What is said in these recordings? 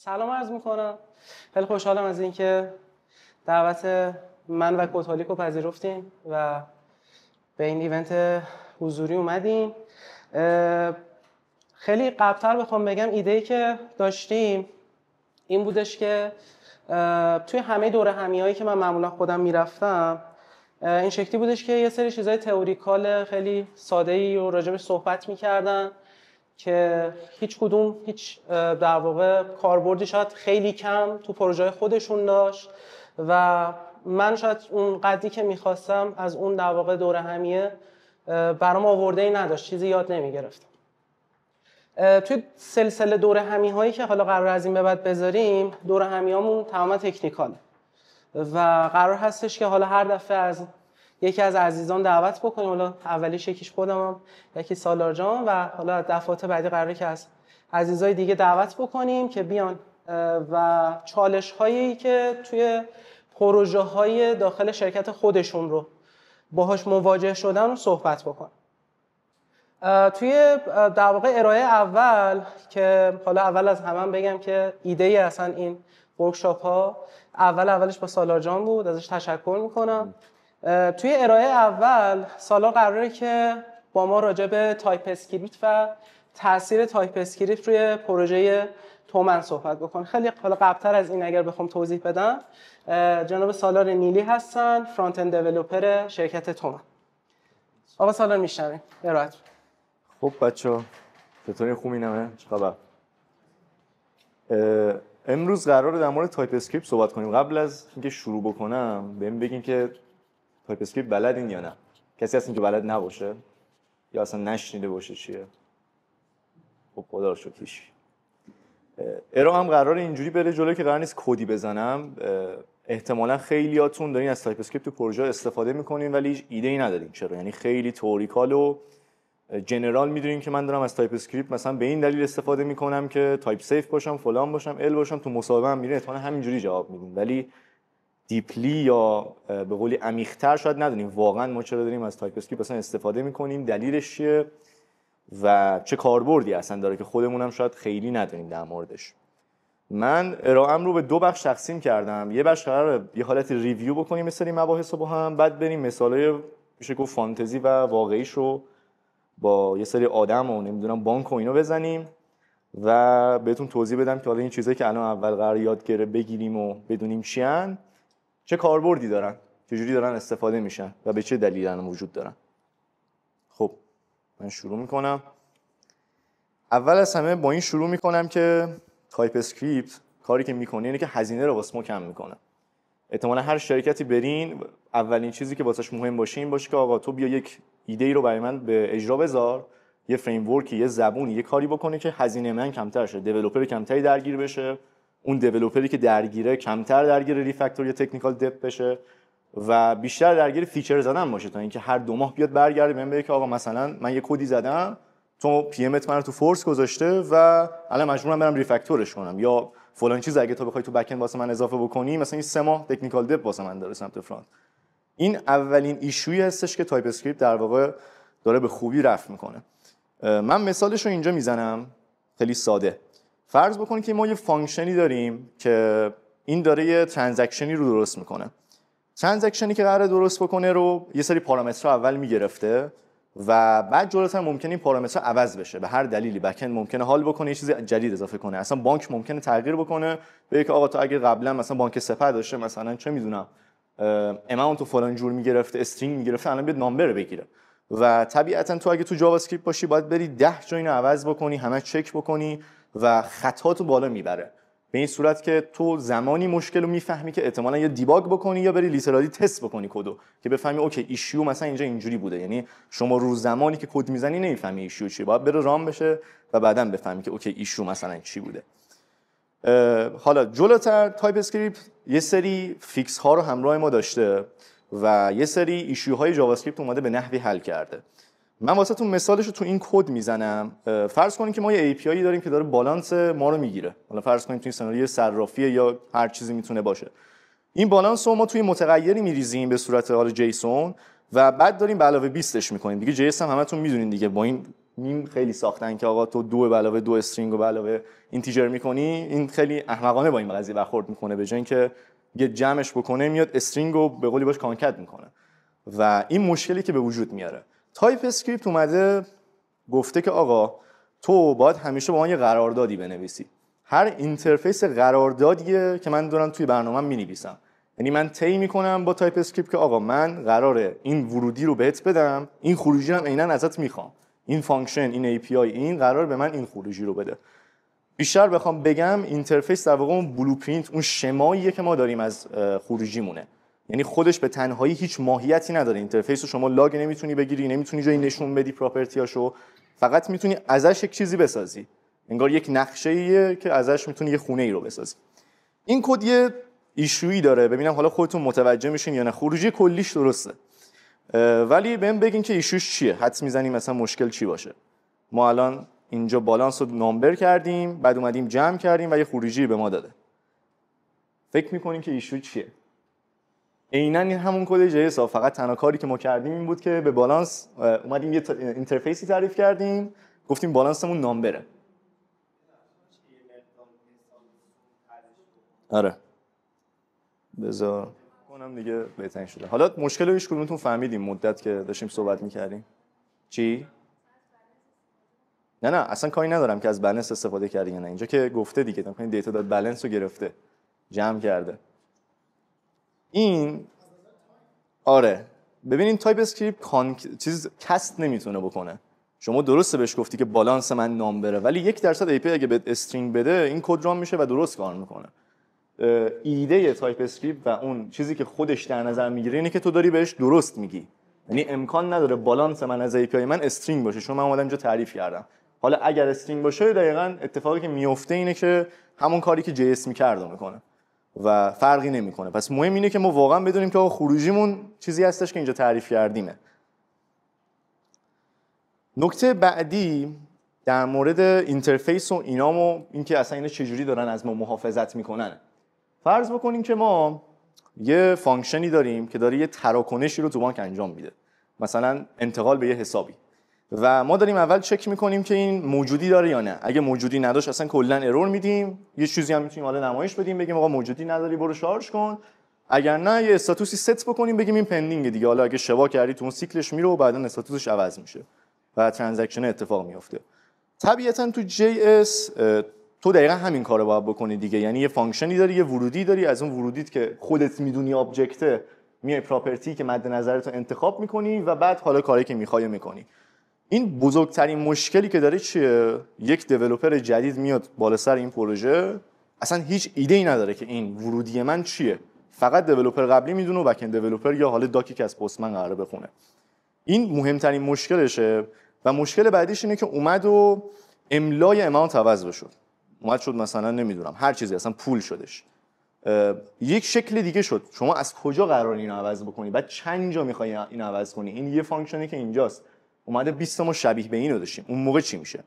سلام عرض میکنم. خیلی خوشحالم از اینکه دعوت من و کوتالیک رو پذیرفتین و به این ایونت حضوری اومدین. خیلی قبلتر بخوام بگم ایده‌ای که داشتیم این بودش که توی همه دوره همیایی که من معمولا خودم میرفتم این شکلی بودش که یه سری چیزای تئوریکال خیلی ساده‌ای رو راجعش صحبت می‌کردن که هیچ در واقع کاربردی شاید خیلی کم تو پروژه خودشون داشت و من شاید اون قدری که می‌خواستم از اون در واقع دوره همیه برام آورده‌ای نداشت، چیزی یاد نمی‌گرفتم. توی سلسله دوره همی هایی که حالا قرار از این به بعد بذاریم، دوره همیامون تماما تکنیکاله و قرار هستش که حالا هر دفعه از یکی از عزیزان دعوت بکنیم، حالا اولیش یکیش خودمم، یکی سالار جان و حالا دفعات بعدی قراره که از عزیزای دیگه دعوت بکنیم که بیان و چالش هایی که توی پروژه های داخل شرکت خودشون رو باهاش مواجه شدن رو صحبت بکنیم. توی در واقع ارائه اول که حالا اول از همه بگم که ایده اصلا این ورکشاپ ها اولش با سالار جان بود، ازش تشکر میکنم. توی ارائه اول سالار قراره که با ما راجع به تایپ اسکریپت و تاثیر تایپ اسکریپت روی پروژه تومن صحبت بکنه. خیلی حالا قبلتر از این اگر بخوام توضیح بدم، جناب سالار نیلی هستن، فرانت اند دیولپر شرکت تومن. آقا سالار میشنویم، ارائه. خب بچه‌ها چطورین؟ خوبین همه؟ چه خبر؟ امروز قراره در مورد تایپ اسکریپت صحبت کنیم. قبل از اینکه شروع بکنم بهم بگین که تایپ اسکریپت بلدین یا نه؟ کسی هست که بلد نباشه یا اصلا نشنیده باشه چیه؟ خب خدا رو شکرش. ارائه هم قراره اینجوری بره جلوی که قرار نیست کدی بزنم. احتمالاً خیلیاتون دارین از تایپ اسکریپت تو پروژه استفاده می‌کنین ولی هیچ ایده‌ای ندارین چرا. یعنی خیلی تئوریکال و جنرال میدونین که من دارم از تایپ اسکریپت مثلا به این دلیل استفاده میکنم که تایپ سیف باشم، فلان باشم، ال باشم. تو مصاحبه هم میرین احتمالاً همینجوری جواب میدین ولی دیپلی یا به قولی عمیق‌تر شاید ندونیم واقعا ما چرا داریم از تایپ اسکریپت مثلا استفاده میکنیم، دلیلش چیه و چه کاربردی اصلا داره که خودمون هم شاید خیلی ندونیم در موردش. من ارائه‌ام رو به دو بخش تقسیم کردم. یه بخش قراره یه حالت ریویو بکنیم یه سری مباحث رو با هم، بعد بریم مثالای میشه گفت فانتزی و واقعیش رو با یه سری آدم و نمیدونم بانک و اینو بزنیم و بهتون توضیح بدم که حالا این چیزایی که الان اول قرار یاد بگیریم و بدونیم چیان، چه کاربردی دارن، چجوری دارن استفاده میشن و به چه دلیلی الان وجود دارن. خب من شروع میکنم. اول از همه با این شروع میکنم که تایپ اسکریپت کاری که میکنه اینه که هزینه رو واسه ما کم میکنه. احتمالاً هر شرکتی برین اولین چیزی که واسش مهم باشه این باشه که آقا تو بیا یک ایده رو برای من به اجرا بذار، یه فریم ورکی، یه زبونی، یه کاری بکنه که هزینه من کمتر شه، دیولپر کمتری درگیر بشه، اون دیولپری که درگیره کمتر درگیر ریفکتور یا تکنیکال دپ بشه و بیشتر درگیر فیچر زدن باشه، تا اینکه هر 2 ماه بیاد برگرده بهم بگه که آقا مثلا من یه کدی زدم تو پی امت منو تو فورس گذاشته و الان مجبورم برم ریفکتورش کنم، یا فلان چیز اگه تو بخوای تو بک اند واسه من اضافه بکنی مثلا این 3 ماه تکنیکال دپ واسه من داره سمت فرانت. این اولین ایشویی هستش که تایپ اسکریپت در واقع داره به خوبی رفع میکنه. من مثالش رو اینجا میزنم خیلی ساده. فرض بکنید که ما یه فانکشنی داریم که این داره یه ترانزکشنی رو درست میکنه. ترانزکشنی که قراره درست بکنه رو یه سری پارامترها اول میگرفته و بعد جلوتر ممکنه این پارامترها عوض بشه به هر دلیلی. بک اند ممکنه حال بکنه یه چیز جدید اضافه کنه، اصلا بانک ممکنه تغییر بکنه بگه که آقا تو اگه قبلا مثلا بانک سپر داشته مثلا چه میدونم اماونت فلان جور میگرفته، استرینگ میگرفته، الان بیاد نامبر بگیره و طبیعتا تو اگه تو جاوا اسکریپت باشی باید بری 10 جا اینو عوض بکنی، همه چک بکنی و خطاتو بالا میبره. به این صورت که تو زمانی مشکل رو میفهمی که احتمالاً یا دیباگ بکنی یا بری لیترالی تست بکنی کدو که بفهمی اوکی ایشیو مثلا اینجا اینجوری بوده. یعنی شما رو زمانی که کد میزنی نمیفهمی ایشیو چیه، باید بره رام بشه و بعداً بفهمی که اوکی ایشیو مثلا چی بوده. حالا جلوتر تایپ اسکریپت یه سری فیکس ها رو همراه ما داشته و یه سری ایشیو های جاوا اسکریپت اومده به نحوی حل کرده. من واسهتون مثالش رو تو این کد میزنم. فرض کنیم که ما یه API داریم که داره بالانس ما رو میگیره. حالا فرض کنیم توی سناریوی صرافی یا هر چیزی میتونه باشه. این بالانس رو ما توی متغیری میریزیم به صورت حال جیسون و بعد داریم به علاوه 20ش میکنیم. دیگه JS هم همتون میدونین دیگه با این میم خیلی ساختن که آقا تو 2 به علاوه 2 استرینگ رو به علاوه اینتیجر میکنی. این خیلی احمقانه با این قضیه برخورد میکنه، به جای اینکه یه جمعش بکنه میاد استرینگ رو به قولی باش کانکت میکنه و این مشکلی که به وجود میاره. تایپ اسکریپت اومده گفته که آقا تو باید همیشه با من یه قراردادی بنویسی. هر اینترفیس قراردادیه که من دارم توی برنامه‌ام می‌نویسم. یعنی من طی می‌کنم با تایپ اسکریپت که آقا من قراره این ورودی رو بهت بدم، این خروجی رو عیناً ازت می‌خوام. این فانکشن، این API، این قرار به من این خروجی رو بده. بیشتر بخوام بگم اینترفیس در واقع اون بلوپرینت، اون شماییه که ما داریم از خروجیمونه. یعنی خودش به تنهایی هیچ ماهیتی نداره. اینترفیس رو شما لاگ نمیتونی بگیری، نمیتونی جایی نشون بدی پراپرتیاشو، فقط میتونی ازش یک چیزی بسازی. انگار یک نقشه‌ایه که ازش میتونی یه خونه‌ای رو بسازی. این کد یه ایشویی داره، ببینم حالا خودتون متوجه میشین یا نه. خروجی کلیش درسته، ولی بهم بگین که ایشوش چیه، حدس میزنیم مثلا مشکل چی باشه. ما الان اینجا بالانس رو نامبر کردیم، بعد اومدیم جمع کردیم و یه خروجی به ما داده. فکر میکنین که ایشو چیه؟ عیناً این همون کد JS، فقط تنها کاری که ما کردیم این بود که به بالانس اومدیم یه اینترفیسی تعریف کردیم، گفتیم بالانسمون نامبره. آره بذار کنم دیگه بهترین شده. حالا مشکل رو هیچ کدومتون فهمیدیم مدت که داشتیم صحبت میکردیم؟ چی؟ نه اصلا کاری ندارم که از بالانس استفاده کردی یا نه. اینجا که گفته دیگه مثلا دیتا داد بالانس رو گرفته، جمع کرده. این آره ببینین تایپ اسکریپت چیز کست نمیتونه بکنه. شما درسته بهش گفتی که بالانس من نامبره، ولی 1% API اگه به استرینگ بده این کد ران میشه و درست کار میکنه. ایده تایپ اسکریپت و اون چیزی که خودش در نظر میگیره اینه که تو داری بهش درست میگی. یعنی امکان نداره بالانس من از API من استرینگ باشه، چون من اومدم اینجا تعریف کردم. حالا اگر استرینگ باشه دقیقاً اتفاقی که میفته اینه که همون کاری که JS میکرده میکنه و فرقی نمیکنه. پس مهم اینه که ما واقعا بدونیم که آقا خروجیمون چیزی هستش که اینجا تعریف کردیمه. نکته بعدی در مورد اینترفیس و اینامو اینکه اصلا اینا چجوری دارن از ما محافظت میکنن. فرض بکنیم که ما یه فانکشنی داریم که داره یه تراکنشی رو تو بانک انجام میده، مثلا انتقال به یه حسابی، و ما داریم اول چک میکنیم که این موجودی داره یا نه. اگه موجودی نداشت اصلا کلا ارور میدیم. یه چیزی هم میتونیم حالا نمایش بدیم، بگیم آقا موجودی نداری برو شارژ کن. اگر نه یه استاتوسی ست بکنیم بگیم این پندینگ دیگه. حالا اگه شبا کردی تو اون سیکلش میره و بعدا استاتوسش عوض میشه و ترانزکشن اتفاق میفته. طبیعتا تو JS تو دقیقا همین کارو باید بکنی دیگه. یعنی یه فانکشنی داری، یه ورودی داری، از اون ورودیت که خودت میدونی آبجکته میای پراپرتی که مد نظرت رو انتخاب میکنی و بعد حالا کاری که میخوای میکنی. این بزرگترین مشکلی که داره چیه؟ یک دیولپر جدید میاد بالا سر این پروژه، اصلا هیچ ایده‌ای نداره که این ورودی من چیه. فقط دیولپر قبلی میدونه و بک اند دیولپر یا حالا داکی که از پستمن قراره بخونه. این مهمترین مشکلشه. و مشکل بعدیش اینه که اومد و املای اماونت عوض بشد. اومد شد مثلا نمیدونم هر چیزی اصلا پول شدش. یک شکل دیگه شد. شما از کجا قرار اینو عوض بکنی؟ بعد چند جا میخوای اینو عوض کنی؟ این یه فانکشنی که اینجاست. اومده 20 تا ما شبیه به اینو داشتیم. اون موقع چی میشه؟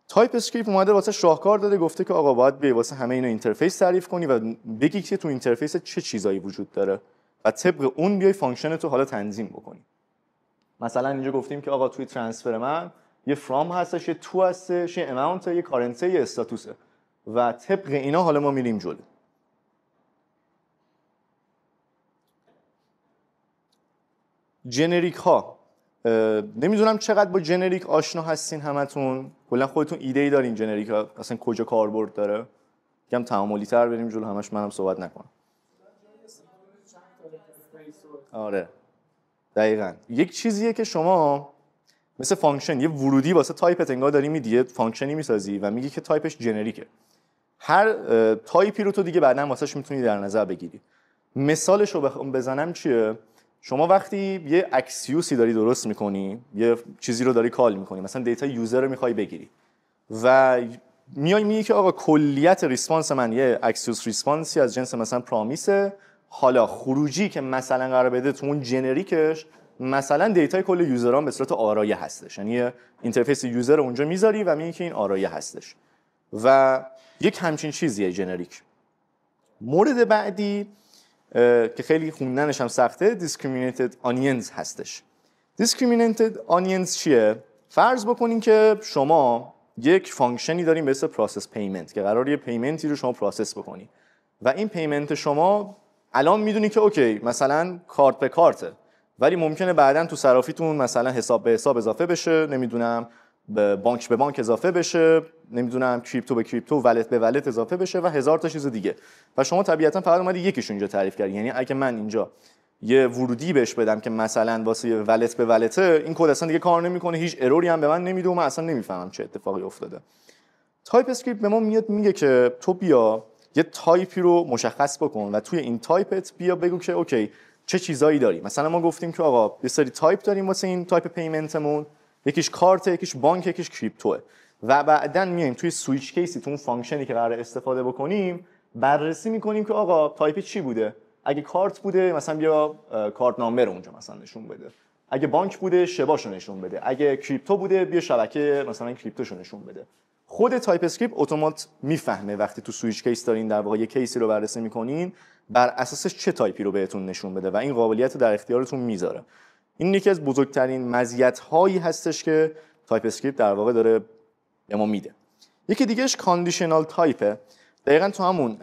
تایپ اسکریپت اومده واسه شاهکار داده، گفته که آقا باید بیای واسه همه اینا اینترفیس تعریف کنی و بگی که تو اینترفیس چه چیزایی وجود داره و طبق اون بیای فانکشن تو حالا تنظیم بکنی. مثلا اینجا گفتیم که آقا توی ترانسفر من یه فرام هستش، یه تو هستش، یه اماونت، یه کارنسی، یه استاتوسه و طبق اینا حالا ما میریم جلو. جنریک ها، نمیدونم چقدر با جنریک آشنا هستین همتون. کلا خودتون ایده ای دارین جنریک ها اصلا کجا کاربرد داره؟ یکم تعاملی تر بریم جلو، همش منم صحبت نکنم. آره دقیقاً. یک چیزیه که شما مثل فانکشن یه ورودی واسه تایپت انگار داری میدی، یه فانکشنی میسازی و میگی که تایپش جنریکه. هر تایپی رو تو دیگه بعداً واسش میتونی در نظر بگیری. مثالش رو بزنم چیه؟ شما وقتی یه اکسیوسی داری درست میکنی، یه چیزی رو داری کال میکنی، مثلا دیتا یوزر رو میخوای بگیری و میای میگی که آقا کلیت ریسپانس من یه اکسیوس ریسپانسی از جنس مثلا پرامیسه، حالا خروجی که مثلا قرار بده تو اون جنریکش مثلا دیتای کل یوزران به صورت آرایه هستش. یعنی اینترفیس یوزر رو اونجا میذاری و میگی که این آرایه هستش و یک همچین چیزیه جنریک. مورد بعدی که خیلی خوندنش هم سخته discriminated onions هستش. discriminated onions چیه؟ فرض بکنین که شما یک فانکشنی داریم به اسم پروسس پیمنت که قراره یه پیمنتی رو شما پروسس بکنی و این پیمنت شما الان میدونی که اوکی مثلا کارت به کارته، ولی ممکنه بعداً تو صرافیتون مثلا حساب به حساب اضافه بشه، نمیدونم به بانک اضافه بشه، نمیدونم کریپتو به کریپتو، ولت به ولت اضافه بشه و هزار تا چیز دیگه و شما طبیعتاً فقط اومدی یکیشون اینجا تعریف کردی. یعنی اگه من اینجا یه ورودی بهش بدم که مثلا واسه ولت به ولته، این کد اصلا دیگه کار نمیکنه، هیچ اروری هم به من نمیده و من اصلا نمیفهمم چه اتفاقی افتاده. تایپ اسکریپت به ما میاد میگه که تو بیا یه تایپی رو مشخص بکن و توی این تایپت بیا بگو که اوکی چه چیزایی داری. مثلا ما گفتیم که آقا یه سری تایپ داریم واسه این تایپ پیمنتمون، یکیش کارت، یکیش بانک، یکیش کریپتوه و بعداً میایم توی سویچ کیسی تو اون فانکشنی که قراره استفاده بکنیم بررسی میکنیم که آقا تایپ چی بوده. اگه کارت بوده مثلا بیا کارت نامبر اونجا مثلا نشون بده، اگه بانک بوده شباشو نشون بده، اگه کریپتو بوده بیا شبکه مثلا کریپتوشو نشون بده. خود تایپ اسکریپت اتومات میفهمه وقتی تو سویچ کیس دارین در واقع یه کیسی رو بررسی میکنین بر اساسش چه تایپی رو بهتون نشون بده و این قابلیت رو در اختیارتون میذاره. این یکی از بزرگترین مزیت‌هایی هستش که تایپ اسکریپت در واقع داره به ما میده. یکی دیگهش کاندیشنال تایپه. دقیقاً تو همون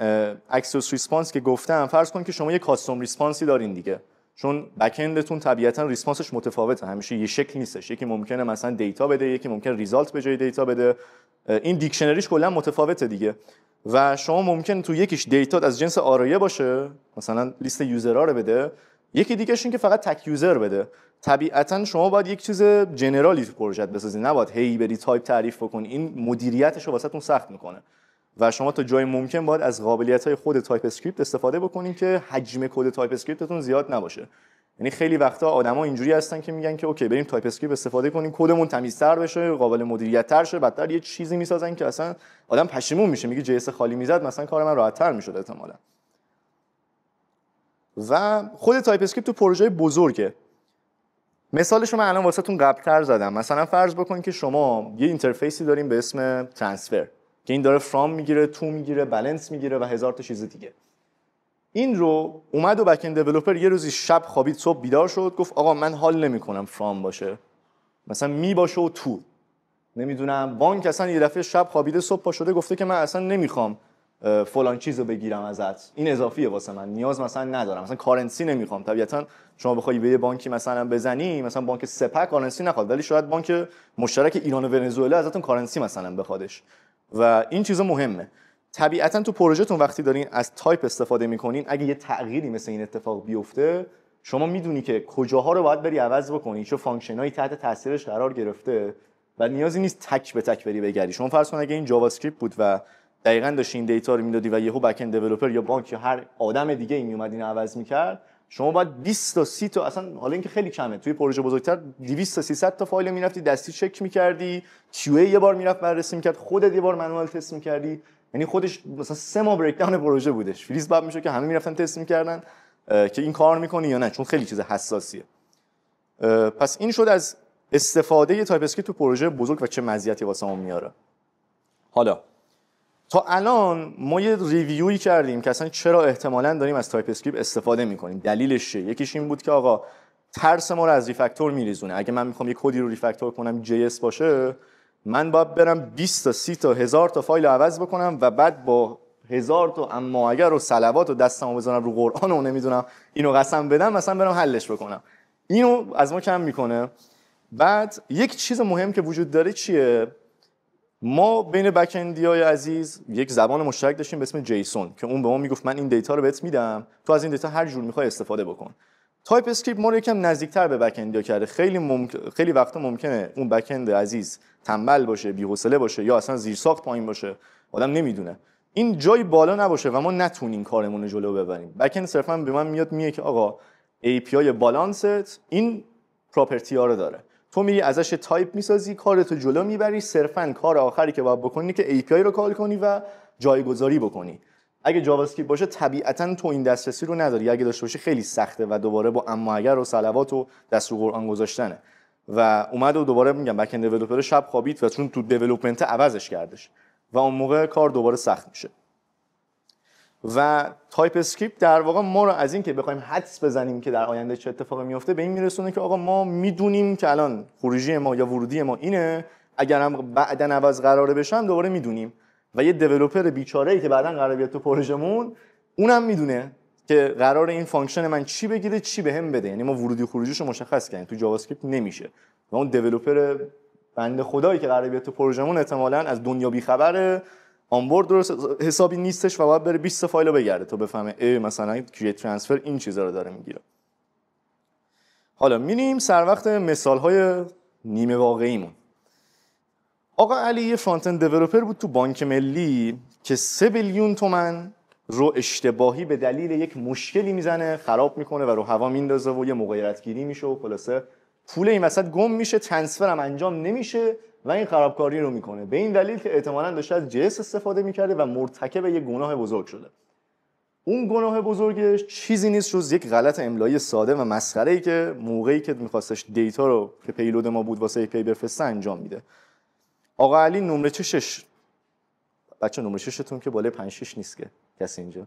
اکسس ریسپانس که گفتم فرض کن که شما یه کاستوم ریسپانسی دارین دیگه، چون بک اندتون طبیعتاً ریسپانسش متفاوته، همیشه یه شکل نیستش، یکی ممکنه مثلا دیتا بده، یکی ممکنه ریزالت به جای دیتا بده، این دیکشنریش کلا متفاوته دیگه و شما ممکنه تو یکیش دیتا از جنس آرایه باشه، مثلا لیست یوزرها رو بده، یکی دیگهش این که فقط تک یوزر بده. طبیعتاً شما باید یک چیز جنرالی تو پروژه بسازید، نباید هی بری تایپ تعریف بکنی، این مدیریتش رو واسهتون سخت میکنه و شما تا جای ممکن باید از قابلیت‌های خود تایپ اسکریپت استفاده بکنین که حجم کد تایپ اسکریپتتون زیاد نباشه. یعنی خیلی وقتا آدما اینجوری هستن که میگن که اوکی بریم تایپ اسکریپت استفاده کنیم کدمون تمیزتر بشه، قابل مدیریت‌تر شه، بعدتر یه چیزی میسازن که اصلا آدم پشیمون میشه، میگه جی اس خالی میزد مثلا کار من راحت‌تر میشد احتمالاً. و خود تایپ اسکریپت تو پروژه بزرگه. مثالش رو من الان واسهتون قبل‌تر زدم. مثلا فرض بکنید که شما یه اینترفیسی داریم به اسم ترانسفر که این داره فرام میگیره، تو میگیره، بالانس میگیره و هزار تا چیز دیگه. این رو اومد و بک اند دیولپر یه روزی شب خوابید صبح بیدار شد گفت آقا من حال نمی‌کنم فرام باشه، مثلا می باشه و تو نمیدونم. بانک اصلا یه دفعه شب خوابیده صبح پا شده گفته که من اصلا نمیخوام فلان چیزو بگیرم ازت، این اضافیه واسه من، نیاز مثلا ندارم، مثلا کارنسی نمیخوام. طبیعتا شما بخوای به یه بانکی مثلا بزنی، مثلا بانک سپک کارنسی نخواد، ولی شاید بانک مشترک ایران و ونزوئلا ازتون کارنسی مثلا بخوادش و این چیزا مهمه. طبیعتا تو پروژهتون وقتی دارین از تایپ استفاده میکنین، اگه یه تغییری مثل این اتفاق بیفته شما میدونی که کجاها رو باید بری عوض بکنی، چه فانکشنایی تحت تاثیرش قرار گرفته و نیازی نیست تک به تک بری بگردی. شما فرض کن اگه این جاوا اسکریپت بود و دقیقاً داشتین دیتا رو میدادی و یهو بک اند دیولپر یا بانک یا هر آدم دیگه این میومد اینو عوض میکرد، شما باید 20 تا 30 تا، اصلا حالا اینکه خیلی کمه، توی پروژه بزرگتر 200 تا 300 تا فایل میرفتی دستی چک میکردی، کیو ای یه بار میرفت بررسی میکرد، خودت یه بار منوال تست میکردی. یعنی خودش مثلا 3 ماه بریک داون پروژه بودش، فریز باب میشه که همه میرفتن تست میکردن که این کار میکنه یا نه، چون خیلی چیز حساسیه. پس این شد از استفاده تایپ اسکریپت تو پروژه بزرگ و چه مزیتی واسه ما میاره. حالا تا الان ما یه ریویوی کردیم که اصلا چرا احتمالاً داریم از تایپ اسکریپت استفاده میکنیم. دلیلش چیه؟ یکیش این بود که آقا ترس ما رو از ریفکتور میریزونه. اگه من میخوام یه کدی رو ریفکتور کنم جی اس باشه، من باید برم 20 تا 30 تا 1000 تا فایل عوض بکنم و بعد با 1000 تا اما اگر و صلوات و دستمو بزنم رو قرآن و نمیدونم اینو قسم بدم مثلا برم حلش بکنم. اینو از ما کم میکنه. بعد یک چیز مهم که وجود داره چیه؟ ما بین بک اندیای عزیز یک زبان مشترک داشتیم به اسم جیسون که اون به ما میگفت من این دیتا رو بهت میدم، تو از این دیتا هر جور میخوای استفاده بکن. تایپ اسکریپت ما رو یکم نزدیکتر به بک اندیا کرده. خیلی وقتا ممکنه اون بک اند عزیز تنبل باشه، بی‌حوصله باشه یا اصلا زیرساخت پایین باشه، آدم نمیدونه. این جای بالا نباشه و ما نتونیم کارمون رو جلو ببریم. بک اند صرفا به من میاد میگه که آقا API بالانست این پراپرتی ها رو داره، تو میری ازش تایپ میسازی، کارتو جلو میبری، صرفا کار آخری که باید بکنی که API رو کال کنی و جایگذاری بکنی. اگه جاوا اسکریپت باشه طبیعتاً تو این دسترسی رو نداری، اگه داشته باشی خیلی سخته و دوباره با اما اگر و صلوات و دست رو قرآن گذاشتنه. و اومد و دوباره میگم بک اند دیولپر شب خوابید و چون تو دیولپمنت عوضش کردش و اون موقع کار دوباره سخت میشه. و تایپ اسکریپت در واقع ما رو از این که بخوایم حدس بزنیم که در آینده چه اتفاقی میفته به این میرسونه که آقا ما میدونیم که الان خروجی ما یا ورودی ما اینه، اگر هم بعداً عوض قراره بشم دوباره میدونیم. و یه دیولپر بیچاره‌ای که بعداً قراره بیاد تو پروژمون اونم میدونه که قرار این فانکشن من چی بگیره چی بهم بده. یعنی ما ورودی و خروجیشو مشخص کردیم. تو جاوا اسکریپت نمیشه. و اون دیولپر بنده خدایی که قراره بیاد تو پروژمون احتمالاً از دنیا بی‌خبره، آنبورد درست حسابی نیستش و باید بره 20 فایل رو بگرده تا بفهمه مثلا کرییت ترانسفر این چیزا رو داره میگیره. حالا میریم سر وقت مثال‌های نیمه واقعیمون. آقا علی یه فرانت اند دیولپر بود تو بانک ملی که 3 بیلیون تومان رو اشتباهی به دلیل یک مشکلی میزنه، خراب میکنه و رو هوا میندازه و یه مغایرت گیری میشه و خلاصه پول این وسط گم میشه، ترانسفر هم انجام نمیشه و این خرابکاری رو میکنه به این دلیل که احتمالاً داشته از JS استفاده میکرده و مرتکب یک گناه بزرگ شده. اون گناه بزرگش چیزی نیست جز یک غلط املایی ساده و مسخره‌ای که موقعی که می‌خواستش دیتا رو که پیلود ما بود واسه API بفرسته انجام میده. آقا علی نمره چشش، بچه نمره چشتون که بالای 5 6 نیست که کسی اینجا،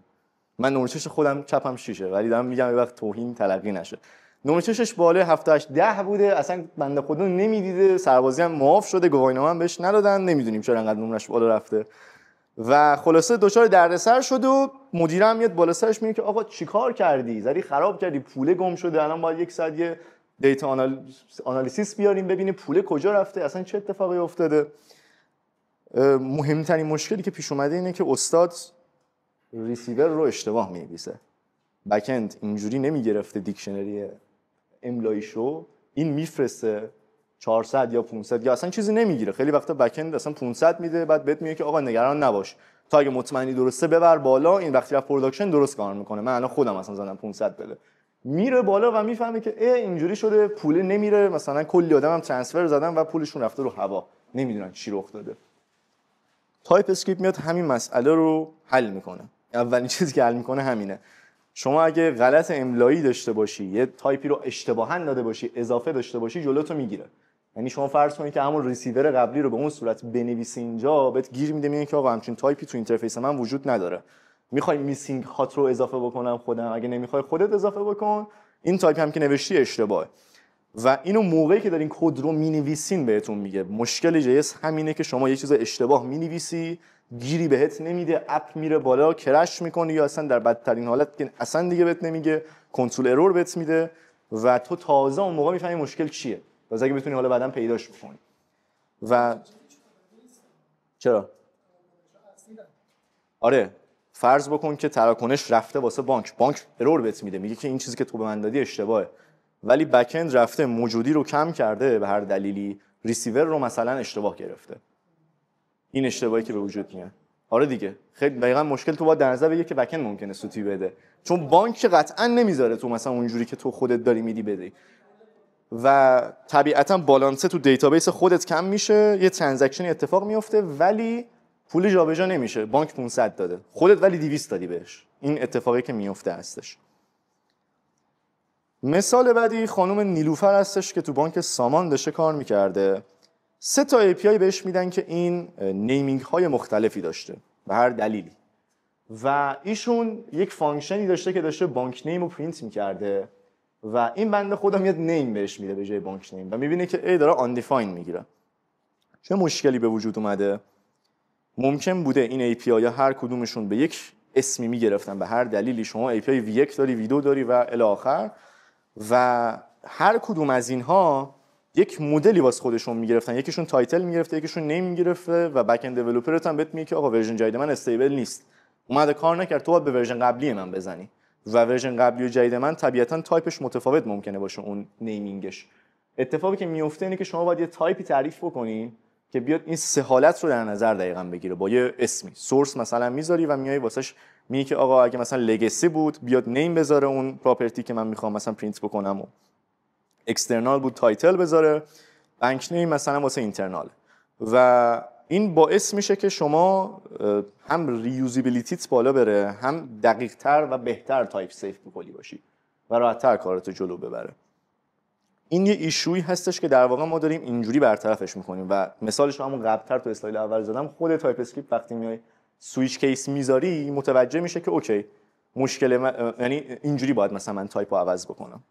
من نمره چش خودم چپم 6 ولی دارم میگم یه وقت توهین تلقی نشه. نمره چشش بالای 7 8 10 بوده، اصلا بنده خدا نمیدیده، سربازی هم معاف شده، گواهینامه هم بهش ندادن، نمیدونیم چرا انقدر نمرش بالا رفته و خلاصه دچار دردسر شد و مدیرم میاد بالا سرش میگه که آقا چیکار کردی؟ زدی خراب کردی، پول گم شده، الان باید یک ساعت یه دیتا آنالیسیس بیاریم ببینیم پول کجا رفته، اصلا چه اتفاقی افتاده. مهمترین مشکلی که پیش اومده اینه که استاد ریسیور رو اشتباه می‌نویسه. بک‌اند اینجوری نمیگرفته دیکشنری املاییشو، این میفرسته 400 یا 500 یا اصلا چیزی نمیگیره. خیلی وقتا بک‌اند اصلا 500 میده، بعد بهت میگه که آقا نگران نباش، تا اگه مطمئنی درسته ببر بالا، این وقتی رفت پروداکشن درست کار میکنه. من الان خودم اصلا زدم 500 بده، میره بالا و میفهمه که اینجوری شده، پول نمیره، مثلا کلی آدمم ترانسفر زدن و پولشون رفته رو هوا، نمیدونن چی رخ داده. تایپ اسکریپت میاد همین مسئله رو حل میکنه. اولین چیزی که حل میکنه همینه. شما اگه غلط املایی داشته باشی، یه تایپی رو اشتباهاً داده باشی، اضافه داشته باشی، جلوتو میگیره. یعنی شما فرض کنید که همون ریسیور قبلی رو به اون صورت بنویسی، اینجا بهت گیر میده میگه که آقا همچین تایپی تو اینترفیس من وجود نداره. میخوای میسینگ هات رو اضافه بکنم خودم، اگه نمیخوای خودت اضافه بکن، این تایپ هم که نوشتی اشتباهه. و اینو موقعی که دارین کد رو مینویسین بهتون میگه. مشکل JS همینه که شما یه چیز اشتباه مینویسی، گیری بهت نمیده، اپ میره بالا کرش میکنه، یا اصلا در بدترین حالت که اصلا دیگه بهت نمیگه، کنترل ارور بهت میده و تو تازه اون موقع میفهمی مشکل چیه، تازه اگه بتونی حالا بعداً پیداش بکنی. و چرا؟ آره، فرض بکن که تراکنش رفته واسه بانک ارور بهت میده، میگه که این چیزی که تو به من دادی اشتباهه، ولی بک اند رفته موجودی رو کم کرده به هر دلیلی، ریسیور رو مثلا اشتباه گرفته. این اشتباهی که به وجود میاد. آره دیگه، خیلی دقیقاً مشکل تو باید در نظر بگیری که بک اند ممکنه سوتی بده، چون بانک قطعاً نمیذاره تو مثلا اونجوری که تو خودت داری میدی بدی. و طبیعتاً بالانس تو دیتابیس خودت کم میشه، یه ترانزکشنی اتفاق میفته ولی پول جابجا نمیشه. بانک 500 داده، خودت ولی 200 دادی بهش. این اتفاقی که میفته هستش. مثال بعدی خانم نیلوفر هستش که تو بانک سامان داشته کار میکرده. 3 تا API بهش میدن که این نیمینگ های مختلفی داشته به هر دلیلی، و ایشون یک فانکشنی داشته که داشته بانک نیم رو پرینت میکرده و این بنده خدا میاد نیم بهش میده به جای بانک نیم و میبینه که داره آندیفاین میگیره. چه مشکلی به وجود اومده؟ ممکن بوده این API ها هر کدومشون به یک اسمی میگرفتن به هر دلیلی. شما API V1 داری، V2 داری و الی آخر، و هر کدوم از اینها یک مدلی واسه خودشون میگرفتن. یکیشون تایتل میگرفته، یکیشون نیم میگرفته و بک اند دیولپرت هم بهت میگه که آقا ورژن جدید من استیبل نیست، اومده کار نکرد، تو باید به ورژن قبلی من بزنی. و ورژن قبلی و جدید من طبیعتاً تایپش متفاوت ممکنه باشه اون نیمینگش. اتفاقی که میفته اینه که شما باید یه تایپی تعریف بکنین که بیاد این سه حالت رو در نظر دقیقاً بگیره. با یه اسمی سورس مثلا میذاری و میای واسش میگی که آقا اگه مثلا لگسی بود بیاد نیم بذاره اون پراپرتی که من میخوام مثلا پرینت بکنم، و اکسترنال بود تایتل بذاره، بانک نیم مثلا واسه اینترنال. و این باعث میشه که شما هم ریوزیبیلیتیت بالا بره، هم دقیق‌تر و بهتر تایپ سیف بکنی باشی و راحت‌تر کارتو جلو ببره. این یه ایشویی هستش که در واقع ما داریم اینجوری برطرفش میکنیم و مثالش رو همون قبل‌تر تو اسلاید اول زدم. خود تایپ اسکریپت وقتی میای سویچ کیس میذاری متوجه میشه که اوکی مشکل یعنی اینجوری باید مثلا من تایپو عوض بکنم.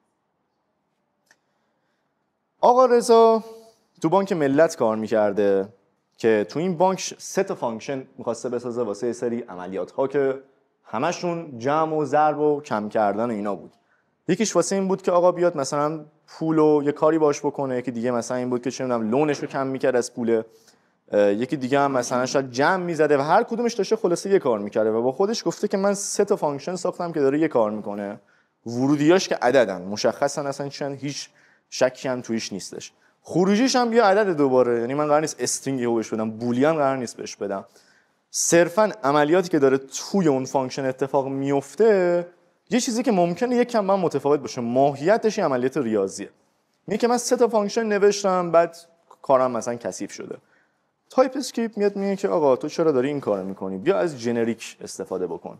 آقا رضا تو بانک ملت کار میکرده که تو این بانک 3 تا فانکشن میخواسته بسازه واسه یه سری عملیات ها که همشون جمع و ضرب و کم کردن اینا بود. یکیش واسه این بود که آقا بیاد مثلا پولو یه کاری باش بکنه، یکی دیگه مثلا این بود که چه میدونم لونش رو کم میکرد از پول، یکی دیگه هم مثلا شاید جمع میزده و هر کدومش داشته خلاصه یه کار میکرده و با خودش گفته که من 3 تا فانکشن ساختم که داره یه کار میکنه، ورودیاش که عددن مشخصن اصلا چند هیچ شکی هم تویش نیستش، خروجیش هم یه عدد دوباره، یعنی من قرار نیست استرینگ یهو بهش بدم، بولیان قرار نیست بهش بدم، صرفا عملیاتی که داره توی اون فانکشن اتفاق میفته یه چیزی که ممکنه یک کم من متفاوت باشه، ماهیتش عملیات ریاضیه. میگه که من 3 تا فانکشن نوشتم بعد کارم مثلا کثیف شده. تایپ اسکریپت میاد میگه که آقا تو چرا داری این کارو میکنی؟ بیا از جنریک استفاده بکن.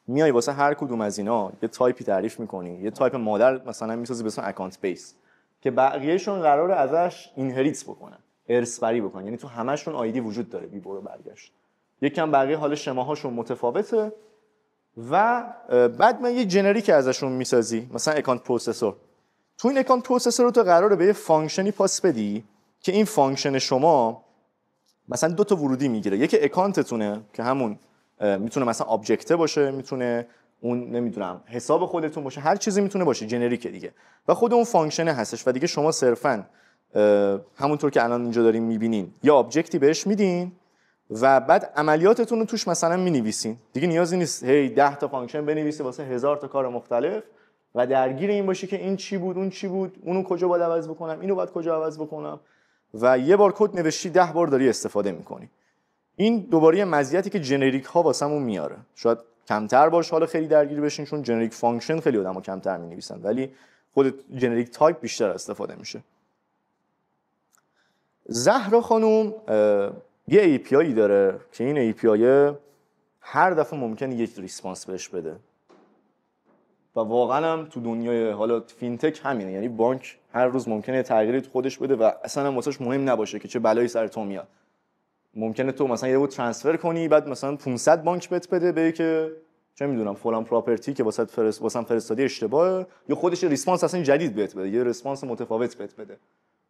میای واسه هر کدوم از اینا یه تایپی تعریف میکنی، یه تایپ مادر مثلا میسازی به اسم اکانت بیس که بقیه‌شون قراره ازش اینهریت بکنن، ارث بری بکنن، یعنی تو همشون آیدی وجود داره بی برو برگشت. یکم بقیه حالا شماهاشون متفاوته و بعد من یه جنریک ازشون میسازی، مثلا اکانت پروسسور. تو این اکانت پروسسور رو تو قراره به یه فانکشنی پاس بدی که این فانکشن شما مثلا 2 تا ورودی میگیره، یکی اکانتتونه که همون میتونه مثلا آبجکت باشه، میتونه اون نمیدونم حساب خودتون باشه، هر چیزی میتونه باشه، جنریک دیگه، و خود اون فانکشن هستش و دیگه شما صرفا همونطور که الان اینجا دارین میبینین یا آبجکتی بهش میدین و بعد عملیاتتون رو توش مثلا مینویسین. دیگه نیازی نیست هی 10 تا فانکشن بنویسی واسه 1000 تا کار مختلف و درگیر این باشی که این چی بود اون چی بود، اونو کجا باید عوض بکنم، اینو باید کجا عوض بکنم، و یه بار کد نوشتی 10 بار داری استفاده میکنی. این دوباره مزیتی که جنریک ها واسمون میاره. شاید کمتر باشه حالا خیلی درگیر بشین چون جنریک فانکشن خیلی آدم‌ها کمتر می‌نویسن، ولی خود جنریک تایپ بیشتر استفاده میشه. زهرا خانم یه API داره که این API هر دفعه ممکنه یک ریسپانس بهش بده و واقعا هم تو دنیای حالا فینتک همینه، یعنی بانک هر روز ممکنه تغییری تو خودش بده و اصلا هم واسش مهم نباشه که چه بلایی سر تو میاد. ممکنه تو مثلا یه بود ترانسفر کنی بعد مثلا 500 بانک بهت بده به که چه میدونم فلان پراپرتی که واسه فرستادی اشتباهه، یا خودش ریسپانس اصلا جدید بهت بده، یه ریسپانس متفاوت بهت بده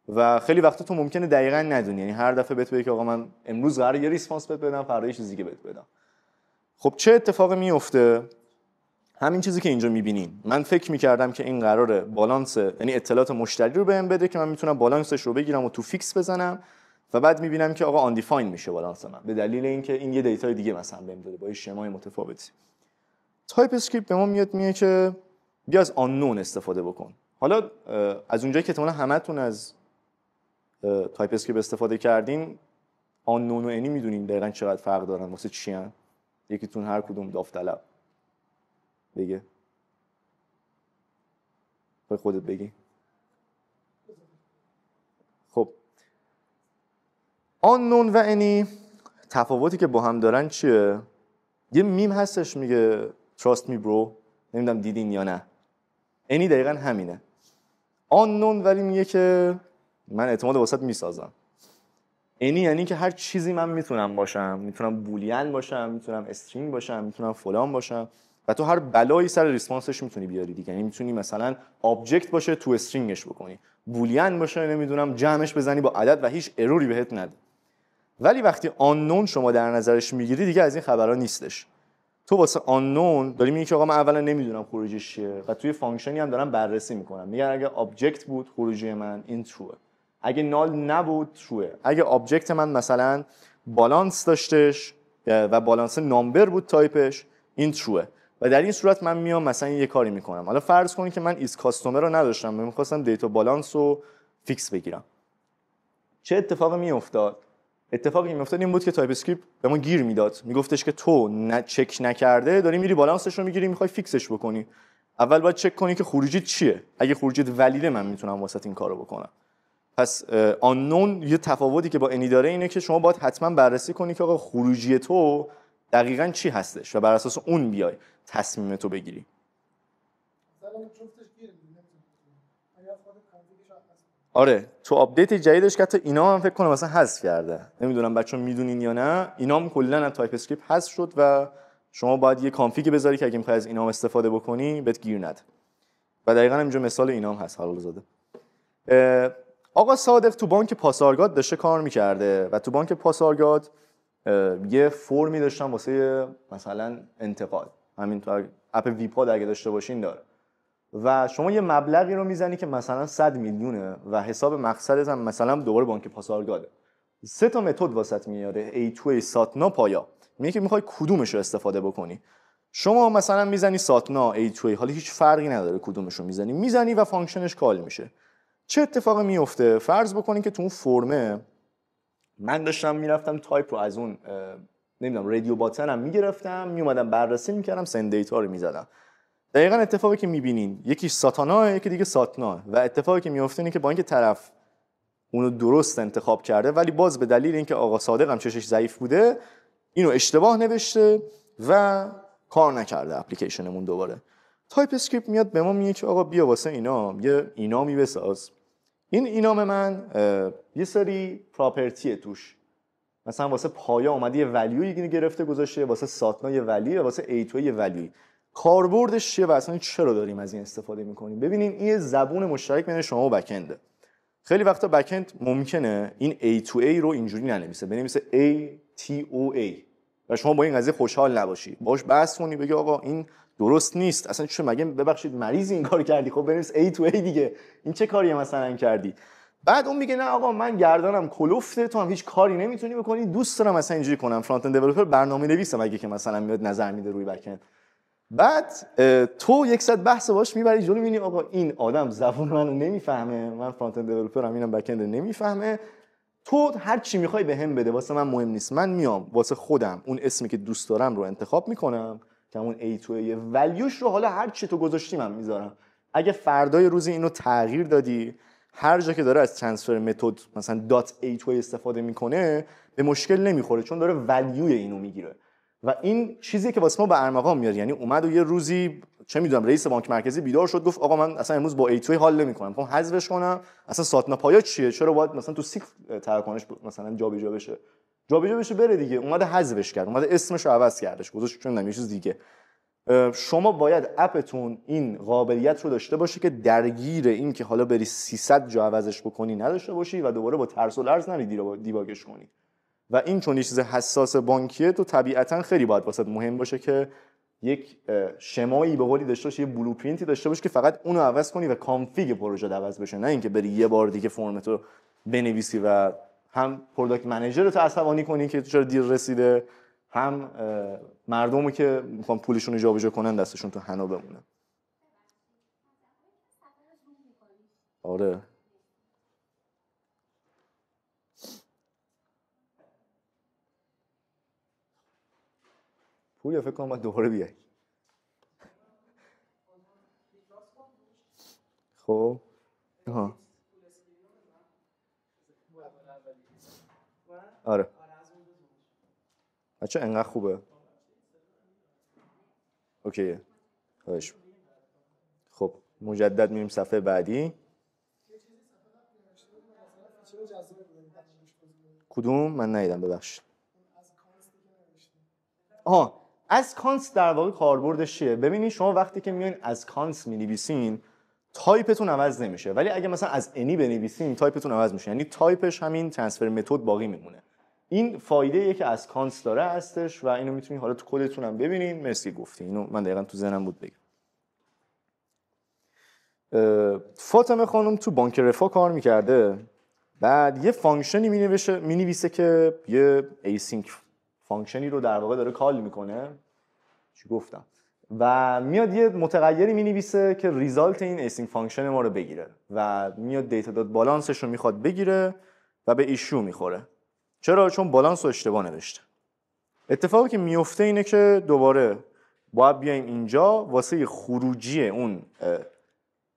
و خیلی وقتا تو ممکنه دقیقاً ندونی، یعنی هر دفعه بهت بگه که آقا من امروز قراره یه ریسپانس بهت بدم، فردا یه چیز دیگه بهت بدم. خب چه اتفاقی میفته؟ همین چیزی که اینجا میبینین. من فکر میکردم که این قراره بالانس، یعنی اطلاعات مشتری رو بهم بده که من میتونم بالانسش رو بگیرم و تو فیکس بزنم و بعد میبینم که آقا آن دیفاین میشه بالانس من به دلیل اینکه این یه دیتای دیگه مثلا بهم داده با یه شمای متفاوتی. تایپ اسکریپت به ما میگه که بیا از آننون استفاده بکن. حالا از اونجایی که احتمالاً همتون از تایپ اسکریپت استفاده کردین، آننون و انی میدونین دقیقاً چقدر فرق دارن، واسه چی ان؟ یکیتون هر کدوم داوطلب بگه. خودت بگی. خب آننون و انی تفاوتی که با هم دارن چیه؟ یه میم هستش میگه trust me bro، نمیدونم دیدین یا نه. انی دقیقاً همینه. آننون ولی میگه که من اعتماد واسط میسازم. انی یعنی که هر چیزی من میتونم باشم، میتونم بولیان باشم، میتونم استرینگ باشم، میتونم فلان باشم و تو هر بلایی سر ریسپانسش میتونی بیاری دیگه. یعنی میتونی مثلا آبجکت باشه تو استرینگش بکنی، بولیان باشه نمیدونم جمعش بزنی با عدد و هیچ اروری بهت نده. ولی وقتی آننون شما در نظرش میگیری دیگه از این خبرها نیستش. تو واسه آننون داری میگی که آقا من اولا نمیدونم خروجیش چیه و توی فانکشنی هم دارم بررسی میکنم، میگن اگه آبجکت بود خروجی من این تروه، اگه نال نبود تروه، اگه آبجکت من مثلا بالانس داشتش و بالانس نامبر بود تایپش این تروه و در این صورت من میام مثلا یه کاری میکنم. حالا فرض کنید که من ایز کاستومر رو نداشتم، من میخواستم دیتا بالانس رو فیکس بگیرم. چه اتفاقی میافتاد؟ اتفاقی که میافتاد این بود که تایپ اسکریپت به ما گیر میداد، میگفتش که تو چک نکرده داری میری بالانسش رو میگیری میخوای فیکسش بکنی، اول باید چک کنی که خروجیت چیه، اگه خروجیت ولیده من میتونم واسط این کارو بکنم. پس آننون یه تفاوتی که با انی داره اینه که شما باید حتما بررسی کنی که آقا خروجی تو دقیقاً چی هستش و بر اساس اون بیای تصمیم تو بگیری. آره تو آپدیت جدیدش که حتی اینا هم فکر کنم مثلا حذف کرده، نمیدونم بچه‌ها میدونین یا نه، اینا هم کلا از تایپ اسکریپت حذف شد و شما باید یه کانفیگ بذاری که اگه می‌خوای از اینا هم استفاده بکنی بهت گیر نده. و دقیقاً اینجا مثال اینا هم هست حلال زاده. آقا صادق تو بانک پاسارگاد داشته کار می‌کرده و تو بانک پاسارگاد یه فرمی داشتن واسه مثلا انتقال، همین تو اپ ویپاد اگه داشته باشین داره، و شما یه مبلغی رو میزنی که مثلا 100 میلیونه و حساب مقصدت هم مثلا دوباره بانک پاسارگاده. 3 تا متد واسط میاره، A2A، ساتنا، پایا. میگه که میخوای کدومش رو استفاده بکنی. شما مثلا میزنی ساتنا، A2A، حالا هیچ فرقی نداره کدومش رو میزنی و فانکشنش کال میشه. چه اتفاقی میفته؟ فرض بکنین که تو اون فرمه من داشتم میرفتم تایپ رو از اون نمیدونم رادیو باتنم میگرفتم، میومدم بررسی میکردم، سند دیتا رو میزدم. دقیقاً اتفاقی که میبینین یکی ساتانا، یکی دیگه ساتنا، و اتفاقی که میفته اینه که با اینکه طرف اونو درست انتخاب کرده ولی باز به دلیل اینکه آقا صادق هم چشش ضعیف بوده اینو اشتباه نوشته و کار نکرده اپلیکیشنمون. دوباره تایپ اسکریپت میاد به ما میگه که آقا بیا واسه اینا یه اینامی بساز. این اینام من یه سری پراپرتیه توش، مثلا واسه پایا اومده یه ولیوی گرفته گذاشته، واسه ساتنا یه ولیو، واسه A2 یه ولیو. کاربردش چیه و اصلا چرا داریم از این استفاده میکنیم؟ ببینین این یه زبون مشترک بین شما و بک‌انده. خیلی وقتا بک‌اند ممکنه این A2A رو اینجوری ننویسه، بنویسه ATOA و شما با این قضیه خوشحال نباشی، باش بحث کنی، بگی آقا این درست نیست، اصلا چه مگه ببخشید مریضی این کار کردی؟ خب بنویس A2A دیگه، این چه کاریه مثلا کردی؟ بعد اون میگه نه آقا من گردنم کلفته، تو هم هیچ کاری نمیتونی بکنی، دوست دارم مثلا اینجوری کنم، فرانت اند دیولپر برنامه‌نویسم اگه که مثلا میاد نظر میده روی بک‌اند. بعد تو یک صد بحث باش میبری جلو، میبینی آقا این آدم زبون منو نمیفهمه، من فرانت اند دیولپرم، اینم بک اند نمیفهمه، تو هر چی میخوای بهم بده واسه من مهم نیست، من میام واسه خودم اون اسمی که دوست دارم رو انتخاب میکنم که همون A2A ولیوش رو حالا هر چی تو گذاشتی من میذارم. اگه فردای روزی اینو تغییر دادی، هر جا که داره از ترانسفر متد مثلا .A2A استفاده میکنه به مشکل نمیخوره، چون داره ولیوی اینو میگیره. و این چیزی که واسه ما به ارمغان میاد، یعنی اومد و یه روزی چه میدونم رئیس بانک مرکزی بیدار شد گفت آقا من اصلا امروز با A2A حال نمیکنم، میخوام حذفش کنم، اصلا ساتنا پایا چیه، چرا باید مثلا تو سیک تراکنش مثلا جابجا بشه بره دیگه. اومد حذفش کرد، اومد اسمش رو عوض کردش، گذاشت چون یه چیز دیگه. شما باید اپتون این قابلیت رو داشته باشه که درگیر این که حالا بری 300 جا عوضش بکنی نداشته باشی و دوباره با ترس و لرز نری دیباگش کنی. و این چون یه چیز حساس بانکیه، تو طبیعتا خیلی باید واسه مهم باشه که یک شمایی به قولی داشته باشی، یه بلوپرینتی داشته باشی که فقط اونو عوض کنی و کانفیگ پروژه عوض بشه، نه اینکه بری یه بار دیگه فرمتو بنویسی و هم پروداکت منیجر رو عصبانی کنی که چرا دیر رسیده، هم مردمی که میخوان پولشون رو جابجا کنن دستشون تو حنا بمونه. آره پول فکر کنم باید دوباره بیای. خب ها آره بچه انقدر خوبه. اوکیه خواهش. خب مجدد میریم صفحه بعدی. کدوم؟ من ندیدم ببخشید. از کانس در واقع کاربردش چیه؟ ببینید شما وقتی که میایین از کانس مینویسین تایپتون عوض نمیشه، ولی اگه مثلا از انی بنویسین تایپتون عوض میشه، یعنی تایپش همین ترانسفر متد باقی میمونه. این فایده که از کانس داره هستش و اینو میتونید حالا تو کدتون هم ببینید. مرسی گفتی، اینو من دقیقاً تو ذهنم بود بگم. فاطمه خانم تو بانک رفاه کار میکرده، بعد یه فانکشنی مینویسه که یه ایسینک فانکشنی رو در واقع داره کال میکنه، چی گفتم، و میاد یه متغیری مینویسه که ریزالت این ایسینک فانکشن ما رو بگیره و میاد دیتا دات بالانسش رو میخواد بگیره و به ایشو میخوره. چرا؟ چون بالانس رو اشتباه نوشته. اتفاقی که میفته اینه که دوباره باید بیایم اینجا واسه خروجی اون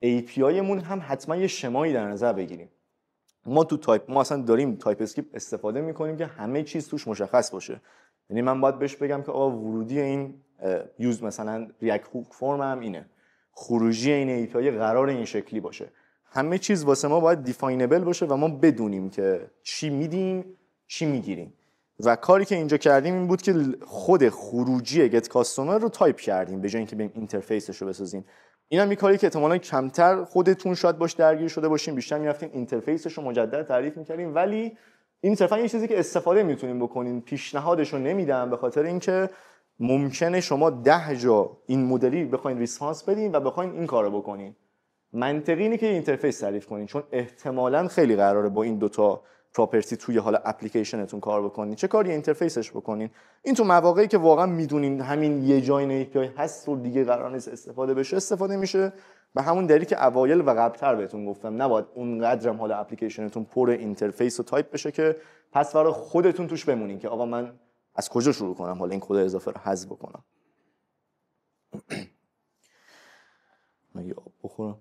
API مون هم حتما یه شمایی در نظر بگیریم. ما اصلا داریم تایپ اسکریپت استفاده میکنیم که همه چیز توش مشخص باشه. یعنی من باید بهش بگم که آقا ورودی این یوز مثلا ریاکت هوک فرم هم اینه، خروجی این API قرار این شکلی باشه. همه چیز واسه ما باید دیفاینبل باشه و ما بدونیم که چی میدیم چی میگیریم. و کاری که اینجا کردیم این بود که خود خروجی گت کاستومر رو تایپ کردیم به جای اینکه بریم اینترفیسش رو بسازیم. این هم کاری که احتمالاً کمتر خودتون شاید باش درگیر شده باشین، بیشتر میرفتین اینترفیسش رو مجدد تعریف می‌کردیم، ولی این صرفا یه چیزی که استفاده میتونین بکنین. پیشنهادش رو نمیدم به خاطر اینکه ممکنه شما 10 جا این مدلی بخواید ریسپانس بدین و بخواید این کارو بکنین. منطقی اینه که اینترفیس تعریف کنین، چون احتمالاً خیلی قراره با این دوتا پراپرتی توی حالا اپلیکیشنتون کار بکنین. چه کاری اینترفیسش بکنین؟ این تو مواقعی که واقعا میدونین همین یه جای API هست و دیگه قرار نیست استفاده بشه استفاده میشه. به همون دلیلی که اوایل و قبل‌تر بهتون گفتم نباید اونقدرم حالا اپلیکیشنتون پر اینترفیس و تایپ بشه که پس برای خودتون توش بمونین که آقا من از کجا شروع کنم حالا این کد اضافه رو حذف بکنم. من یه آب بخورم.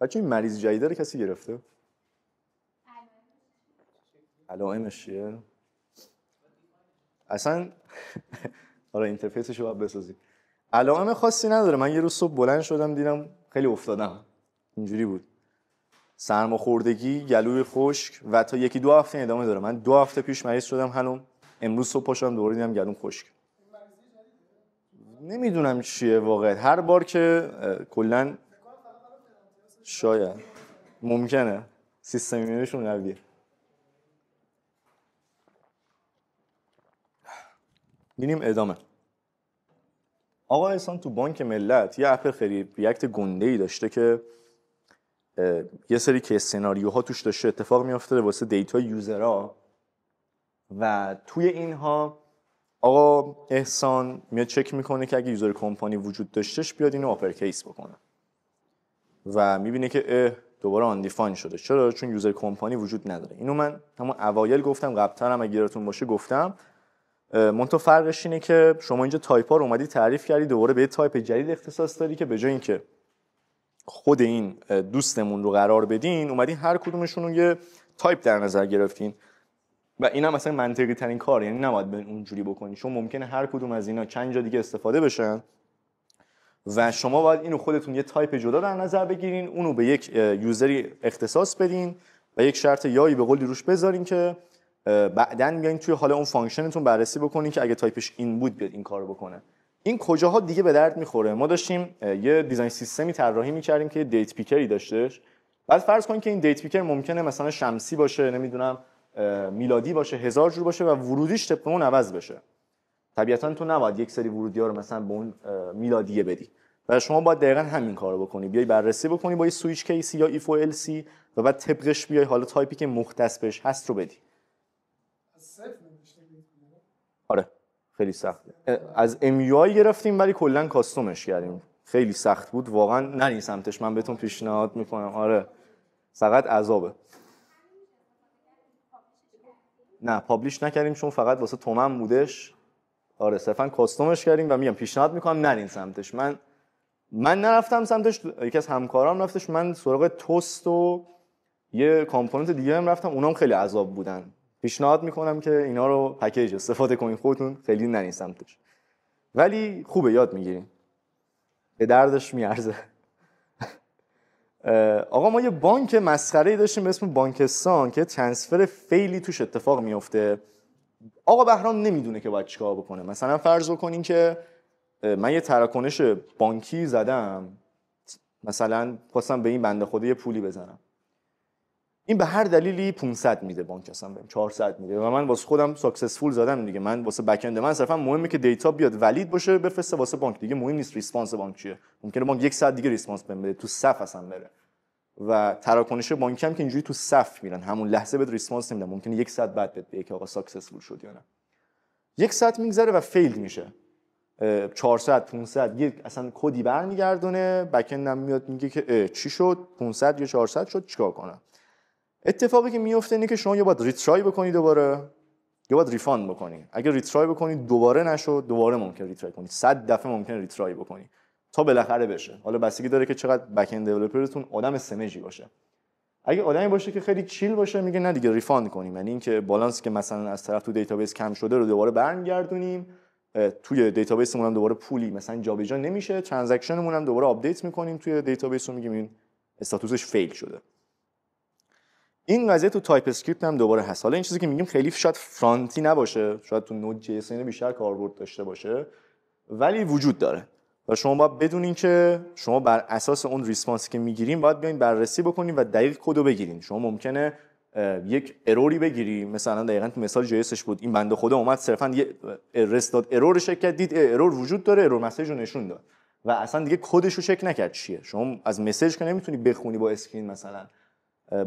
بچه این مریض جدیده رو کسی گرفته؟ علائمش چیه؟ اصلا آره اینترفیسش رو باید بسازی. علائم خاصی نداره. من یه روز صبح بلند شدم دیدم خیلی افتادم. اینجوری بود. سرماخوردگی، گلوی خشک و تا یکی دو هفته ادامه داره. من 2 هفته پیش مریض شدم هنوز. امروز صبح پاشم دوباره دیدم گلوم خشک. نمیدونم چیه واقعا. هر بار که کلا شاید ممکنه سیستم ایمنیشون قویه. میریم ادامه. آقا احسان تو بانک ملت یه اپ خیلی ریاکت گنده‌ای داشته که یه سری که سناریوها توش داشته اتفاق میافتاده واسه دیتا یوزرها و توی اینها آقا احسان میاد چک میکنه که اگه یوزر کمپانی وجود داشتش بیاد اینو آپرکیس بکنه و میبینه که دوباره آن دیفاین شده. چرا؟ چون یوزر کمپانی وجود نداره. اینو من همون اوایل گفتم، قبل‌تر هم اگه یادتون باشه گفتم. منتها فرقش اینه که شما اینجا تایپ‌ها رو اومدی تعریف کردی، دوباره به تایپ جدید اختصاص دادی که به جای اینکه خود این دوستمون رو قرار بدین اومدی هر کدومشون رو یه تایپ در نظر گرفتین و اینم مثلا منطقی ترین کار، یعنی نباید اونجوری بکنی چون ممکنه هر کدوم از اینا چند جا دیگه استفاده بشن و شما باید اینو خودتون یه تایپ جدا در نظر بگیرین، اونو به یک یوزری اختصاص بدین و یک شرط یایی به قولی روش بذارین که بعدن بیاین توی حالا اون فانکشنتون بررسی بکنین که اگه تایپش این بود بیاد این کارو بکنه. این کجاها دیگه به درد میخوره؟ ما داشتیم یه دیزاین سیستمی طراحی می‌کردیم که دیت پیکری داشتهش. بعد فرض کن که این دیت پیکر ممکنه مثلا شمسی باشه، نمیدونم میلادی باشه، 1000 جور باشه و ورودیش طبق اون عوض بشه. طبیعتاً تو نباید یک سری ورودی‌ها رو مثلا به اون میلادیه بدی. و شما باید دقیقاً همین کارو بکنی. بیای بررسی بکنی با یه سوئیچ کیسی یا ایف و ال سی و بعد طبقش بیای حالا تایپی که مختص بهش هست رو بدی. آره خیلی سخت. از ام یو آی گرفتیم ولی کلا کاستومش کردیم. خیلی سخت بود واقعا. نرین سمتش، من بهتون پیشنهاد میکنم. آره فقط عذابه. نه پابلیش نکردیم چون فقط واسه تومن بودش. آره صرفا کاستومش کردیم و میگم پیشنهاد میکنم نرین سمتش. من نرفتم سمتش، یکی از همکارام رفتش. من سراغ توست و یه کامپوننت دیگه هم رفتم، اونام خیلی عذاب بودن. پیشنهاد میکنم که اینا رو پکیج استفاده کنین خودتون، خیلی نرین سمتش. ولی خوبه یاد میگیرین، به دردش میارزه. آقا ما یه بانک مسخره‌ای داشتیم به اسم بانکستان که ترانسفر فیلی توش اتفاق میفته. آقا بهرام نمیدونه که باید چیکار بکنه. مثلا فرض کنین که من یه تراکنش بانکی زدم، مثلا خواستم به این بنده خدا یه پولی بزنم. این به هر دلیلی 500 میده بانک، اصلا بهم 400 میده و من واسه خودم ساکسسفول زدم دیگه. من واسه بک اند من صرفا مهمه که دیتا بیاد ولید باشه بفرسته واسه بانک، دیگه مهم نیست ریسپانس بانک چیه. ممکنه بانک 1 ساعت دیگه ریسپانس بده، تو صف اصلا بره. و تراکنش بانکی هم که اینجوری تو صف میرن، همون لحظه بده ریسپانس نمیدن، ممکنه 1 ساعت بعد بده که آقا ساکسسفول شد یا نه. 1 ساعت میگذره و فیلد میشه. 400 500 یک اصلا کدی برمیگردونه، بک اندم میاد میگه که چی شد، 500 یا 400 شد، چیکار کنم. اتفاقی که میفته اینه که شما یا باید ریترای بکنید دوباره یا باید ریفاند بکنید. اگه ریترای بکنید دوباره نشد، دوباره ممکن ریترای کنید. 100 دفعه ممکن ریترای بکنید تا بالاخره بشه. حالا بستگی داره که چقدر بک اند دیولپرتون آدم سمجی باشه. اگه آدمی باشه که خیلی چیل باشه میگه نه دیگه ریفاند کنیم، یعنی اینکه بالانسی که مثلا از طرف تو دیتابیس کم شده رو دوباره برمیگردونیم، توی دیتابیسمون هم دوباره پولی مثلا جابجا نمیشه، ترانزکشنمون هم دوباره آپدیت میکنیم توی دیتابیس و میگیم این استاتوسش فیل شده. این قضیه تو تایپ اسکریپت هم دوباره هست. حالا این چیزی که میگیم خیلی شاید فرانتی نباشه، شاید تو نود جی اس بیشتر کاربرد داشته باشه، ولی وجود داره و شما باید بدونین که شما بر اساس اون ریسپانسی که میگیرین باید بیاین بررسی بکنین و دقیق کدو بگیرین. شما ممکنه یک اروری بگیری، مثلا دقیقاً تو مثال جی اسش بود، این بنده خدا اومد صرفاً یه رست داد، ارور چک کرد، دید ارور وجود داره، ارور مسیج رو نشون داد و اصلا دیگه کدش رو چک نکرد چیه. شما از مسیج که نمیتونی بخونی با اسکرین مثلا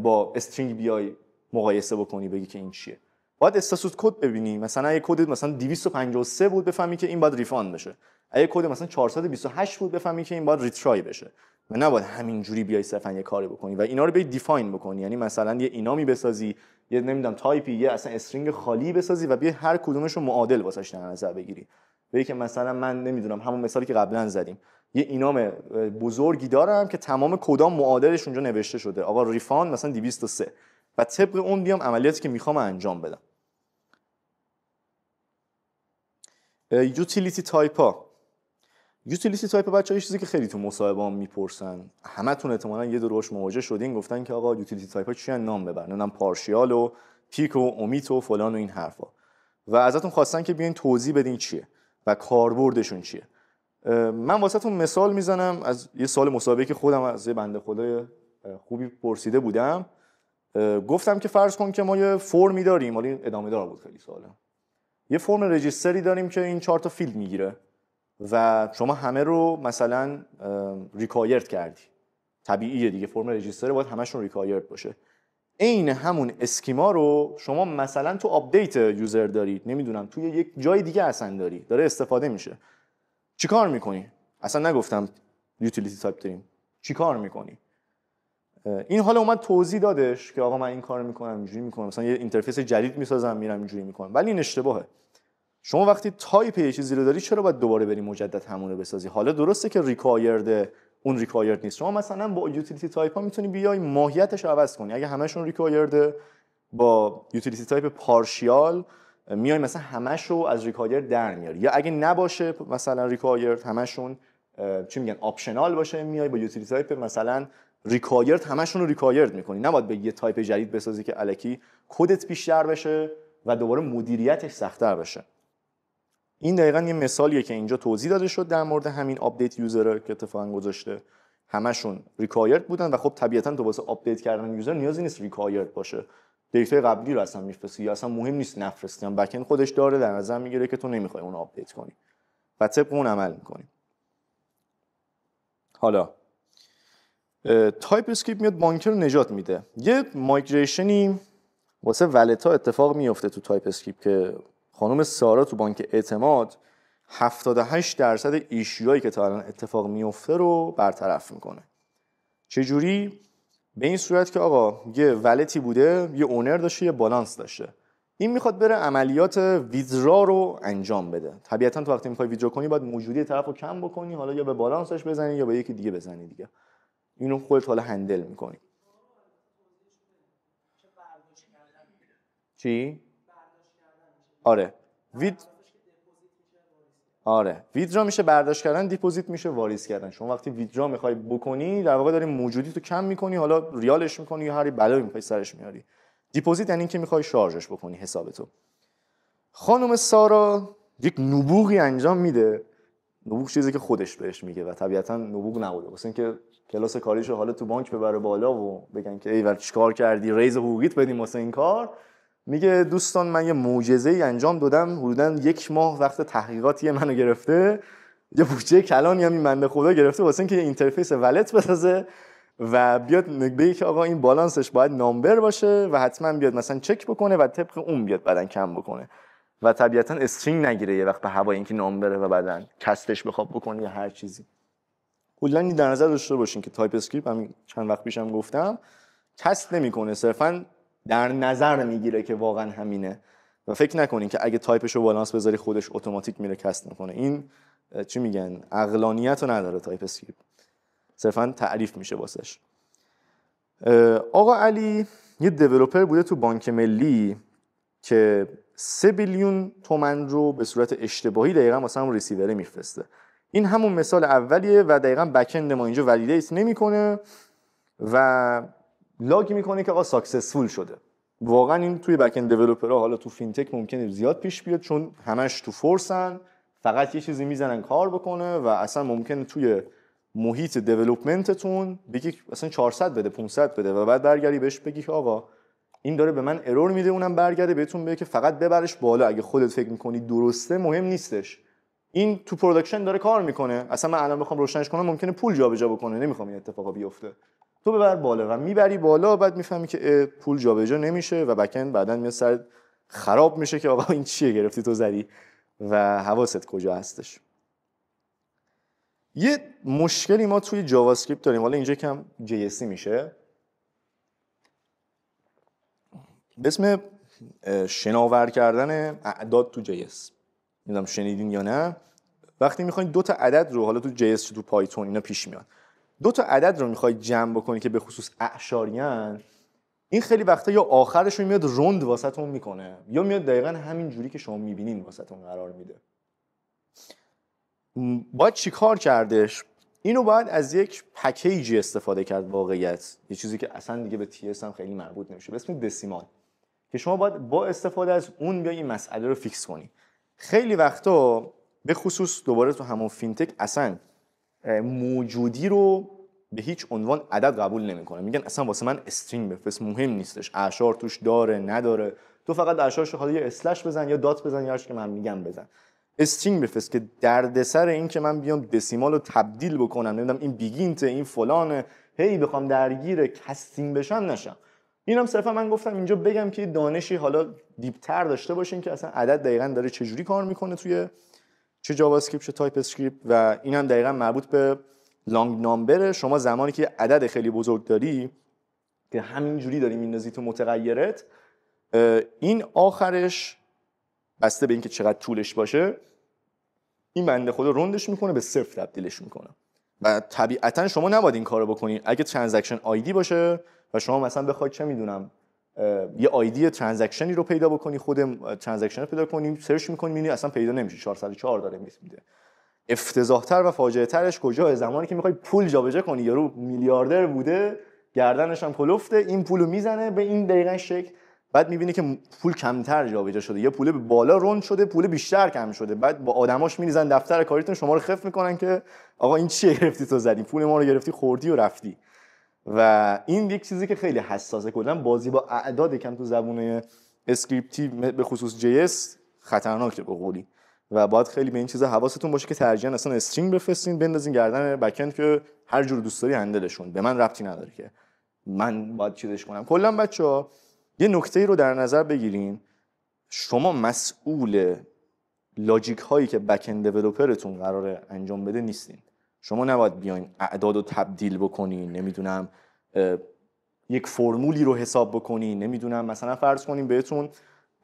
با استرینگ بیای مقایسه بکنی بگی که این چیه. باید استاتوس کد ببینی، مثلا اگه کد مثلا 253 بود بفهمی که این باید ریفاند بشه، اگه کد مثلا 428 بود بفهمی که این باید ریترای بشه و نباید همینجوری بیای صرفا یه کاری بکنی و اینا رو بیای دیفاین بکنی. یعنی مثلا یه اینامی بسازی، یه نمیدونم تایپی، یه اصلا استرینگ خالی بسازی و بیای هر کدومش رو معادل واسش در نظر بگیری. بگی که مثلا من نمیدونم همون مثالی که قبلا زدیم، یه اینام بزرگی دارم که تمام کدام معادلش اونجا نوشته شده، آقا ریفاند مثلا 203 و طبق اون بیام عملیاتی که میخوام انجام بدم. یوتیلیتی تایپ ها. یوتیلیتی تایپ بچه‌ها چیزی که خیلی تو مصاحبه هم میپرسن، همتون احتمالاً یه دور روش مواجه شدین، گفتن که آقا یوتیلیتی تایپ ها چی ان، نام ببر، نمیدونم پارشیال و پیک و امیت و فلان و این حرفا و ازتون خواستن که بیاین توضیح بدین چیه و کاربردشون چیه. من واسهتون مثال میزنم از یه سال مسابقه که خودم از یه بنده خدای خوبی پرسیده بودم. گفتم که فرض کن که ما یه فرمی داریم، ولی ادامه دار بود خیلی سوالا، یه فرم رجیستری داریم که این 4 تا فیلد میگیره و شما همه رو مثلا ریکوایرد کردی. طبیعیه دیگه، فرم رجیستر باید همشون ریکوایرد باشه. عین همون اسکیما رو شما مثلا تو آپدیت یوزر دارید، نمیدونم توی یک جای دیگه اصلا داری، داره استفاده میشه، چیکار میکنی؟ اصلا نگفتم یوتیلیتی تایپ داریم، چیکار میکنی؟ این حالا اومد توضیح دادش که آقا من این کارو میکنم، اینجوری میکنم، مثلا یه اینترفیس جدید میسازم میرم اینجوری میکنم. ولی این اشتباهه. شما وقتی تایپ یه چیزی رو داری چرا باید دوباره بری مجدد همون رو بسازی؟ حالا درسته که ریکوایرد اون ریکوایرد نیست، شما مثلا با یوتیلیتی تایپ ها میتونی بیای ماهیتش رو عوض کنی. اگه همشون ریکوایرد، با یوتیلیتی تایپ پارشیال میای مثلا همش رو از ریکوایرد در میاری، یا اگه نباشه مثلا ریکوایرد همشون چی میگن آپشنال باشه، میای با یوتیلیتی تایپ مثلا ریکوایرد همشون رو ریکوایرد میکنی. نباید به یه تایپ جدید بسازی که الکی کدت بیشتر بشه و دوباره مدیریتش سخت‌تر بشه. این دقیقاً یه مثالیه که اینجا توضیح داده شد در مورد همین آپدیت یوزر که اتفاقا گذاشته. همشون ریکوایرد بودن و خب طبیعتاً تو واسه آپدیت کردن یوزر نیازی نیست ریکوایرد باشه. دیتای قبلی رو اصلا میفرستی یا اصلا مهم نیست نفرستی، هم بک اند خودش داره در نظر میگیره که تو نمیخوای اون رو آپدیت کنی و طبق اون عمل میکنی. حالا تایپ اسکریپت میاد بانکر رو نجات میده. یه مایگریشنی واسه ولتا اتفاق میفته تو تایپ اسکریپت که خانم سارا تو بانک اعتماد 78% ایشوهایی که تا الان اتفاق میفته رو برطرف میکنه. چجوری؟ به این صورت که آقا یه ولتی بوده، یه اونر داشته، یه بالانس داشته، این میخواد بره عملیات ویدرا رو انجام بده. طبیعتا تو وقتی میخوای ویدرا کنی باید موجودی طرف رو کم بکنی، حالا یا به بالانسش بزنی یا به یکی دیگه بزنی دیگه. اینو خودت حالا هندل میکنی. چی؟ آره ویدرا میشه برداشت کردن، دیپوزیت میشه واریز کردن. شما وقتی ویدرا میخوای بکنی در واقع داری موجودی تو کم میکنی، حالا ریالش میکنی یا هر بلایی میخوای سرش میاری. دیپوزیت یعنی اینکه میخوای شارژش بکنی حسابتو. خانم سارا یک نبوغی انجام میده. نبوغ چیزی که خودش بهش میگه و طبیعتا نبوغ نبوده، واسه اینکه کلاس کاریشو حالا تو بانک ببره بالا و بگن که ایول چیکار کردی، ریز حقوقیت بدیم واسه این کار. میگه دوستان من یه معجزه‌ای انجام دادم، حدوداً 1 ماه وقت تحقیقاتی منو گرفته، یه بودجه کلانی هم این بنده خدا گرفته واسه اینکه یه اینترفیس ولت بسازه و بیاد بگه که آقا این بالانسش باید نامبر باشه و حتما بیاد مثلا چک بکنه و طبق اون بیاد بعدن کم بکنه و طبیعتا استرینگ نگیره یه وقت به هوای اینکه نامبره و بعدن کستش بخواد بکنه یا هر چیزی. کلا این در نظر داشته باشین که تایپ اسکریپت همین چند وقت پیشم گفتم کست نمیکنه، صرفاً در نظر میگیره که واقعا همینه و فکر نکنین که اگه تایپش رو بالانس بذاری خودش اتوماتیک میره کست میکنه. این چی میگن عقلانیت رو نداره تایپ اسکریپت، صرفاً تعریف میشه واسش. آقا علی یه دیولپر بوده تو بانک ملی که 3 بیلیون تومان رو به صورت اشتباهی دقیقاً واسه همون ریسیور میفرسته. این همون مثال اولیه و دقیقاً بک اند ما اینجا ولیدیت نمیکنه و لاگ میکنه که آقا ساکسسفول شده. واقعا این توی بک اند دیولپرها حالا تو فینتک ممکنه زیاد پیش بیاد چون همش تو فورسن، فقط یه چیزی میزنن کار بکنه و اصلا ممکنه توی محیط دیولپمنتتون بگی اصلا 400 بده 500 بده و بعد برگردی بهش بگی که آقا این داره به من ارور میده، اونم برگرده بهتون بگه که فقط ببرش بالا، اگه خودت فکر میکنی درسته مهم نیستش، این تو پروداکشن داره کار میکنه، اصلا من الان بخوام روشنش کنم ممکنه پول جابجا بکنه، نمیخوام این اتفاقا بیفته. تو ببر بالا و میبری بالا، بعد میفهمی که پول جابجا نمیشه و بک اند بعدن میاد سر خراب میشه که آقا این چیه گرفتی تو زدی و حواست کجا هستش. یه مشکلی ما توی جاوا اسکریپت داریم، حالا اینجا کم جی اس سی میشه، به اسم شناور کردن اعداد تو جی اس. نمیدونم شنیدین یا نه. وقتی میخواین دو تا عدد رو، حالا تو جی اس تو پایتون اینا پیش میاد، دو تا عدد رو میخواید جمع بکنی که به خصوص اعشاریان، این خیلی وقتا یا آخرش رو میاد روند واسهتون میکنه یا میاد دقیقاً همین جوری که شما میبینین واسهتون قرار میده. باید چی کار کردش؟ اینو باید از یک پکیجی استفاده کرد، واقعیت یه چیزی که اصلا دیگه به تی اس هم خیلی مربوط نمیشه، به اسم دسیمال، که شما باید با استفاده از اون بیا این مسئله رو فیکس کنی. خیلی وقتا به خصوص دوباره تو همون فینتک اصلا موجودی رو به هیچ عنوان عدد قبول نمیکنه، میگن اصلا واسه من استرینگ بفرست، مهم نیستش اعشار توش داره نداره، تو فقط اعشارش حالا یه اسلش بزن یا دات بزن یا هر چی که من میگم بزن، استرینگ بفرست، که دردسر این که من بیام دسیمال رو تبدیل بکنم، نمیدونم این بیگینت این فلانه، هی بخوام درگیر کاستینگ بشم نشم. اینم صرفا من گفتم اینجا بگم که دانشی حالا دیپتر داشته باشین که اصلا عدد دقیقاً داره چه جوری کار میکنه توی چه جاوا اسکریپت چه تایپ اسکریپت، و اینم دقیقاً مربوط به لانگ نامبر. شما زمانی که عدد خیلی بزرگ داری که همینجوری داری میندازی تو متغیرت، این آخرش بسته به اینکه چقدر طولش باشه این بنده خدا روندش میکنه به صفر تبدیلش میکنه و طبیعتا شما نباید این کارو بکنی. اگه ترانزکشن آیدی باشه و شما مثلا بخواید چه میدونم یه آیدی ترانزکشنی رو پیدا بکنی، خود ترانزکشن رو پیدا کنی، سرچ میکنی میبینی اصلا پیدا نمیشه، 404 داره میده. افتضاح‌تر و فاجعه ترش کجاست؟ زمانی که میخوای پول جابجا کنی، یارو میلیاردر بوده گردنش هم کلفته، این پولو میزنه به این دقیقاً شکل، بعد میبینی که پول کمتر جابجا شده یا پول به بالا روند شده، پول بیشتر کم شده، بعد با آدماش میریزن دفتر کاریتون شما رو خف میکنن که آقا این چیه گرفتی تو زدی، پول ما رو گرفتی خوردی و رفتی. و این یک چیزی که خیلی حساسه، کلا بازی با اعداد کم تو زبونه اسکریپتی به خصوص جی اس خطرناکه به قولی، و باید خیلی به این چیزا حواستون باشه که ترجیحاً اصلا استرینگ بفرستین بندازین گردن بک اند که هر جور دوست داری هندلشون، به من ربطی نداره که من باید چیزش کنم. کلا بچه‌ها یه نکته‌ای رو در نظر بگیرین، شما مسئول لاجیک هایی که بک اند دیولپرتون قراره انجام بده نیستین. شما نباید بیاین اعداد رو تبدیل بکنین، نمیدونم یک فرمولی رو حساب بکنین، نمیدونم مثلا فرض کنین بهتون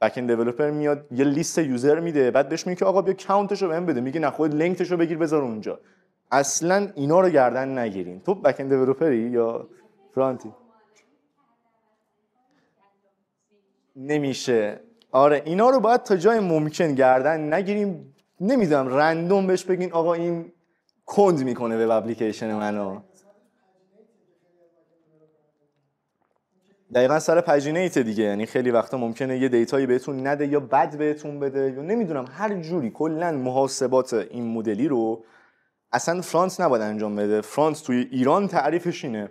بک اند دیولپر میاد یه لیست یوزر میده، بعد بهش میگه آقا بیا کاونتش رو بهم بده، میگه نه خود لینکش رو بگیر بذار اونجا. اصلا اینا رو گردن نگیرین. تو بک اند دیولپری یا فرانتی؟ نمیشه. آره اینا رو باید تا جای ممکن گردن نگیریم، نمیدونم رندوم بهش بگین آقا این کند میکنه وب اپلیکیشن منو. دقیقاً سر پجینیت دیگه، یعنی خیلی وقتا ممکنه یه دیتایی بهتون نده یا بد بهتون بده یا نمیدونم هر جوری. کلا محاسبات این مدلی رو اصلا فرانت نباید انجام بده. فرانت توی ایران تعریفش اینه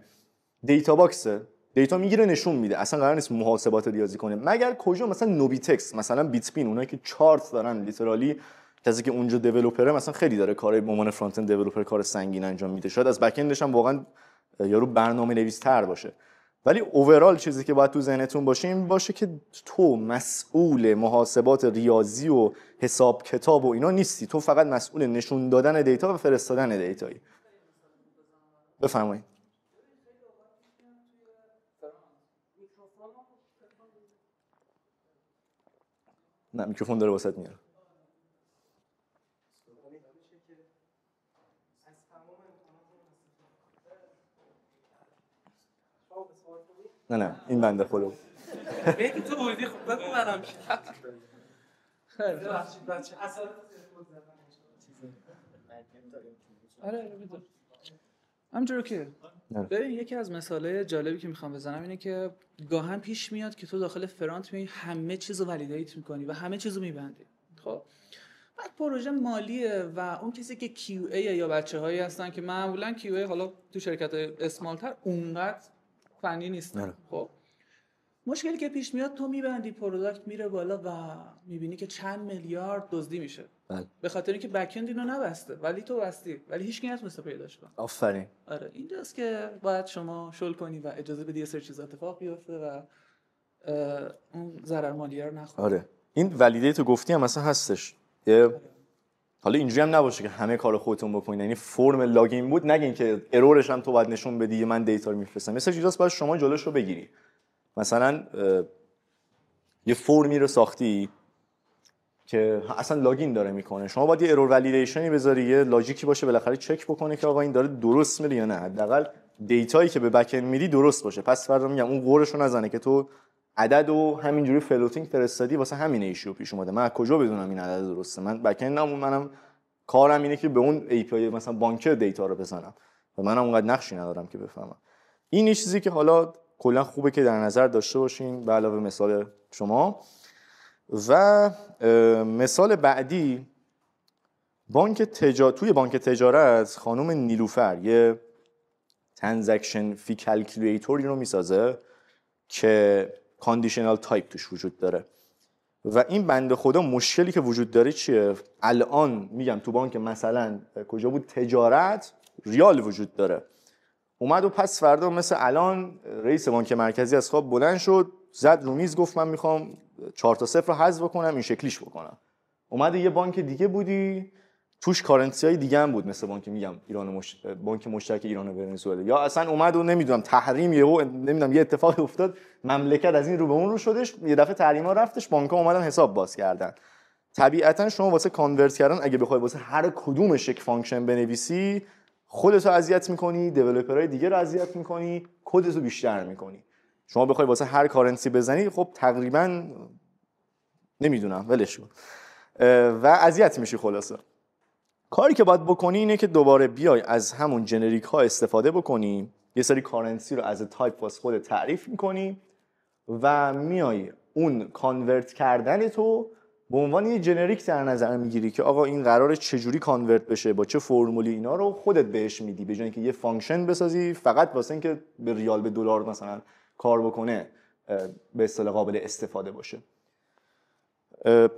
دیتا باکسه، دیتا میگیره نشون میده، اصلا قرار نیست محاسبات ریاضی کنه. مگر کجا مثلا نوبیتکس، مثلا بیتبین، اونایی که چارت دارن لیترالی، کسی که اونجا دیولپره مثلا خیلی داره کارهای به عنوان فرانت اند دیولپر کار سنگین انجام میده، شاید از بک اندش هم واقعا یارو برنامه‌نویس‌تر باشه. ولی اوورال چیزی که باید تو ذهنتون باشه این باشه که تو مسئول محاسبات ریاضی و حساب کتاب و اینا نیستی، تو فقط مسئول نشون دادن دیتا و فرستادن دیتایی. بفرمایید. نه میکروفون داره واسط میاره. نه این بنده خدا. تو بودی خب بگو منم. خیلی آره بذار همینجوری که ببین یکی از مثالای جالبی که میخوام بزنم اینه که گاهن پیش میاد که تو داخل فرانت میای همه چیزو ولیدیت میکنی و همه چیزو میبندی. خب بعد پروژه مالیه و اون کسی که QA یا بچه‌هایی هستن که معمولا QA حالا تو شرکت اسمالتر اونقدر فنی نیستن. خب مشکلی که پیش میاد تو میبندی پروداکت میره بالا و میبینی که چند میلیارد دزدی میشه. به خاطر اینکه بک اند اینو نبسته ولی تو بستی ولی هیچ کی نتونسته پیداش کنه. آفرین. آره اینجاست که باید شما شل کنی و اجازه بدی یه سری چیزا اتفاق بیفته و اون ضرر مالیه رو نخوری. آره این ولیدیت رو گفتی هم مثلا هستش. حالا اینجوری هم نباشه که همه کارو خودتون بکنید، یعنی فرم لاگین بود نگین که ارورش هم تو باید نشون بدی من دیتا رو میفرستم. مثلا چیزاست باید شما جلوش رو بگیری. مثلا یه فرمی رو ساختی که اصلا لاگین داره میکنه، شما باید یه ارور ولیدیشنی بذاری، یه لاجیکی باشه بالاخره چک بکنه که آقا این داره درست میره یا نه، حداقل دیتایی که به بک اند میدی درست باشه. پس فردا میگم اون قورشو نزنه که تو عدد و همینجوری فلوتینگ فرستادی واسه همین ایشو پیش اومده. من از کجا بدونم این عدد درسته؟ من بک اندم منم کارم اینه که به اون ای پی آی مثلا بانک دیتا رو بزنم و منم اونقدر نقشی ندارم که بفهمم. این چیزی که حالا کلا خوبه که در نظر داشته باشین به علاوه مثال شما. و مثال بعدی توی بانک تجارت خانم نیلوفر یه ترانزکشن فی کلکیولیتوری رو میسازه که کاندیشنال تایپ توش وجود داره و این بنده خدا مشکلی که وجود داره چیه؟ الان میگم تو بانک مثلا کجا بود تجارت ریال وجود داره، اومد و پس فردا مثل الان رئیس بانک مرکزی از خواب بلند شد زد رو میز گفت من میخوام 4 تا 0 رو حذف بکنم این شکلیش بکنم. اومد یه بانک دیگه بودی توش کارنسی های دیگه هم بود مثل بانک میگم بانک مشترک ایران و ونزوئلا، یا اصلا اومد و نمیدونم تحریم نمیدونم یه اتفاقی افتاد مملکت از این رو به اون رو شدش، یه دفعه تحریما رفتش بانک‌ها اومدن حساب باز کردن. طبیعتا شما واسه کانورت کردن اگه بخوای واسه هر کدومش یک فانکشن بنویسی خودتو اذیت می‌کنی، دیولپرهای دیگه رو اذیت می‌کنی، کدتو بیشتر می‌کنی. شما بخوای واسه هر کارنسی بزنی خب تقریبا نمیدونم ولش کن و اذیت میشی. خلاصه کاری که باید بکنی اینه که دوباره بیای از همون جنریک ها استفاده بکنی، یه سری کارنسی رو از تایپ واسه خودت تعریف می‌کنی و میای اون کانورت کردن تو به عنوان یه جنریک در نظر میگیری که آقا این قراره چجوری کانورت بشه با چه فرمولی، اینا رو خودت بهش میدی به جای اینکه یه فانکشن بسازی فقط واسه اینکه به ریال به دلار مثلا کار بکنه به اصطلاح قابل استفاده باشه.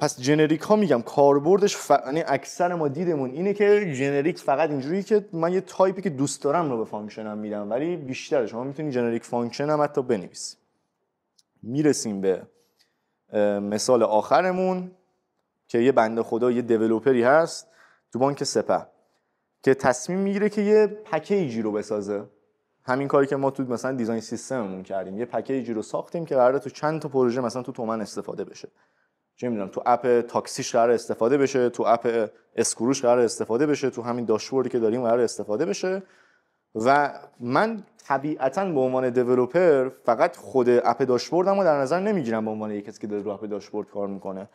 پس جنریک ها میگم کاربردش یعنی اکثر ما دیدمون اینه که جنریک فقط اینجوریه که من یه تایپی که دوست دارم رو به فانکشنم میدم، ولی بیشتر شما میتونید جنریک فانکشن هم حتی بنویسید. میرسیم به مثال آخرمون که یه بنده خدا یه دیولپری هست تو بانک سپه که تصمیم میگیره که یه پکیجی رو بسازه. همین کاری که ما تو مثلا دیزاین سیستممون کردیم، یه پکیجی رو ساختیم که قراره تو چند تا پروژه مثلا تو تومن استفاده بشه. چه میدونم تو اپ تاکسیش قراره استفاده بشه، تو اپ اسکروش قراره استفاده بشه، تو همین داشبوردی که داریم قراره استفاده بشه. و من طبیعتاً به عنوان دیولپر فقط خود اپ داشبوردمو در نظر نمیگیرم به عنوان یک کسی که داره رو اپ داشبورد کار میکنه.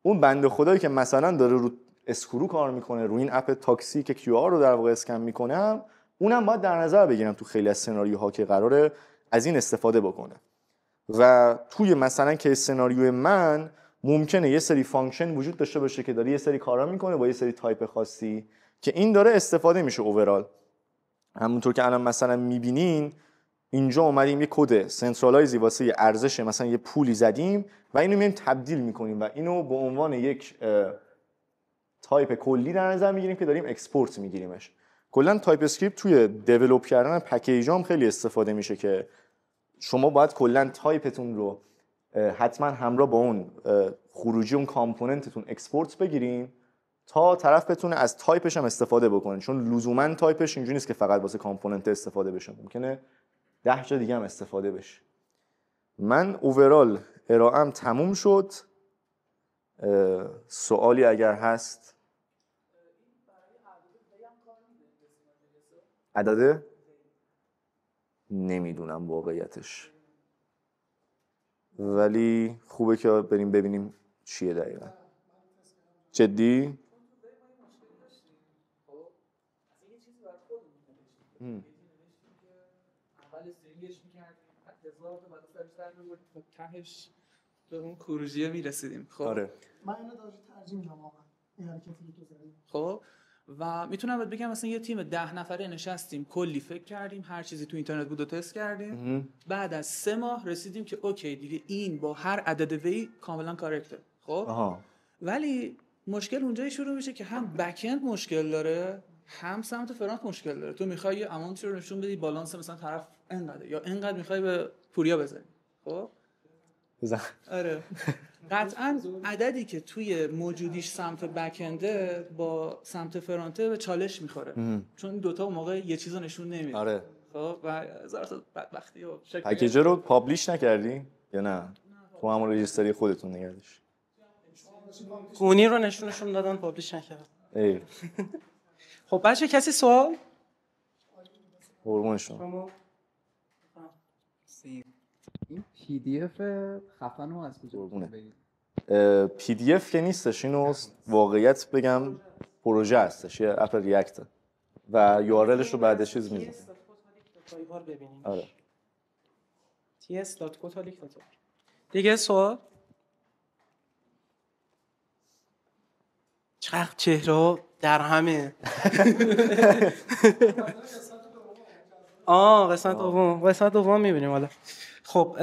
اون بنده خدایی که مثلا داره رو اسکرو کار میکنه، رو این اپ تاکسی که کیو آر رو در واقع اسکن میکنه، اونم باید در نظر بگیرم تو خیلی از سناریوها که قراره از این استفاده بکنه. و توی مثلا که سناریوی من ممکنه یه سری فانکشن وجود داشته باشه که داره یه سری کارا میکنه با یه سری تایپ خاصی که این داره استفاده میشه اوورال. همونطور که الان مثلا میبینین اینجا اومدیم یه کد سنترالایزی واسه یه ارزش مثلا یه پولی زدیم و اینو میایم تبدیل میکنیم و اینو به عنوان یک تایپ کلی در نظر میگیریم که داریم اکسپورت میگیریمش. کلا تایپ اسکریپت توی دیولپ کردن پکیج هم خیلی استفاده میشه که شما باید کلا تایپتون رو حتما همراه با اون خروجی اون کامپوننتتون اکسپورت بگیرین تا طرف بتونه از تایپش هم استفاده بکنه، چون لزوما تایپش اینجوری نیست که فقط واسه کامپوننت استفاده بشه، ممکنه 10 جا دیگه هم استفاده بشه. من اوورال ارائه‌ام تموم شد. سوالی اگر هست. عدده؟ نمیدونم واقعیتش، ولی خوبه که بریم ببینیم چیه دقیقا. جدی؟ اول استرینگش می‌کردیم بعد هزار تا بعد سرش در می‌بردیم تا تهش به اون خروجیه می‌رسیدیم. خب آره. من اینو ترجیح میدم واقعا این حرکتی که تو زدی. خب و میتونم بهت بگم مثلا یه تیم 10 نفره نشستیم، کلی فکر کردیم، هر چیزی تو اینترنت بود و تست کردیم. بعد از 3 ماه رسیدیم که اوکی دیگه این با هر عدد وی کاملا کارکته. خب آها. ولی مشکل اونجایی شروع میشه که هم بک اند مشکل داره، هم سمت فرانت مشکل داره. تو میخوای یه امانتی رو نشون بدی بالانس مثلا طرف انقدر یا انقدر میخوای به پوریا بزنی. خب بزن. آره قطعا عددی که توی موجودیش سمت بک انده با سمت فرانته به چالش میخوره، چون این دوتا موقع یه چیزو نشون نمیده. آره. خب و هزار تا بدبختی و پکیج رو پابلیش نکردی یا نه؟ تو همون رجیستری خودتون نگردش. گونی رو نشونشون دادن پابلیش نکردن. ای خب بچه کسی سوال؟ قربونشون. این پی دی اف خفن رو از کجا قربونه. بگید؟ پی دی اف که نیستش، اینو واقعیت بگم پروژه هستش، یه اپ ریاکت و یو آر الش رو بعدش چیز میذارم. آره. ts.co.uk. دیگه سوال؟ چقدر چهره در همه. قسمت دوم میبینیم حالا. خب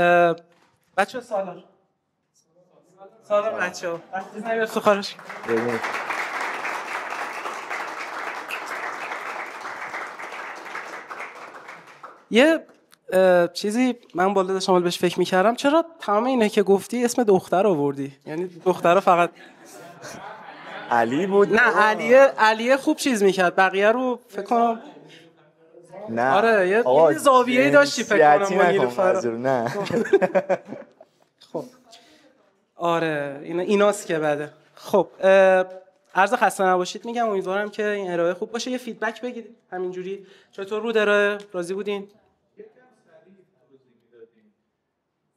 بچه سالار بچه ها نمیاد تو خارش. یه چیزی من بالا داشتم بهش فکر میکردم، چرا تمام اینه که گفتی اسم دختر آوردی؟ یعنی دختر فقط علی بود. نه علیه خوب چیز میکرد، بقیه رو فکر کنم نه. آره یه زاویه‌ای داشتی فکر کنم با نیلوفر. نه. خب آره ایناست که بده. خب عرض خسته نباشید میگم، امیدوارم که این ارائه خوب باشه. یه فیدبک بگید همینجوری چطور بود ارائه؟ راضی بودین؟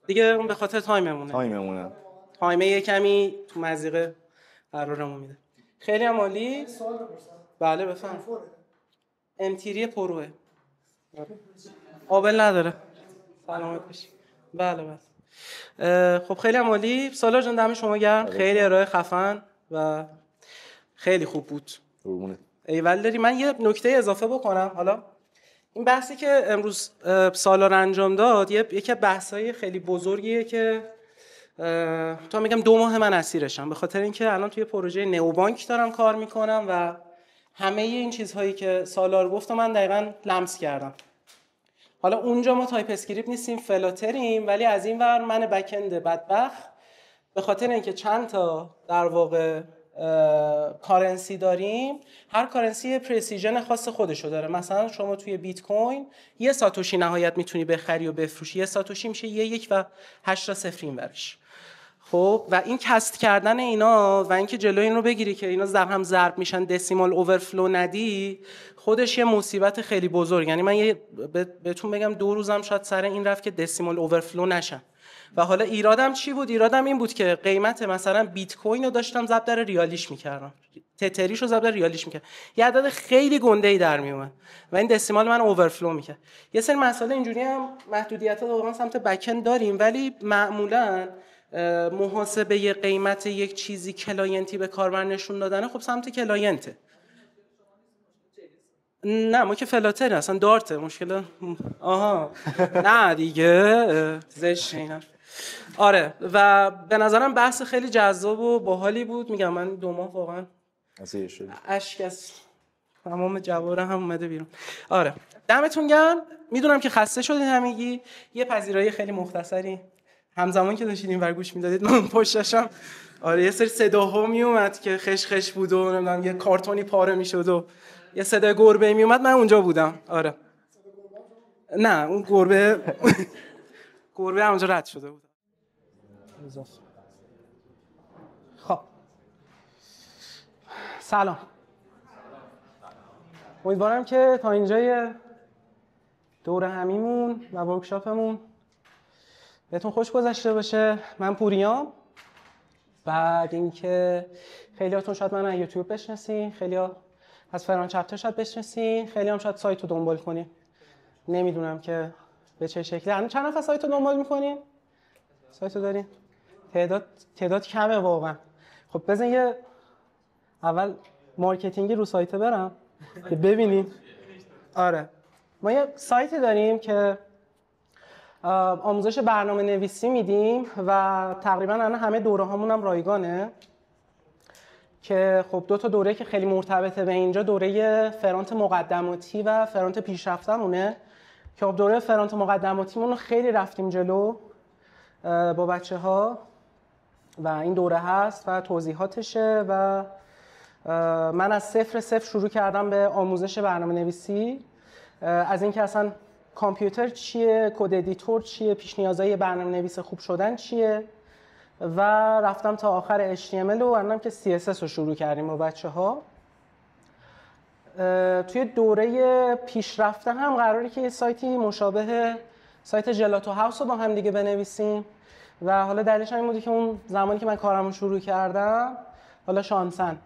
دیگه اون به خاطر تایممونه. تایم یه کمی تو مضیقه قرارمون میده. خیلی هم عالی. بله بفهم. امتیری پروه. قابل نداره. سلامت باشی. بله. خب خیلی هم عالی. سالار جان دم شما گرم. خیلی ارائه خفن و خیلی خوب بود. ایول داری. من یه نکته اضافه بکنم. حالا این بحثی که امروز سالار انجام داد یکی از بحث‌های خیلی بزرگیه که تا میگم 2 ماه من اسیرشم، به خاطر اینکه الان توی پروژه نئوبانک دارم کار میکنم و همه این چیزهایی که سالار گفت من دقیقاً لمس کردم. حالا اونجا ما تایپ اسکریپت نیستیم، فلاتریم، ولی از این ور من بک‌اند بدبخت به خاطر اینکه چند تا در واقع کارنسی داریم، هر کارنسی پرسیژن خاص خودشو داره. مثلا شما توی بیت کوین 1 ساتوشی نهایت میتونی بخری و بفروشی. 1 ساتوشی میشه 1 و 8 تا صفر این ورش. خب و این کست کردن اینا و اینکه جلوی این رو بگیری که اینا هم ضرب میشن، دسیمال اوورفلو ندی، خودش یه مصیبت خیلی بزرگ. یعنی من بهتون بگم 2 روزم شاید سر این رفت که دسیمال اوورفلو نشن. و حالا ایرادم چی بود؟ ایرادم این بود که قیمت مثلا بیت کوین رو داشتم ضرب در ریالیش میکردم، تتریش رو ضرب در ریالیش میکردم، یه عدد خیلی گنده‌ای در میومد و این دسیمال من اوورفلو میکرد. یه سری مسائل اینجوری هم محدودیت‌ها واقعا سمت بک‌اند داریم، ولی معمولاً محاسبه قیمت یک چیزی کلاینتی به کاربر نشون دادن خب سمت کلاینته. نه ما که فلاتر اصلا دارته مشکل. آها نه دیگه زشت اینا. آره و به نظرم بحث خیلی جذاب و باحالی بود. میگم من 2 ماه واقعا اشک از تمام جواره هم اومده بیرون. آره دمتون گرم. میدونم که خسته شدین همگی. یه پذیرایی خیلی مختصری همزمان که داشتین اینور گوش میدادید من پشتشم آره یه سری صداها میومد که خش خش بود و نمیدونم یه کارتونی پاره میشد و یه صدای گربه میومد، من اونجا بودم. آره نه اون گربه اونجا رد شده بود. خب سلام، امیدوارم که تا اینجای دوره همیمون و ورکشاپمون بهتون خوش گذشته باشه. من پوریام. بعد اینکه خیلیاتون شاید من از یوتیوب بشناسین، خیلیا از فران چپتر شاید بشناسین، خیلی هم شاید سایت رو دنبال کنین. نمیدونم که به چه شکلی. الان چند نفر سایت رو دنبال میکنین؟ سایت رو دارین؟ تعداد کمه واقعا. خب بزن یه اول مارکتینگی رو سایت برم که ببینین. آره ما یه سایتی داریم که آموزش برنامه نویسی میدیم و تقریبا الان همه دوره هامون هم رایگانه که خب دو تا دوره که خیلی مرتبطه به اینجا، دوره فرانت مقدماتی و فرانت پیشرفته‌مونه که خب دوره فرانت مقدماتیمون رو خیلی رفتیم جلو با بچه‌ها و این دوره هست و توضیحاتشه و من از صفر شروع کردم به آموزش برنامه نویسی، از اینکه اصلا کامپیوتر چیه، کد ادیتور چیه، پیش نیازهای برنامه نویس خوب شدن چیه و رفتم تا آخر HTML و الانم که CSS رو شروع کردیم با بچه‌ها. توی دوره پیشرفته هم قراره که یه سایتی مشابه سایت جلاتو هاوس رو با هم دیگه بنویسیم و حالا دلیلش این بودی که اون زمانی که من کارمو شروع کردم، حالا شانسن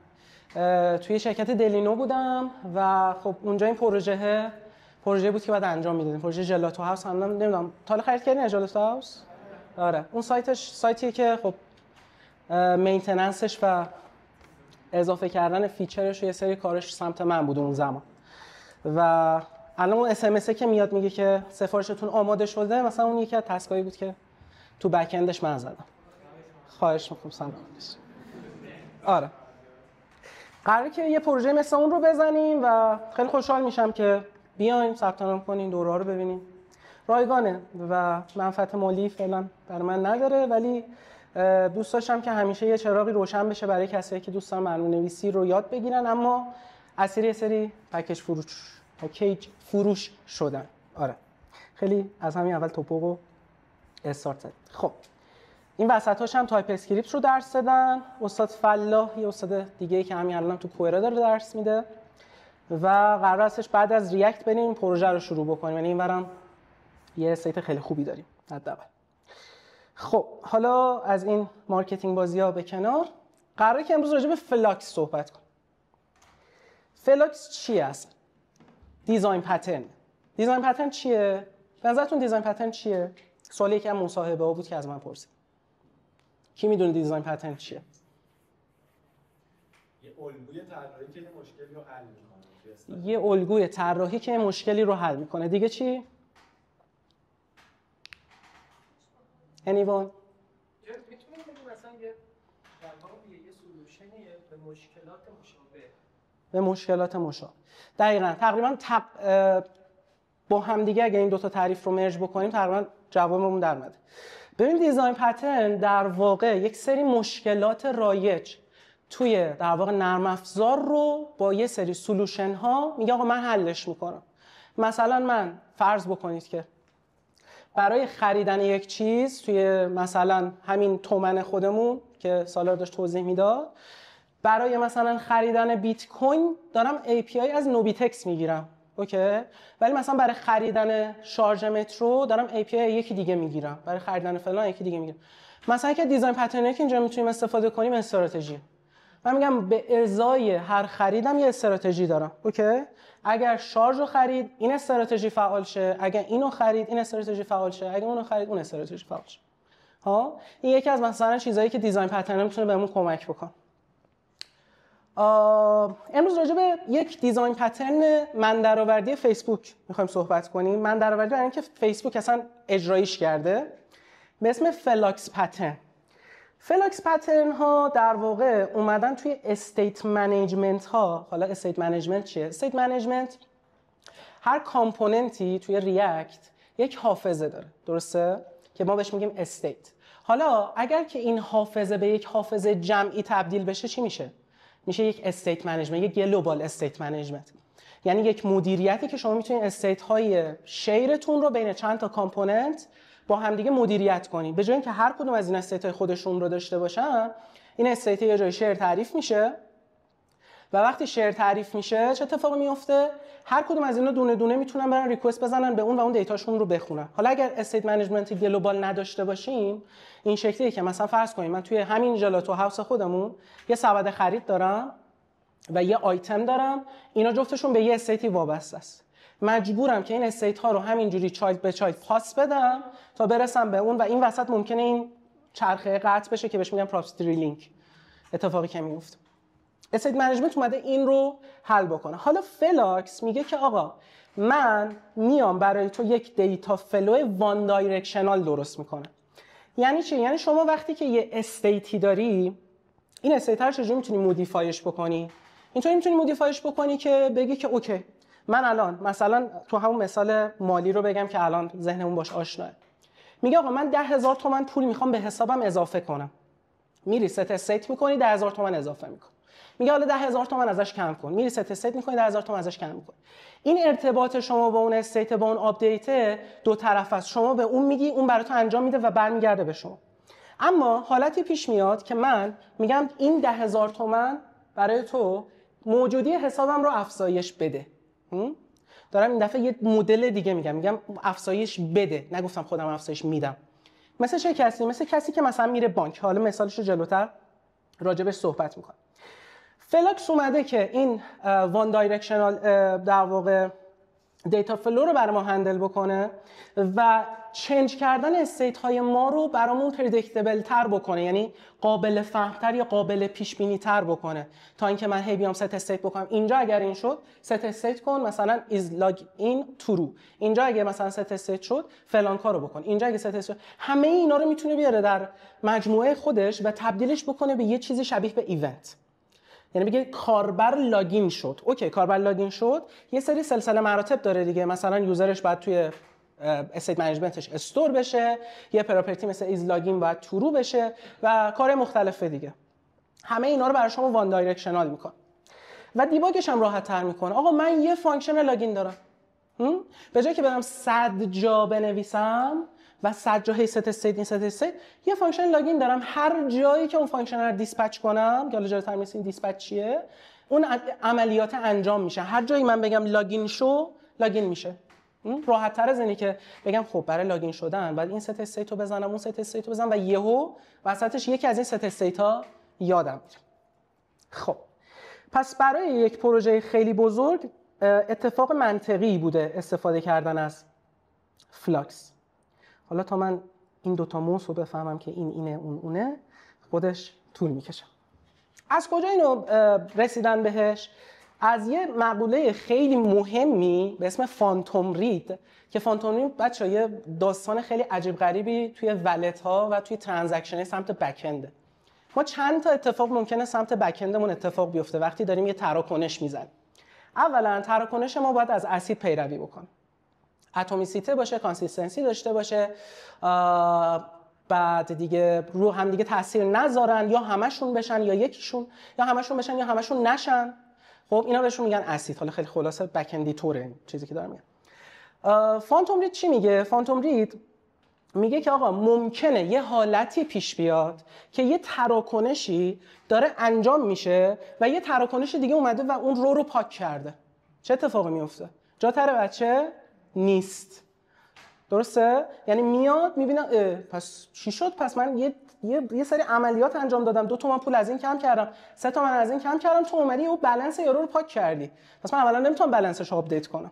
توی شرکت دلینو بودم و خب اونجا این پروژه بود که بعد انجام میدادیم. پروژه جلاتو هاوس هم نمیدونم تا حالا خرید کردین جلاتو هاوس؟ آره اون سایتیه که خب مینتیننسش و اضافه کردن فیچرش و یه سری کارش سمت من بود اون زمان و الان اون SMS که میاد میگه که سفارشتون آماده شده، مثلا اون یکی از تسکایی بود که تو بک اندش من زدم. خواهش می‌کنم سلام. آره قراره که یه پروژه مثل اون رو بزنیم و خیلی خوشحال میشم که بیاین ثبت نام کنین، دوره‌ها رو ببینین. رایگانه و منفعت مالی فعلا برای من نداره، ولی دوست داشتم که همیشه یه چراغی روشن بشه برای کسایی که دوستان برنامه‌نویسی رو یاد بگیرن اما از یه سری پکیج فروش شدن. آره خیلی از همین اول توپق رو استارت زد. خب این وسطاش هم تایپ اسکریپت رو درس دادن استاد فلاح، یه استاد دیگه‌ای که همین الان تو کوئرا داره درس میده و قرار هستش بعد از ریاکت بریم این پروژه رو شروع بکنیم. یعنی اینورم یه سایت خیلی خوبی داریم حداقل. خب حالا از این مارکتینگ بازی‌ها به کنار، قراره که امروز راجع به فلاکس صحبت کنیم. فلاکس چیه اصلا؟ دیزاین پترن. دیزاین پترن چیه؟ به نظرتون دیزاین پترن چیه؟ سوالی که مصاحبه‌ها بود که از من پرسید. کی میدونه دیزاین پترن چیه؟ یه الگوی طراحی که مشکلی رو حل می‌کنه. یه الگوی طراحی که مشکلی رو حل می‌کنه. دیگه چی؟ anyone؟ میتونیم بگیم مثلا یه جوابیه، یه سولوشنیه به مشکلات مشابه. به مشکلات مشابه. دقیقاً تقریباً با هم دیگه اگه این دوتا تعریف رو مرج بکنیم تقریباً جوابمون در اومده. ببین دیزاین پترن در واقع یک سری مشکلات رایج توی در واقع نرم افزار رو با یه سری سولوشن ها میگه آقا من حلش میکنم. مثلا من فرض بکنید که برای خریدن یک چیز توی مثلا همین تومن خودمون که سالار داشت توضیح میداد، برای مثلا خریدن بیت کوین دارم API از نوبیتکس میگیرم، اوکی؟ ولی مثلا برای خریدن شارژ مترو دارم API یکی دیگه میگیرم، برای خریدن فلان یکی دیگه میگیرم. مثلا که دیزاین پترنی که اینجا میتونیم استفاده کنیم استراتژی. من میگم به ازای هر خریدم یه استراتژی دارم، اوکی؟ اگر شارژ رو خرید این استراتژی فعال شه، اگر اینو خرید این استراتژی فعال شه، اگر اونو خرید اون استراتژی فعال شه. ها این یکی از مثلا چیزایی که دیزاین پترن میتونه بهمون کمک بکنه. امروز راجع به یک دیزاین پترن من درآوردی فیسبوک میخوایم صحبت کنیم. من درآوردی برای اینکه فیسبوک اصلا اجرایش کرده به اسم فلاکس پترن. فلاکس پترن ها در واقع اومدن توی استیت منیجمنت ها. حالا استیت منیجمنت چیه؟ استیت منیجمنت هر کامپوننتی توی ریاکت یک حافظه داره، درسته؟ که ما بهش میگیم استیت. حالا اگر که این حافظه به یک حافظه جمعی تبدیل بشه چی میشه؟ میشه یک استیت منیجمنت، یک گلوبال استیت منیجمنت. یعنی یک مدیریتی که شما میتونید استیت های شیرتون رو بین چند تا کامپوننت با همدیگه مدیریت کنید. به جای اینکه هر کدوم از این استیت های خودشون رو داشته باشن، این استیت یه جای شیر تعریف میشه و وقتی شیر تعریف میشه چه اتفاقی میفته؟ هر کدوم از اینا دونه دونه میتونن برن ریکوست بزنن به اون و اون دیتاشون رو بخونن. حالا اگر استیت منیجمنت گلوبال نداشته باشیم این شکلیه که مثلا فرض کنیم من توی همین ژلاتو هاوس خودمون یه سبد خرید دارم و یه آیتم دارم، اینا جفتشون به یه استیتی وابسته است. مجبورم که این استیت ها رو همینجوری چایلد به چایلد پاس بدم تا برسم به اون و این وسط ممکنه این چرخه قطع بشه که بهش میگن پراپرتی لینک، اتفاقی که میفته. استیت منیجمنت اومده این رو حل بکنه. حالا فلاکس میگه که آقا من میام برای تو یک دیتا فلو وان دایرکشنال درست میکنم. یعنی چی؟ یعنی شما وقتی که یه استیتی داری، این استیت رو چجوری میتونی مودیفایش بکنی؟ اینطوری میتونی مودیفایش بکنی که بگی که اوکی من الان مثلا تو همون مثال مالی رو بگم که الان ذهنمون باش آشناه. میگه آقا من 10,000 تومان پول میخوام به حسابم اضافه کنم. میری ست استیت میکنی 10,000 تومان اضافه میکنی. میگه حالا 10,000 تومان ازش کم کن. میری ست استیت میکنی 10,000 تومان ازش کم میکنی. این ارتباط شما با اون استیت با اون آپدیت دو طرف است. شما به اون میگی، اون برای تو انجام میده و برمیگرده به شما. اما حالتی پیش میاد که من میگم این 10,000 تومان برای تو موجودی حسابم رو افزایش بده. دارم این دفعه یه مدل دیگه میگم افزایش بده، نگفتم خودم افزایش میدم. مثل چه کسی؟ مثل کسی که مثلا میره بانک. حالا مثالش رو جلوتر راجبش صحبت میکنم. فلاکس اومده که این وان دایرکشنال در واقع دیتا فلو رو برای ما هندل بکنه و چنج کردن استیت های ما رو برامون پردیکتبل تر بکنه، یعنی قابل فهمتر یا قابل پیش بینی تر بکنه تا اینکه من هی بیام ست استیت بکنم اینجا اگر این شد ست استیت کن مثلا is log in true، اینجا اگه مثلا ست استیت شد فلان کارو بکن، اینجا اگه ست استیت شد. همه اینا رو میتونه بیاره در مجموعه خودش و تبدیلش بکنه به یه چیزی شبیه به ایونت. یعنی بگه کاربر لاگین شد. اوکی کاربر لاگین شد، یه سری سلسله مراتب داره دیگه. مثلا یوزرش باید توی استیت منیجمنتش استور بشه، یه پراپرتی مثل ایز لاگین باید تورو بشه و کار مختلفه دیگه. همه اینا رو برای شما وان دایرکشنال میکنه و دیباگش هم راحت تر میکنه. آقا من یه فانکشن لاگین دارم، به جای که برم 100 جا بنویسم و 100 جا هی ست استیت یه فانکشن لاگین دارم، هر جایی که اون فانکشن رو دیسپچ کنم که حالا جلوتر می‌رسیم دیسپچ چیه، اون عملیات انجام میشه. هر جایی من بگم لاگین شو لاگین میشه. راحت تر از اینه که بگم خب برای لاگین شدن بعد این ست استیت رو بزنم اون ست استیت رو بزنم و یهو وسطش یکی از این ست استیت ها یادم میره. خب پس برای یک پروژه خیلی بزرگ اتفاق منطقی بوده استفاده کردن از فلاکس. حالا تا من این دوتا موس رو بفهمم که این اینه اون اونه خودش طول میکشه. از کجا اینو رسیدن بهش؟ از یه مقوله خیلی مهمی به اسم فانتوم رید که فانتوم رید بچه‌ها یه داستان خیلی عجیب غریبی توی ولت ها و توی ترانزکشن سمت بک انده. ما چند تا اتفاق ممکنه سمت بک اندمون اتفاق بیفته وقتی داریم یه تراکنش میزنیم. اولا تراکنش ما باید از اسید پیروی بکنه. اتمیسیته باشه، کانسیستنسی داشته باشه، بعد دیگه رو هم دیگه تاثیر نذارن، یا همشون بشن یا یکیشون، یا همشون بشن یا همشون نشن. خب اینا بهشون میگن اسید. حالا خیلی خلاصه بک اندی توره چیزی که دارم میگم. فانتوم رید چی میگه؟ فانتوم رید میگه که آقا ممکنه یه حالتی پیش بیاد که یه تراکنشی داره انجام میشه و یه تراکنش دیگه اومده و اون رو پاک کرده. چه اتفاقی میفته؟ جاتر بچه نیست. درسته؟ یعنی میاد میبینه پس چی شد؟ پس من یه سری عملیات انجام دادم، 2 تومن پول از این کم کردم، 3 تومن از این کم کردم، تو اومدی و بالانس یارو رو پاک کردی. پس من اولا نمیتونم بالانسش رو آپدیت کنم.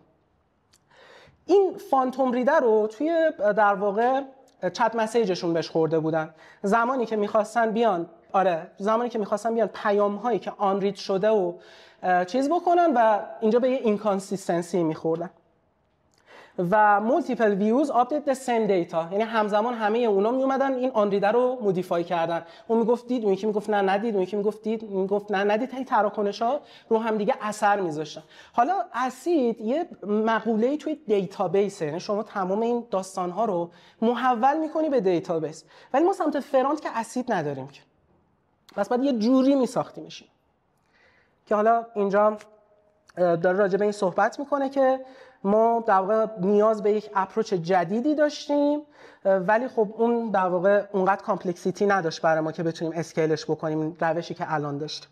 این فانتوم ریدر رو توی در واقع چت مسیجشون بهش خورده بودن. زمانی که می‌خواستن بیان پیام هایی که آن رید شده و چیز بکنن و اینجا به یه اینکانسیستنسی می‌خوردن. و مولتیپل ویوز آپدیت د سیم دیتا، یعنی همزمان همه اونا می اومدن این آن ریدر رو مودیفای کردن. اون میگفت دید، اون یکی میگفت نه ندید، اون یکی میگفت دید، اون میگفت نه ندید. این تراکنش‌ها رو هم دیگه اثر میذاشتن. حالا اسید یه مقوله‌ای توی دیتابیسه، یعنی شما تمام این داستان‌ها رو محول می‌کنی به دیتابیس، ولی ما سمت فرانت که اسید نداریم که. پس بعد یه جوری می‌ساختیمش که حالا اینجا داره راجع به این صحبت می‌کنه که ما در واقع نیاز به یک اپروچ جدیدی داشتیم، ولی خب اون در واقع اونقدر کامپلکسیتی نداشت برای ما که بتونیم اسکیلش بکنیم روشی که الان داشتیم.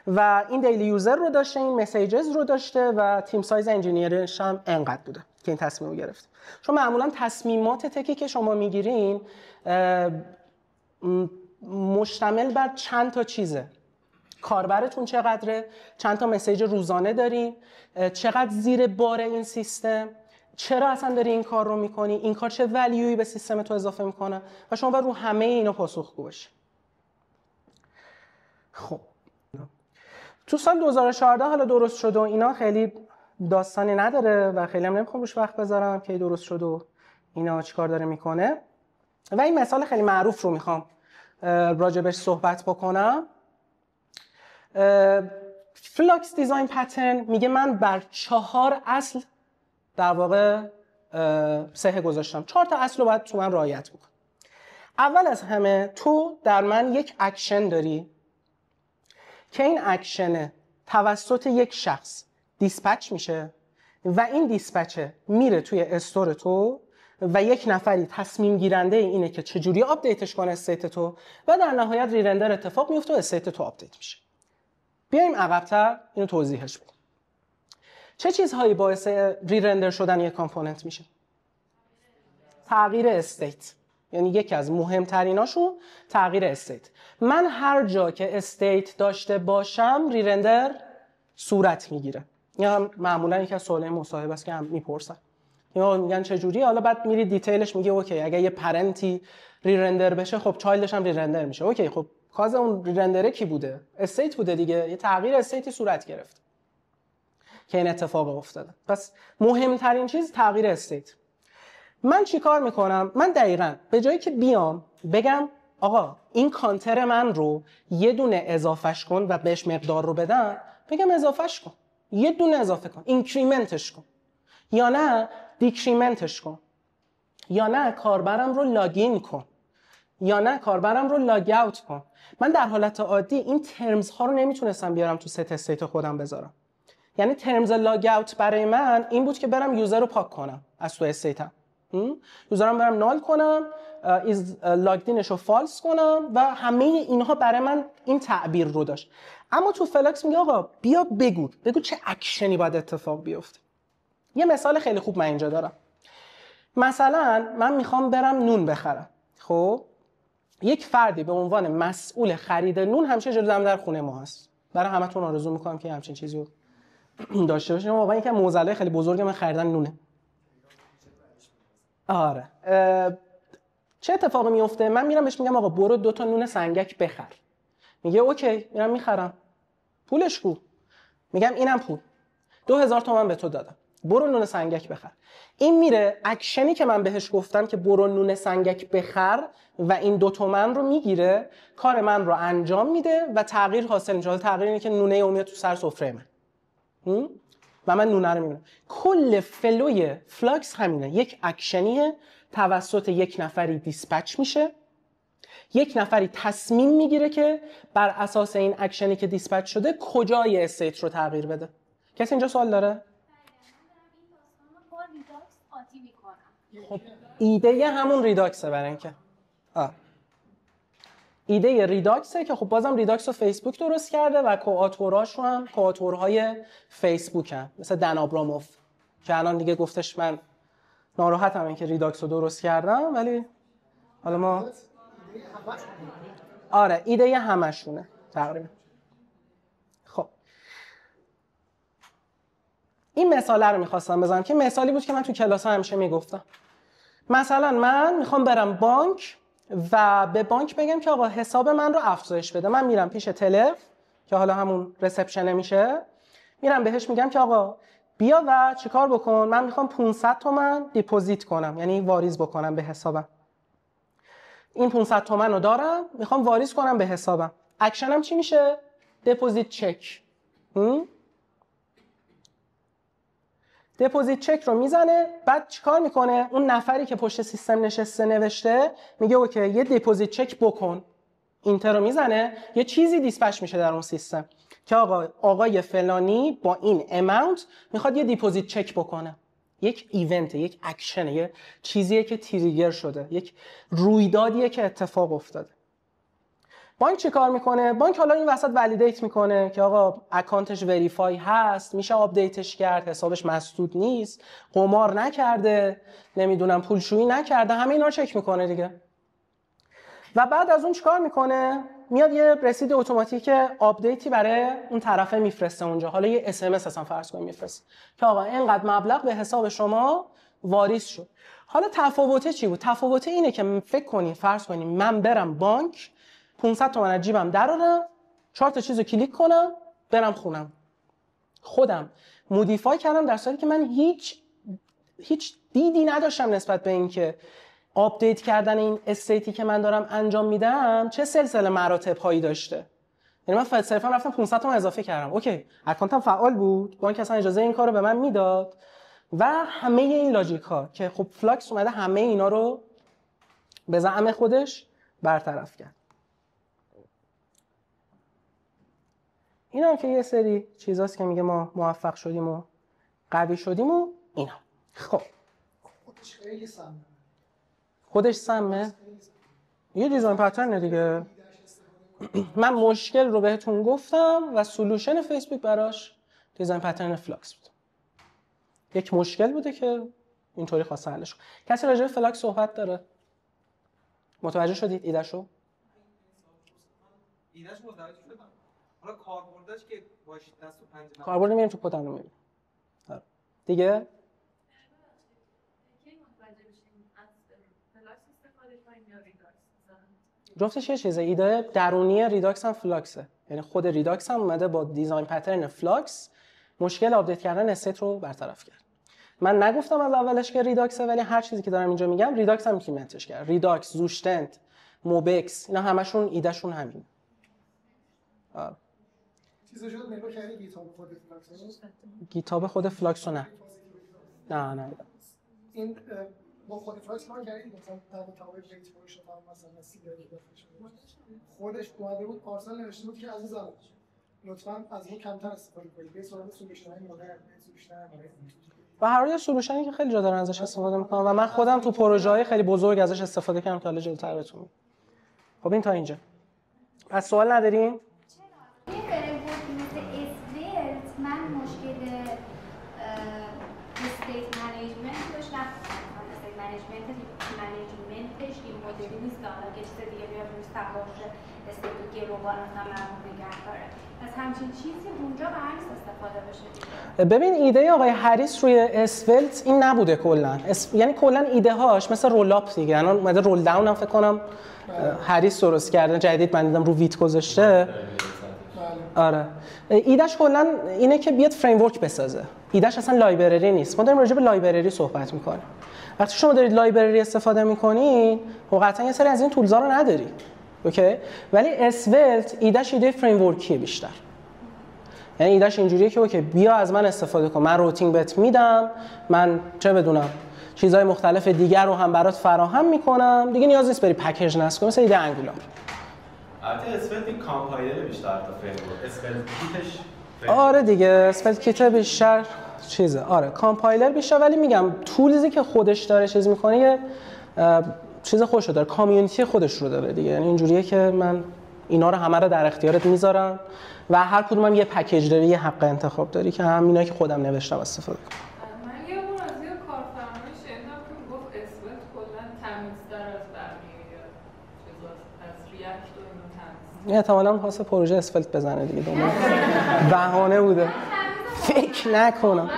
و این دیلی یوزر رو داشته، این مسیجز رو داشته و تیم سایز انجینیرش هم انقدر بوده که این تصمیم رو گرفت. چون معمولا تصمیمات تکی که شما میگیرین مشتمل بر چند تا چیزه. کاربرتون چقدره، چند تا مسیج روزانه دارین، چقدر زیر بار این سیستم، چرا اصلا داری این کار رو میکنی، این کار چه ولیویی به سیستم تو اضافه میکنه و شما باید رو همه اینا پاسخگو باشی. خب تو سال 2014 حالا درست شد و اینا خیلی داستانی نداره و خیلی هم نمیخوام روش وقت بذارم که درست شد و اینا چیکار داره میکنه و این مثال خیلی معروف رو میخوام راجبش صحبت بکنم. فلاکس دیزاین پترن میگه من بر 4 اصل در واقع سهه گذاشتم. 4 تا اصل رو باید تو من رعایت بکن. اول از همه تو در من یک اکشن داری که این اکشن توسط یک شخص دیسپچ میشه و این دیسپچه میره توی استور تو و یک نفری تصمیم گیرنده اینه که چجوری آپدیتش کنه استیت تو و در نهایت ریرندر اتفاق میفته و استیت تو آپدیت میشه. بیایم عقب‌تر اینو توضیحش بدیم. چه چیزهایی باعث ریرندر شدن یک کامپوننت میشه؟ تغییر استیت. یعنی یکی از مهمتریناشون تغییر استیت. من هر جا که استیت داشته باشم ریرندر صورت میگیره. یا معمولا یکی از سوالای مصاحبه است که هم میپرسن. یا میگن چه جوری؟ حالا بعد میری دیتیلش میگه اوکی اگه یه پرنتی ریرندر بشه خب چایلدش هم ریرندر میشه. اوکی خب کاز اون ریرندره کی بوده؟ استیت بوده دیگه. یه تغییر استیتی صورت گرفت که این اتفاق افتاده. پس مهمترین چیز تغییر استیت. من چی کار میکنم؟ من دقیقاً به جایی که بیام بگم آقا این کانتر من رو یه دونه اضافهش کن و بهش مقدار رو بدم، بگم اضافهش کن، یه دونه اضافه کن، اینکریمنتش کن، یا نه دیکریمنتش کن، یا نه کاربرم رو لاگین کن، یا نه کاربرم رو لاگ اوت کن. من در حالت عادی این ترمز ها رو نمیتونستم بیارم تو ست استیت خودم بذارم. یعنی ترمز لاگ اوت برای من این بود که برم یوزر رو پاک کنم از تو استیتم. یوزرم برم نال کنم، از لاگدینش رو فالس کنم و همه اینها برای من این تعبیر رو داشت. اما تو فلاکس میگه آقا بیا بگو چه اکشنی باید اتفاق بیفته. یه مثال خیلی خوب من اینجا دارم. مثلا من میخوام برم نون بخرم. خب یک فردی به عنوان مسئول خرید نون همیشه جلوی در خونه ما هست. برای همتون آرزو میکنم که همچین چیزی رو داشته باشیم. واقعا یکی از معضلات خیلی بزرگ من خریدن نونه. آره. چه اتفاقی میفته؟ من میرم بهش میگم آقا برو 2 تا نون سنگک بخر. میگه اوکی میرم میخرم. پولش کو؟ میگم اینم پول. 2000 تومان به تو دادم. برو نون سنگک بخر. این میره اکشنی که من بهش گفتم که برو نون سنگک بخر و این 2 تومن رو میگیره، کار من رو انجام میده و تغییر حاصل میشه. تغییر اینه که نونه اومیاد تو سر سفره من. و من نونه رو میبینم. کل فلوی فلاکس همینه. یک اکشنیه توسط یک نفری دیسپچ میشه. یک نفری تصمیم میگیره که بر اساس این اکشنی که دیسپچ شده کجای استیت رو تغییر بده. کسی اینجا سوال داره؟ خب ایده همون ریداکسه برای اینکه ایده ریداکسه که خب بازم ریداکس رو فیسبوک درست کرده و کوآتوراش رو هم کوآتورهای فیسبوک هم مثل دن آبراموف که الان دیگه گفتش من ناراحتم این که ریداکس رو درست کردم، ولی حالا ما آره ایده همشونه تقریبا. خب این مثاله رو میخواستم بزنم که مثالی بود که من تو کلاس همیشه میگفتم. مثلا من میخوام برم بانک و به بانک بگم که آقا حساب من رو افزایش بده. من میرم پیش تلف که حالا همون رسپشن میشه، میرم بهش میگم که آقا بیا و چیکار بکن، من میخوام 500 تومن دیپوزیت کنم، یعنی واریز بکنم به حسابم. این 500 تومن رو دارم، میخوام واریز کنم به حسابم. اکشنم چی میشه؟ دیپوزیت چک. دیپوزیت چک رو میزنه. بعد چیکار میکنه؟ اون نفری که پشت سیستم نشسته نوشته میگه اوکی یه دیپوزیت چک بکن. اینتر رو میزنه، یه چیزی دیسپچ میشه در اون سیستم که آقای فلانی با این اماونت میخواد یه دیپوزیت چک بکنه. یک ایونت، یک اکشن، یه چیزیه که تریگر شده، یک رویدادیه که اتفاق افتاده. بانک چی کار میکنه؟ بانک حالا این وسط ولیدیت میکنه که آقا اکانتش وریفای هست، میشه آپدیتش کرد، حسابش مسدود نیست، قمار نکرده، نمیدونم پولشویی نکرده، همه اینا رو چک میکنه دیگه. و بعد از اون چیکار میکنه؟ میاد یه رسید اتوماتیک آپدیتی برای اون طرفه میفرسته اونجا. حالا یه اس ام اس اصلا فرض کنیم میفرسته که آقا اینقدر مبلغ به حساب شما واریز شد. حالا تفاوته چی بود؟ تفاوته اینه که فکر کنین فرض کنیم من برم بانک 500 تومن از جیبم درارم، 4 تا چیزو کلیک کنم، برم خونم. خودم مودیفای کردم در صورتی که من هیچ دیدی نداشتم نسبت به اینکه آپدیت کردن این استیتی که من دارم انجام میدم چه سلسله مراتب هایی داشته. یعنی من صرفا رفتم 500 تومن اضافه کردم، اوکی، اکانتم فعال بود، بانک اصلا اجازه این کارو به من میداد و همه این لاجیک ها که خب فلاکس اومده همه اینا رو به زعم خودش برطرف کرد. اینا هم که یه سری چیزاست که میگه ما موفق شدیم و قوی شدیم و اینا. خب خودش خیلی سمه. خودش سمه؟ یه دیزاین پترنه دیگه. من مشکل رو بهتون گفتم و سولوشن فیسبوک براش دیزاین پترن فلاکس بود. یک مشکل بوده که اینطوری خواسته حلش کنه. کسی راجع به فلاکس صحبت داره؟ متوجه شدید ایده‌شو؟ ایده‌ش متوجه شدم. حالا کاربردش که باشید دست و پنجه کاربرد میریم تو کدن رو میبینیم. دیگه جفتش یه چیزه. ایده درونی ریداکس هم فلاکسه، یعنی خود ریداکس هم اومده با دیزاین پترن فلاکس مشکل آپدیت کردن استیت رو برطرف کرد. من نگفتم از اولش که ریداکسه، ولی هر چیزی که دارم اینجا میگم ریداکس هم ایمپلمنتش کرد. ریداکس، زوشتنت، موبکس، اینا همشون ایدهشون همینه. چیزا شد نگاه کردی گیتاب خود فلاکس؟ گیتاب خود فلاکس رو نه. این با خود فلاکس کار کردید مثلا در کتاب ریت فروشن مثلا سیگاری خودش اومده بود پارسال نوشته بود که عزیزم لطفاً از اون کمتر استفاده کنید. به صورت سولوشن‌های مدرن، سولوشن‌های و هر یه سولوشنی که خیلی جا دارن ازش استفاده میکنن و من خودم تو پروژه‌های خیلی بزرگ ازش استفاده کردم که حالا جلوتر بهتون میگم. خب این تا اینجا. پس سوال ندارین؟ این فریمورک مثل اسولت من مشکل استیت منیجمنت داشتم. استیت منیجمنتش این مدلی نیست که حالا که چیز دیگه بیاد روی سوار استیت گروگان هم نگه داره. از همچین چیزی اونجا قرار نیست استفاده بشه دیگه. ببین ایده آقای هریس روی اسولت این نبوده کلا. یعنی کلا ایده هاش مثل رول اپ دیگه. الان اومده رول داون هم فکر کنم هریس درست کرده، جدید من دیدم رو ویت گذاشته. آره. ایدهش کلا اینه که بیاد فریم ورک بسازه. ایدهش اصلا لایبرری نیست. ما داریم راجع به لایبرری صحبت می‌کنیم. وقتی شما دارید لایبرری استفاده می‌کنین، قطعا یه سری از این تولزا رو نداری. اوکی؟ ولی اسولت ایدهش ایده فریم ورکیه بیشتر. یعنی ایدهش اینجوریه که اوکی بیا از من استفاده کن، من روتینگ بهت میدم، من چه بدونم چیزهای مختلف دیگر رو هم برات فراهم میکنم، دیگه نیاز نیست بری پکیج نصب کنی. مثل ایده انگولار. البته اسفلت این کامپایلر بیشتر تا فریم ورک. اسفلت کیتش آره دیگه اسفلت کیت بیشتر چیزه. آره کامپایلر بیشتر، ولی میگم تولزی که خودش داره چیز میکنه یه چیز خودشو داره، کامیونیتی خودش رو داره دیگه. یعنی اینجوریه که من اینا رو همه رو در اختیارت میذارم و هر کدومم یه پکیج داره، یه حق انتخاب داری که همینایی که خودم نوشتم استفاده کنم. من یه بار از یه کارفرمایی شنیدم که گفت اسولت کلا تمیزتر از بقیه چیزاست، از ریاکت و اینو تمیز. احتمالاً واسه پروژه اسفلت بزنه دیگه. بهانه بوده. فکر نکنم.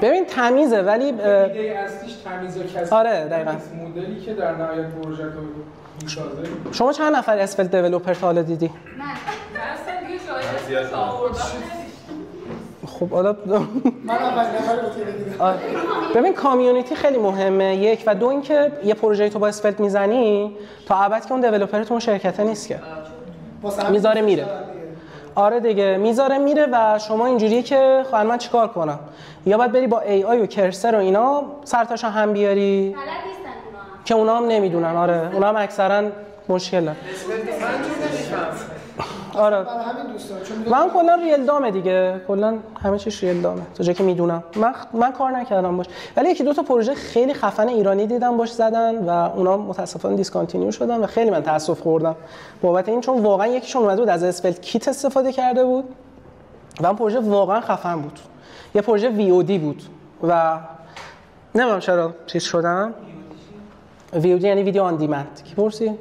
ببین تمیزه ولی ایده اصلیش تمیز و کثیف. آره دقیقاً. مدلی که در نهایت پروژه رو میسازه. شما چند نفر اسفلت دیولپر تا حالا دیدی؟ من اصلا یه جایی آوردم. خب حالا من اول نفر رو دیدم. ببین کامیونیتی خیلی مهمه، یک و دو اینکه یه پروژه‌ای تو با اسفلت میزنی تا ابد که اون دیولپرت اون شرکته نیست که میذاره میره. آره دیگه میذاره میره و شما اینجوریه که خب من چیکار کنم؟ یا باید بری با ای آی و کرسر و اینا سرتاشو هم بیاری که اونا هم نمیدونن. آره اونا هم اکثرا مشکل دارن. آره برای همین دوست دارم چون من کلا ریل دامه دیگه، کلا همه چیش ریل دامه تا جایی که میدونم. من کار نکردم باش، ولی یکی دو تا پروژه خیلی خفن ایرانی دیدم باش زدن و اونا متاسفانه دیسکانتینیو شدن و خیلی من تاسف خوردم بابت این، چون واقعا یکیشون اومده بود از اسفلت کیت استفاده کرده بود و اون پروژه واقعا خفن بود. یه پروژه VOD بود و نمیدونم چرا چیز شدم. VOD یعنی ویدیو آن دیمند. کی پرسید؟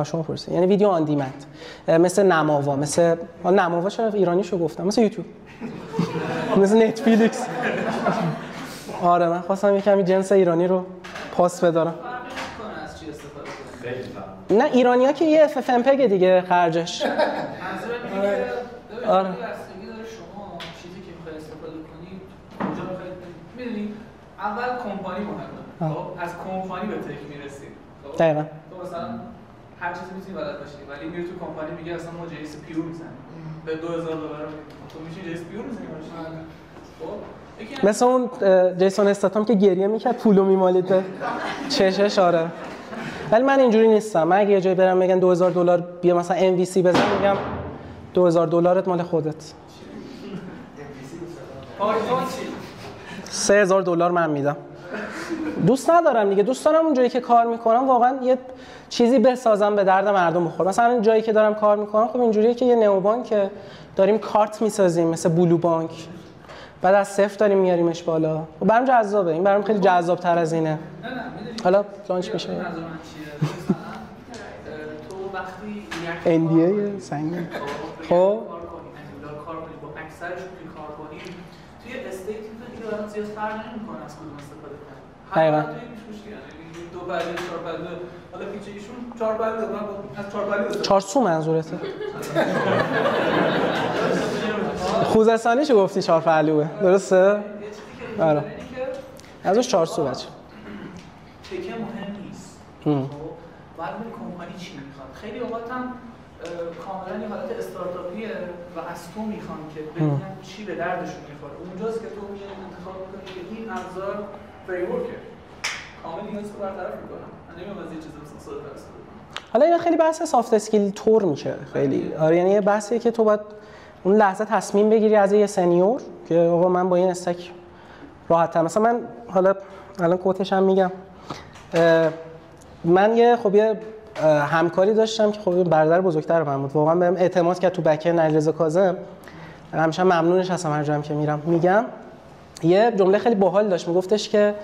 شما پرسید. یعنی ویدیو آن دیمند، مثل نماوا، مثل نماوا چرا ایرانیشو گفتم، مثل یوتیوب مثل نتفلیکس. آره من خواستم یکمی جنس ایرانی رو پاس بدارم. نه ایرانی‌ها که یه FFmpeg دیگه خرجش. آره شما چیزی که می‌خواید استفاده کنید کجا می‌خواید می‌دونید. اول کمپانی مهمه. خب از کمپانی به تک میرسید. خب دقیقاً تو مثلا هر چیزی می‌تونی بلد باشی ولی میری تو کمپانی میگه اصلا ما جیس پیور می‌زنیم به $2000 تو میشی جیس پیور می‌زنی. خب مثل اون جیسون استاتام که گریه میکرد پولو میمالید به چشش. آره ولی من اینجوری نیستم. من اگه یه جایی برم بگن $2000 بیا مثلا MVC بزن، میگم $2000 مال خودت. $3000 من میدم. دوست ندارم دیگه، دوست دارم اون جایی که کار میکنم واقعا یه چیزی بسازم به درد مردم بخوره. مثلا این جایی که دارم کار میکنم خب اینجوریه که یه نئوبانک داریم کارت میسازیم مثل بلو بانک، بعد از صفر داریم میاریمش بالا. خب برام جذابه، این برام خیلی جذاب تر از اینه. حالا لانچ میشه. تو وقتی NDA سنگین خب کار کنی با اکثرش که کار کنی توی استیتی تو دیگه برات زیاد فرق نمی‌کنه از کدوم استفاده کنی. دقیقاً. یعنی دو پله 4 پله حالا پیچ ایشون 4 پله دارن از 4 پله 4 سو منظورته. خوزستانیشو گفتی 4 پهلوه درسته؟ آره ازش 4 سو بچه تکه مهم نیست. خب بعد کمپانی چی میخواد؟ خیلی اوقات هم کاملا یه حالت استارتاپیه و از تو میخوان که ببینن چی به دردشون میخوره. اونجاست که تو میای انتخاب میکنی که این ابزار فریمورکه کامل نیاز رو برطرف میکنم. من نمیام از یه چیز مثلا ساده استفاده کنم. حالا این خیلی بحث سافت اسکیل تور میشه خیلی. آره یعنی یه بحثیه که تو باید اون لحظه تصمیم بگیری از یه سنیور که آقا من با این استک راحت‌تر. مثلا من حالا الان کوتش هم میگم، من یه همکاری داشتم که خب برادر بزرگتر من بود، واقعا بهم اعتماد کرد تو بک علیرضا کاظم. همیشه ممنونش هستم هر جایی که میرم. میگم یه جمله خیلی باحال داشت، میگفتش که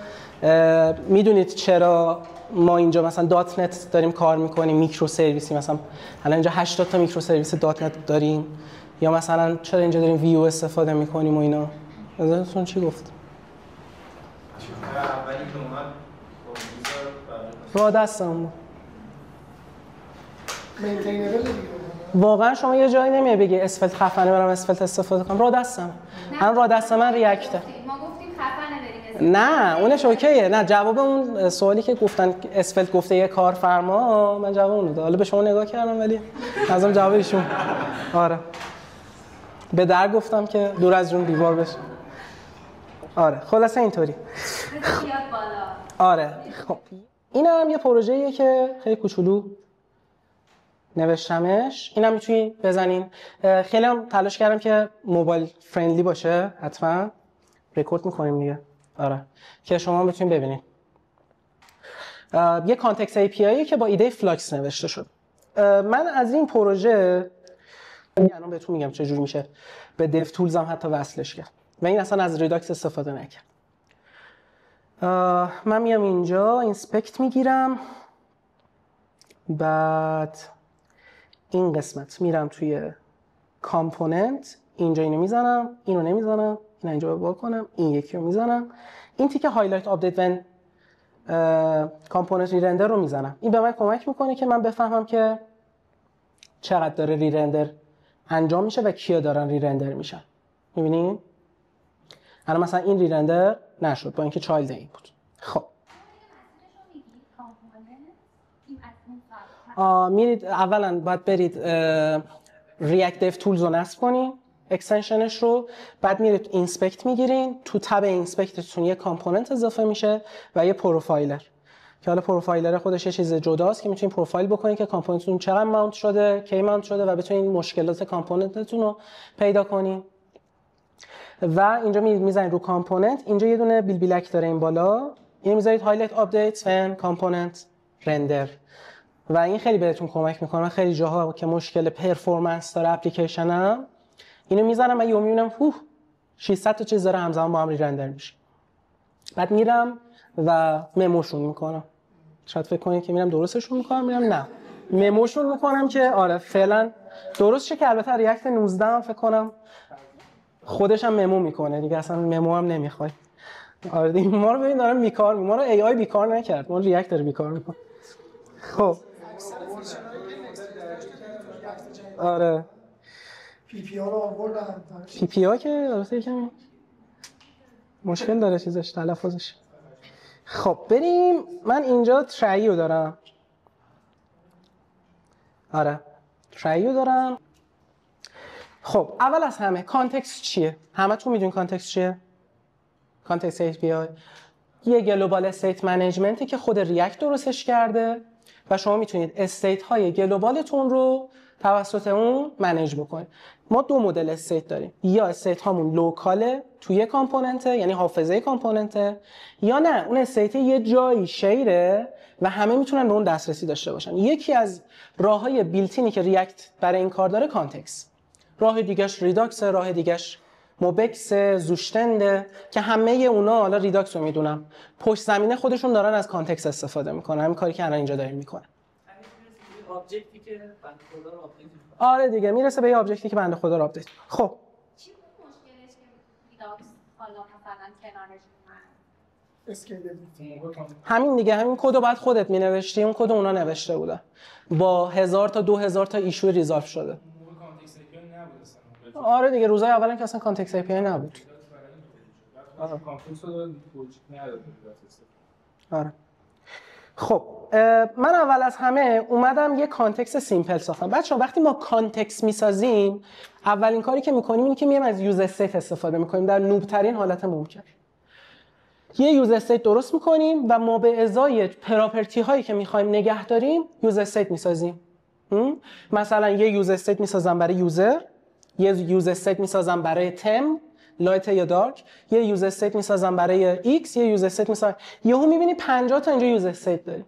میدونید چرا ما اینجا مثلا دات نت داریم کار میکنیم، میکرو سرویسی، مثلا الان اینجا 80 تا میکرو سرویس دات نت داریم، یا مثلا چرا اینجا داریم ویو استفاده میکنیم و اینا. نظرتون چی گفت؟ را دستم بود. واقعا شما یه جایی نمیای بگی اسفلت خفنه برام اسفلت استفاده کنم، را دستم. من را دست من ریاکته. ما گفتیم خفنه بریم. نه اونش اوکیه. نه جواب اون سوالی که گفتن اسفلت گفته یه کارفرما، من جواب اون دادم. حالا به شما نگاه کردم ولی ازم جواب ایشون. آره. به در گفتم که دور از جون دیوار بشه. آره خلاصه اینطوری. آره خب اینم یه پروژه‌ایه که خیلی کوچولو نوشتمش. اینم میتونی بزنین. خیلی هم تلاش کردم که موبایل فرندلی باشه. حتما رکورد میکنیم دیگه. آره که شما بتونین ببینین. یه کانتکست API که با ایده فلاکس نوشته شد. من از این پروژه الان بهتون میگم چه جوری میشه به دیو تولز هم حتی وصلش کرد و این اصلا از ریداکس استفاده نکرد. من میام اینجا اینسپکت میگیرم، بعد این قسمت میرم توی کامپوننت، اینجا اینو میزنم، اینو نمیزنم، این اینجا رو کنم، این یکی رو میزنم، این تیکه هایلایت آپدیت ون کامپوننت ریرندر رو میزنم. این به من کمک میکنه که من بفهمم که چقدر داره ریرندر انجام میشه و کیا دارن ریرندر میشن. میبینین؟ الان مثلا این ریرندر نشد با اینکه چایلد این بود. خب میرید اولا باید برید ریاکت دیو تولز رو نصب کنین، اکستنشنش رو، بعد میرید اینسپکت میگیرین، تو تب اینسپکتتون یه کامپوننت اضافه میشه و یه پروفایلر. که حالا پروفایلر خودش یه چیز جداست که میتونید پروفایل بکنید که کامپوننتتون چقدر ماونت شده، کی ماونت شده و بتونید مشکلات کامپوننتتون رو پیدا کنید. و اینجا میزنید رو کامپوننت، اینجا یه دونه بیلک داره این بالا، این میذارید هایلایت آپدیتس و کامپوننت رندر و این خیلی بهتون کمک میکنه. خیلی جاها که مشکل پرفورمنس داره اپلیکیشنم اینو میذارم و یهو میبینم 600 تا چیز داره همزمان با هم رندر میشه. بعد میرم و مموشون میکنم. شاید فکر کنید که میرم درستشون میکنم، میرم نه مموشون میکنم که آره فعلا درست شه، که البته ریاکت 19 هم فکر کنم خودش هم ممو میکنه دیگه، اصلا ممو هم نمیخواد. آره دیگه ما رو ببین داره بیکار، ما رو ای آی بیکار نکرد، ما ریاکت داره بیکار میکنه. خب آره پی پی آر رو آوردن. پی پی آر که البته یکم مشکل داره چیزش، تلفظش. خب بریم، من اینجا ترایو دارم. آره ترایو دارم. خب اول از همه کانتکست چیه؟ همه تو میدونین کانتکست چیه؟ کانتکست API یه گلوبال استیت منیجمنتی که خود ریاکت درستش کرده و شما میتونید استیت های گلوبالتون رو توسط اون منیج بکنید. ما دو مدل استیت داریم، یا استیت هامون لوکاله توی کامپوننته، یعنی حافظه کامپوننته، یا نه اون استیت یه جایی شیره و همه میتونن به اون دسترسی داشته باشن. یکی از راههای بیلتینی که ریاکت برای این کار داره کانتکست، راه دیگه‌اش ریداکس، راه دیگه‌اش موبکس، زوشتنده که همه اونا حالا ریداکس رو میدونم پشت زمینه خودشون دارن از کانتکست استفاده میکنن. همین کاری که الان اینجا داریم میکنن. آبجکتی که بنده خدا رو آپدیت می‌کنه. آره دیگه میرسه به یه آبجکتی که بنده خدا رو آپدیت. خب چی بود مشکلش که ریداکس حالا مثلا کنارش همین دیگه، همین کد رو بعد خودت مینوشتی، اون کد اونا نوشته بودن، با 1000 تا 2000 تا ایشو ریزالو شده. آره دیگه روزای اولا که اصلا کانتکست API نبود. آره. خب من اول از همه اومدم یه کانتکست سیمپل ساختم. بچه‌ها وقتی ما کانتکست میسازیم اولین کاری که میکنیم اینه که میایم از یوز استیت استفاده میکنیم در نوب ترین حالت ممکن. یه یوز استیت درست میکنیم و ما به ازای پراپرتی هایی که میخوایم نگه داریم یوز استیت میسازیم. مثلا یه یوز استیت میسازم برای یوزر، یه یوز استیت میسازم برای تم لایت یا دارک، یه یوز استیت میسازم برای ایکس، یه یوز استیت میسازم. یهو میبینی 50 تا اینجا یوز استیت داریم.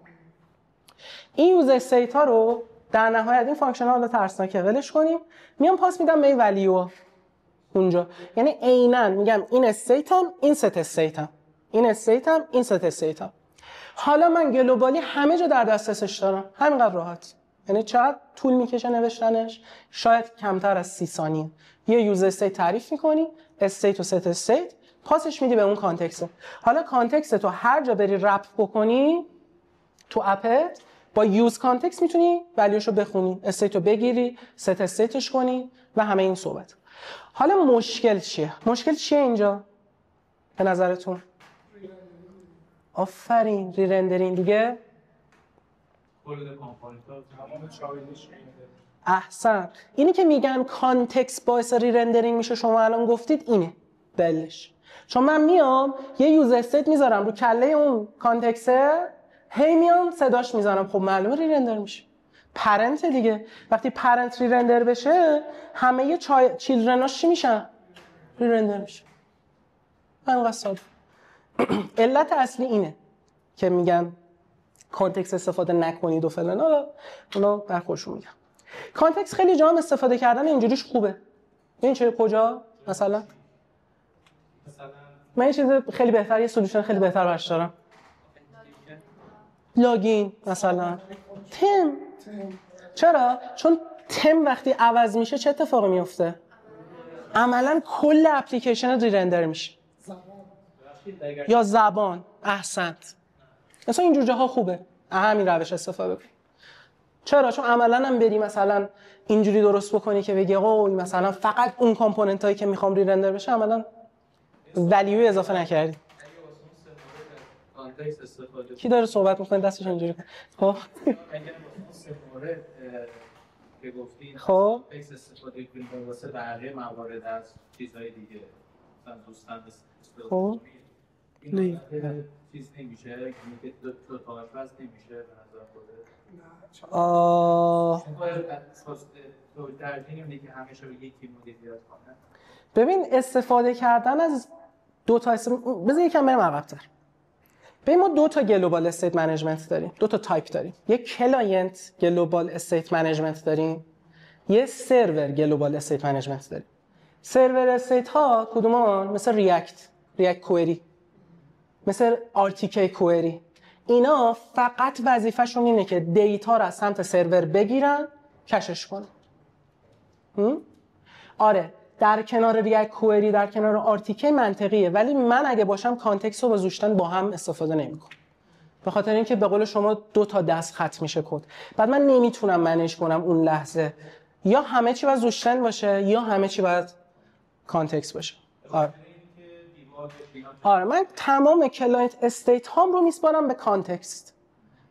این یوز استیت ها رو در نهایت این فانکشن ها رو ترسناکه ولش کنیم، میام پاس میدم به ولیو اونجا. یعنی عیناً میگم این استیتم، این ست استیتم، این استیتم، این ست استیتم. حالا من گلوبالی همه جا در دسترسش دارم، همینقدر راحت. یعنی چقدر طول میکشه نوشتنش؟ شاید کمتر از 30 ثانیه. یه یوز استیت تعریف میکنی، استیت و ست استیت، پاسش میدی به اون کانتکست. حالا کانتکست تو هر جا بری رپ بکنی تو اپت با یوز کانتکست میتونی ولیوشو بخونی، استیت رو بگیری، ست استیتش کنی و همه این صحبت. حالا مشکل چیه؟ مشکل چیه اینجا به نظرتون؟ آفرین، ری رندرینگ دیگه. احسن. اینی که میگن کانتکست باعث ری رندرینگ میشه شما الان گفتید اینه دلش. چون من میام یه یوز استیت میذارم رو کله اون کانتکسته، هی میام صداش میزنم، خب معلومه ری رندر میشه. پرنت دیگه، وقتی پرنت ری رندر بشه همه یه چیلدرناش چی میشن؟ ری رندر میشه. انقدر ساده. علت اصلی اینه که میگن کانتکست استفاده نکنید و فلان. حالا اونا بر خودشون میگن. کانتکست خیلی جا هم استفاده کردن اینجوریش خوبه. این چه کجا مثلا من یه چیز خیلی بهتر، یه سولوشن خیلی بهتر براش دارم. لاگین مثلا تم. چرا؟ چون تم وقتی عوض میشه چه اتفاقی میفته؟ عملاً کل اپلیکیشن ری رندر میشه. یا زبان. احسنت. مثلا اینجور جاها خوبه همین روش استفاده کنی. چرا؟ چون عملاً هم بری مثلا اینجوری درست بکنی که بگی آقا مثلا فقط اون کامپوننت هایی که میخوام ری رندر بشه عملاً ولیو اضافه نکردی. کی داره صحبت میکنه دستش اینجوری کنه؟ خب که گفتین خب تکست استفاده کنید واسه بقیه موارد از چیزهای دیگه مثلا دوستان خب این چیز نمیشه که دو تا آشپز نمیشه به نظر خودت؟ ترجیح نمیدی که همیشه به یک تیم مدیریت کنه؟ ببین استفاده کردن از دو تا بذار یکم بریم عقب‌تر. ببین ما دو تا گلوبال استیت منیجمنت داریم، دو تا تایپ داریم. یک کلاینت گلوبال استیت منیجمنت داریم، یه سرور گلوبال استیت منیجمنت داریم. سرور استیت ها کدومان؟ مثل ریاکت کوئری، مثل RTK کوئری. اینا فقط وظیفه‌شون اینه که دیتا رو از سمت سرور بگیرن، کشش کنن. آره در کنار ریاکت کوئری، در کنار RTK منطقیه، ولی من اگه باشم کانتکست رو با زوشتن با هم استفاده نمی‌کنم. به خاطر اینکه به قول شما دو تا دست خط میشه کد. بعد من نمیتونم منیج کنم اون لحظه یا همه چی باید زوشتن باشه یا همه چی باید کانتکست باشه. آره من تمام کلاینت استیت هام رو میسپارم به کانتکست.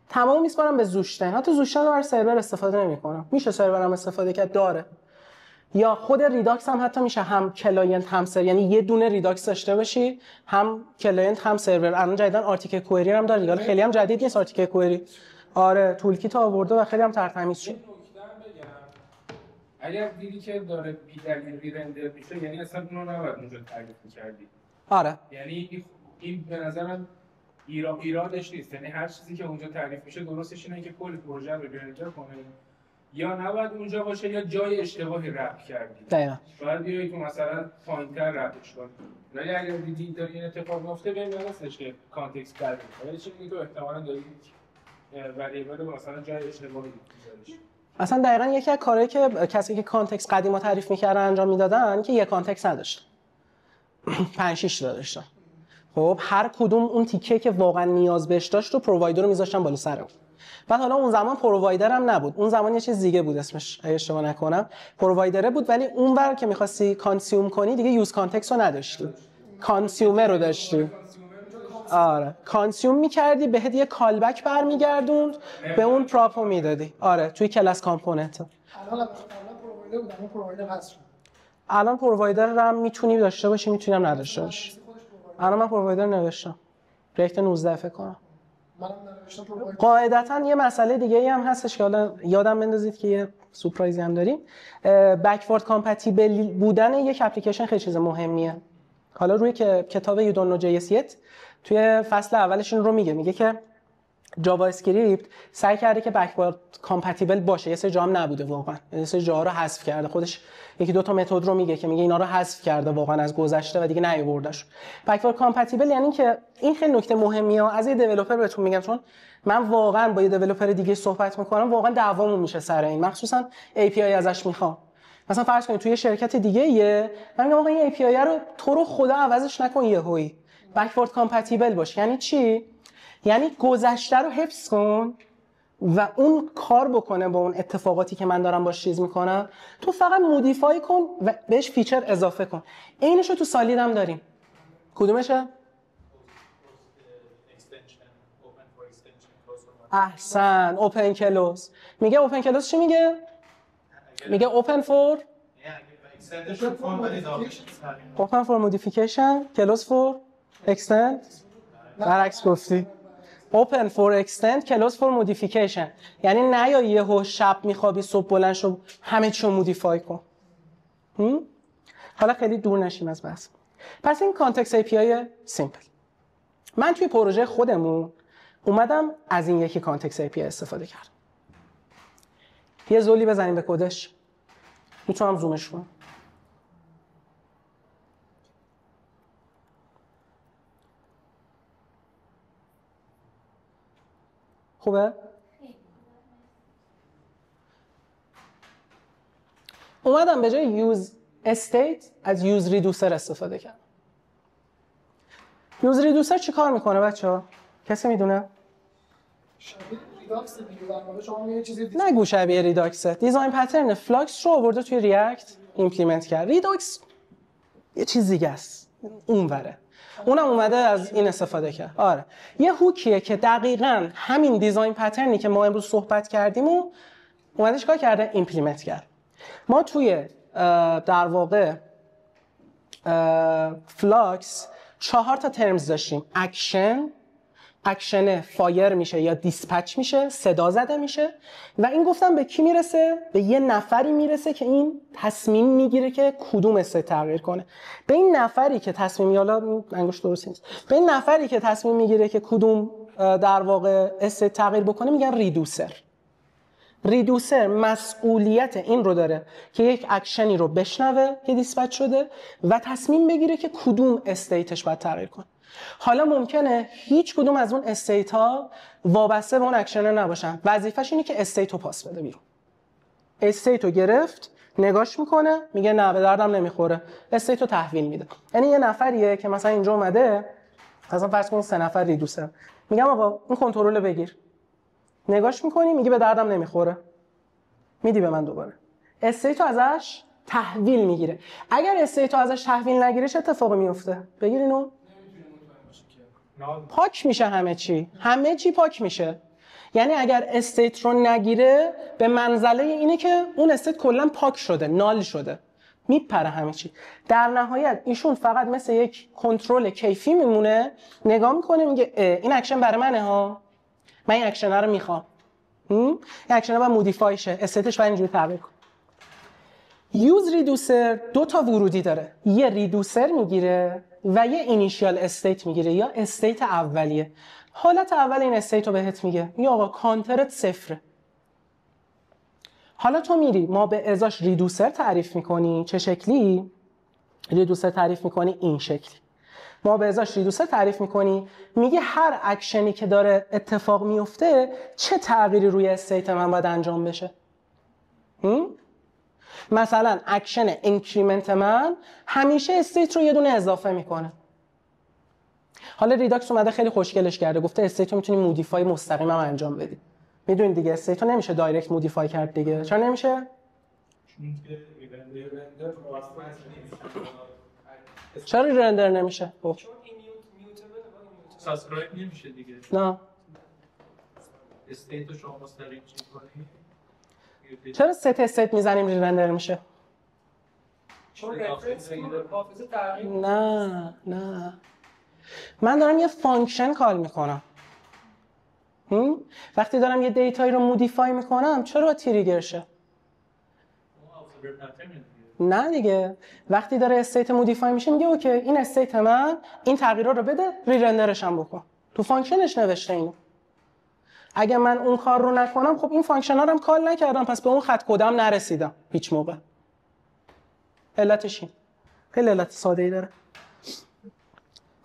تمام میسپارم به زوشتن. حتی زوشتن رو بر سرور استفاده نمی‌کنم. میشه سرورم استفاده کرد داره. یا خود ریداکس هم حتی میشه هم کلاینت هم سرور، یعنی یه دونه ریداکس داشته باشی هم کلاینت هم سرور. الان جدیدن RTK کوئری هم داره. حالا خیلی هم جدید نیست RTK کوئری. آره تولکیت آورده و خیلی هم ترتمیز شد. اگر دیدی که داره بی‌دلیل ریرندر میشه یعنی اصلا اونو نباید اونجا تعریف می‌کردی. آره. یعنی این به نظرم ایرادش نیست. یعنی هر چیزی که اونجا تعریف میشه درستش اینه که کل پروژه رو ریرندر کنه. یا نباید اونجا باشه یا جای اشتباهی رپ کردی. دقیقاً. باید بیای تو مثلا پایین‌تر رپش کنی. ولی اگر دیدی داره این اتفاق میفته ببین درستش که کانتکست در میاد. ولی چون تو احتمالاً داری وریبل مثلا جای اشتباهی میذاریش. اصلا دقیقاً یکی از کارهایی که کسی که کانتکست قدیما تعریف می‌کردن انجام میدادن که یه کانتکست نداشتن. 5-6 تا داشتن. خب هر کدوم اون تیکه که واقعا نیاز بهش داشت رو پرووایدر رو می‌ذاشتن بالا سر اون. بعد حالا اون زمان پرووایدر هم نبود. اون زمان یه چیز دیگه بود اسمش اگه اشتباه نکنم. پرووایدره بود ولی اونور که می‌خواستی کانسیوم کنی دیگه یوز کانتکست رو نداشتی. کانسیومر رو داشتی. آره کانسیوم می‌کردی بهت یه کالبک برمیگردوند به اون پراپ رو میدادی. آره توی کلاس کامپوننت. الان پرووایدر هم میتونی داشته باشی میتونم نداشته باشی. الان من پرووایدر نوشتم. ریاکت 19 فکر کنم. قاعدتاً یه مسئله دیگه ای هم هستش که حالا یادم بندازید که یه سورپرایزی هم داریم. بکوارد کامپتیبل بودن یک اپلیکیشن خیلی چیز مهمیه. حالا روی که کتاب You Don't Know JS Yet توی فصل اولش این رو میگه که جاوا اسکریپت سعی کرده که بکوارد کامپتیبل باشه. یه سری جا هم نبوده واقعا. یه سری جاها رو حذف کرده. خودش یکی دو تا متد رو میگه که میگه اینا رو حذف کرده واقعا از گذشته و دیگه نیاوردش. بکوارد کامپتیبل یعنی که این خیلی نکته مهمیه از یه دیولپر بهتون میگم، چون من واقعا با یه دیولپر دیگه صحبت میکنم واقعا دعوامون میشه سر این، مخصوصا API ازش میخوام. مثلا فرض کنید توی شرکت دیگه من میگم آقا این API رو تو رو خدا عوضش نکن یهویی. بکوارد کامپتیبل باش. یعنی چی؟ یعنی گذشته رو حفظ کن و اون کار بکنه با اون اتفاقاتی که من دارم باش چیز میکنم، تو فقط مودیفای کن و بهش فیچر اضافه کن. اینش رو تو سالید هم داریم. کدومشه؟ احسن، اوپن کلوز. میگه اوپن کلوز چی میگه؟ میگه اوپن فور اوپن فور مودیفیکیشن، کلوز فور اکستند. برعکس گفتی. open for extend close for modification. یعنی نه یا یهو شب میخوابی صبح بلند شو همه چی رو مودیفای کن. حالا خیلی دور نشیم از بحث. پس این کانتکست API سیمپل. من توی پروژه خودمون اومدم از این یکی کانتکست API استفاده کردم. یه زولی بزنیم به کدش. میتونم زومش کنم. خوبه؟ اومدم به جای یوز استیت از یوز ریدوسر استفاده کردم. یوز ریدوسر چی کار میکنه بچه‌ها؟ کسی میدونه؟ نگو شبیه ریداکس. دیزاین پترن فلاکس رو آورده توی ریاکت ایمپلیمنت کرد. ریداکس یه چیز دیگه است. اونوره. اونم اومده از این استفاده کرد. آره. یه هوکیه که دقیقاً همین دیزاین پترنی که ما امروز صحبت کردیم و اومده چیکار کرده؟ ایمپلیمنت کرد. ما توی در واقع فلاکس 4 تا ترمز داشتیم. اکشن فایر میشه یا دیسپچ میشه، صدا زده میشه. و این گفتم به کی میرسه؟ به یه نفری میرسه که این تصمیم میگیره که کدوم استیت تغییر کنه. به این نفری که تصمیم، یالا انگشت درست نیست، به این نفری که تصمیم میگیره که کدوم در واقع استیت تغییر بکنه میگن ریدوسر. ریدوسر مسئولیت این رو داره که یک اکشنی رو بشنوه که دیسپچ شده و تصمیم بگیره که کدوم استیتش باید تغییر کنه. حالا ممکنه هیچ کدوم از اون استیت ها وابسته به اون اکشن نباشن. وظیفش اینه که استیت رو پاس بده بیرون. استیت رو گرفت، نگاش میکنه، میگه نه به دردم نمیخوره، استیت رو تحویل میده. یعنی یه نفریه که مثلا اینجا اومده، مثلا فرض کن 3 نفر ریدوسر، میگم آقا این کنترل رو بگیر، نگاش میکنی، میگه به دردم نمیخوره، میدی به من دوباره، استیت رو ازش تحویل میگیره. اگر استیت رو ازش تحویل نگیره چه اتفاقی میفته؟ بگیر اینو، پاک میشه همه چی پاک میشه. یعنی اگر استیت رو نگیره به منزله اینه که اون استیت کلا پاک شده، نال شده، میپره همه چی. در نهایت ایشون فقط مثل یک کنترل کیفی میمونه، نگاه میکنه میگه این اکشن برای منه ها، من این اکشن رو میخوام، این اکشن باید مودیفای شه، استیتش باید اینجوری تغییر کنه. یوز ریدوسر 2 تا ورودی داره، یه ریدوسر میگیره و یه اینیشیال استیت میگیره یا استیت اولیه. حالت اول این استیت رو بهت میگه یا آقا کانترت 0. حالا تو میری ما به ازاش ریدوسر تعریف میکنی. چه شکلی؟ ریدوسر تعریف میکنی این شکلی. ما به ازاش ریدوسر تعریف میکنی، میگه هر اکشنی که داره اتفاق میفته چه تغییری روی استیت من باید انجام بشه. مثلا اکشن اینکریمنت من همیشه استیت رو یه دونه اضافه میکنه. حالا ریداکس اومده خیلی خوشگلش کرده، گفته استیت رو میتونی مودیفای مستقیم هم انجام بدی. میدونید دیگه استیت رو نمیشه دایرکت مودیفای کرد دیگه. چرا نمیشه؟ چرا رندر نمیشه؟ چون این سابسکرایب نمیشه دیگه. نه. استیت رو شما مستقیم چک کنید. چرا ست استیت میزنیم رندر میشه؟ چون رفرنس حافظه تغییر. نه من دارم یه فانکشن کال میکنم. وقتی دارم یه دیتایی رو مودیفای میکنم چرا باید تریگر شه؟ نه دیگه، وقتی داره استیت مودیفای میشه میگه اوکی این استیت من این تغییرات رو بده، ری رندرش هم بکن. تو فانکشنش نوشته اینو. اگه من اون کار رو نکنم خب این فانکشن ها رو هم کال نکردم، پس به اون خط کدم نرسیدم هیچ موقع. علتش این. خیلی علت ساده ای داره.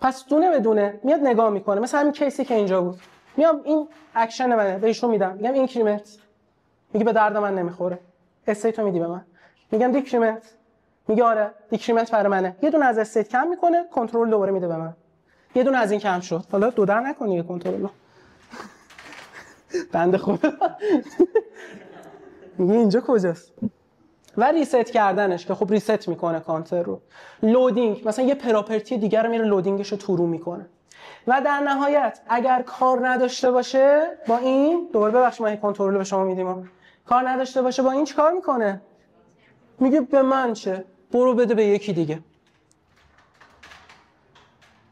پس دونه به دونه میاد نگاه میکنه. مثلا همین کیسی که اینجا بود، میام این اکشن منه بهشون میدم، میگم اینکریمنت، میگه به درد من نمیخوره، استیت رو میدی به من، میگم دیکریمنت، میگه آره دیکریمنت برای منه، یه دونه از استیت کم میکنه، کنترل دوباره میده به من، یه دونه از این کم شد، حالا دو در نکنی کنترل رو بنده خدا میگه اینجا کجاست. و ریست کردنش که خب ریست میکنه کانتر رو. لودینگ مثلا یه پراپرتی دیگر رو میره لودینگش رو تورو میکنه. و در نهایت اگر کار نداشته باشه با این، دوباره ببخشید من این کنترل رو به شما میدیم، کار نداشته باشه با این چیکار میکنه؟ میگه به من چه؟ برو بده به یکی دیگه.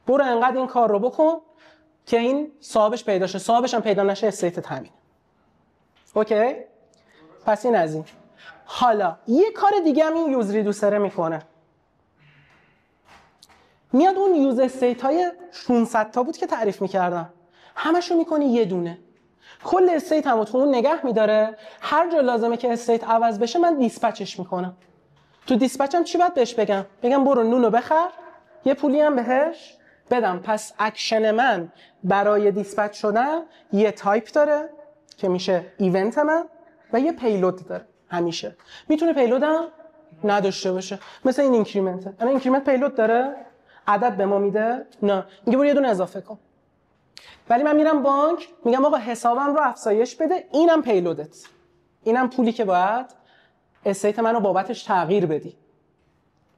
برو انقدر این کار رو بکن که این صاحبش پیدا شه، صاحبش هم پیدا نشه استیت همین. اوکی؟ پس این از این. حالا یه کار دیگه هم این یوز ریدوسره میکنه. میاد اون یوز استیت های 600 تا بود که تعریف میکردم همشو میکنه یه دونه. کل استیت همو تو اون نگه میداره، هر جا لازمه که استیت عوض بشه من دیسپچش میکنم. تو دیسپچم چی باید بهش بگم؟ بگم برو نونو بخر، یه پولی هم بهش بدم. پس اکشن من برای دیسپچ شدن یه تایپ داره که میشه ایونت من و یه پیلود داره. همیشه میتونه پیلود هم نداشته باشه، مثل این اینکریمنته. الان اینکریمنت پیلود داره، عدد به ما میده؟ نه، میگه برو یه دونه اضافه کن. ولی من میرم بانک میگم آقا حسابم رو افزایش بده، اینم پیلودت، اینم پولی که باید استیت منو بابتش تغییر بدی.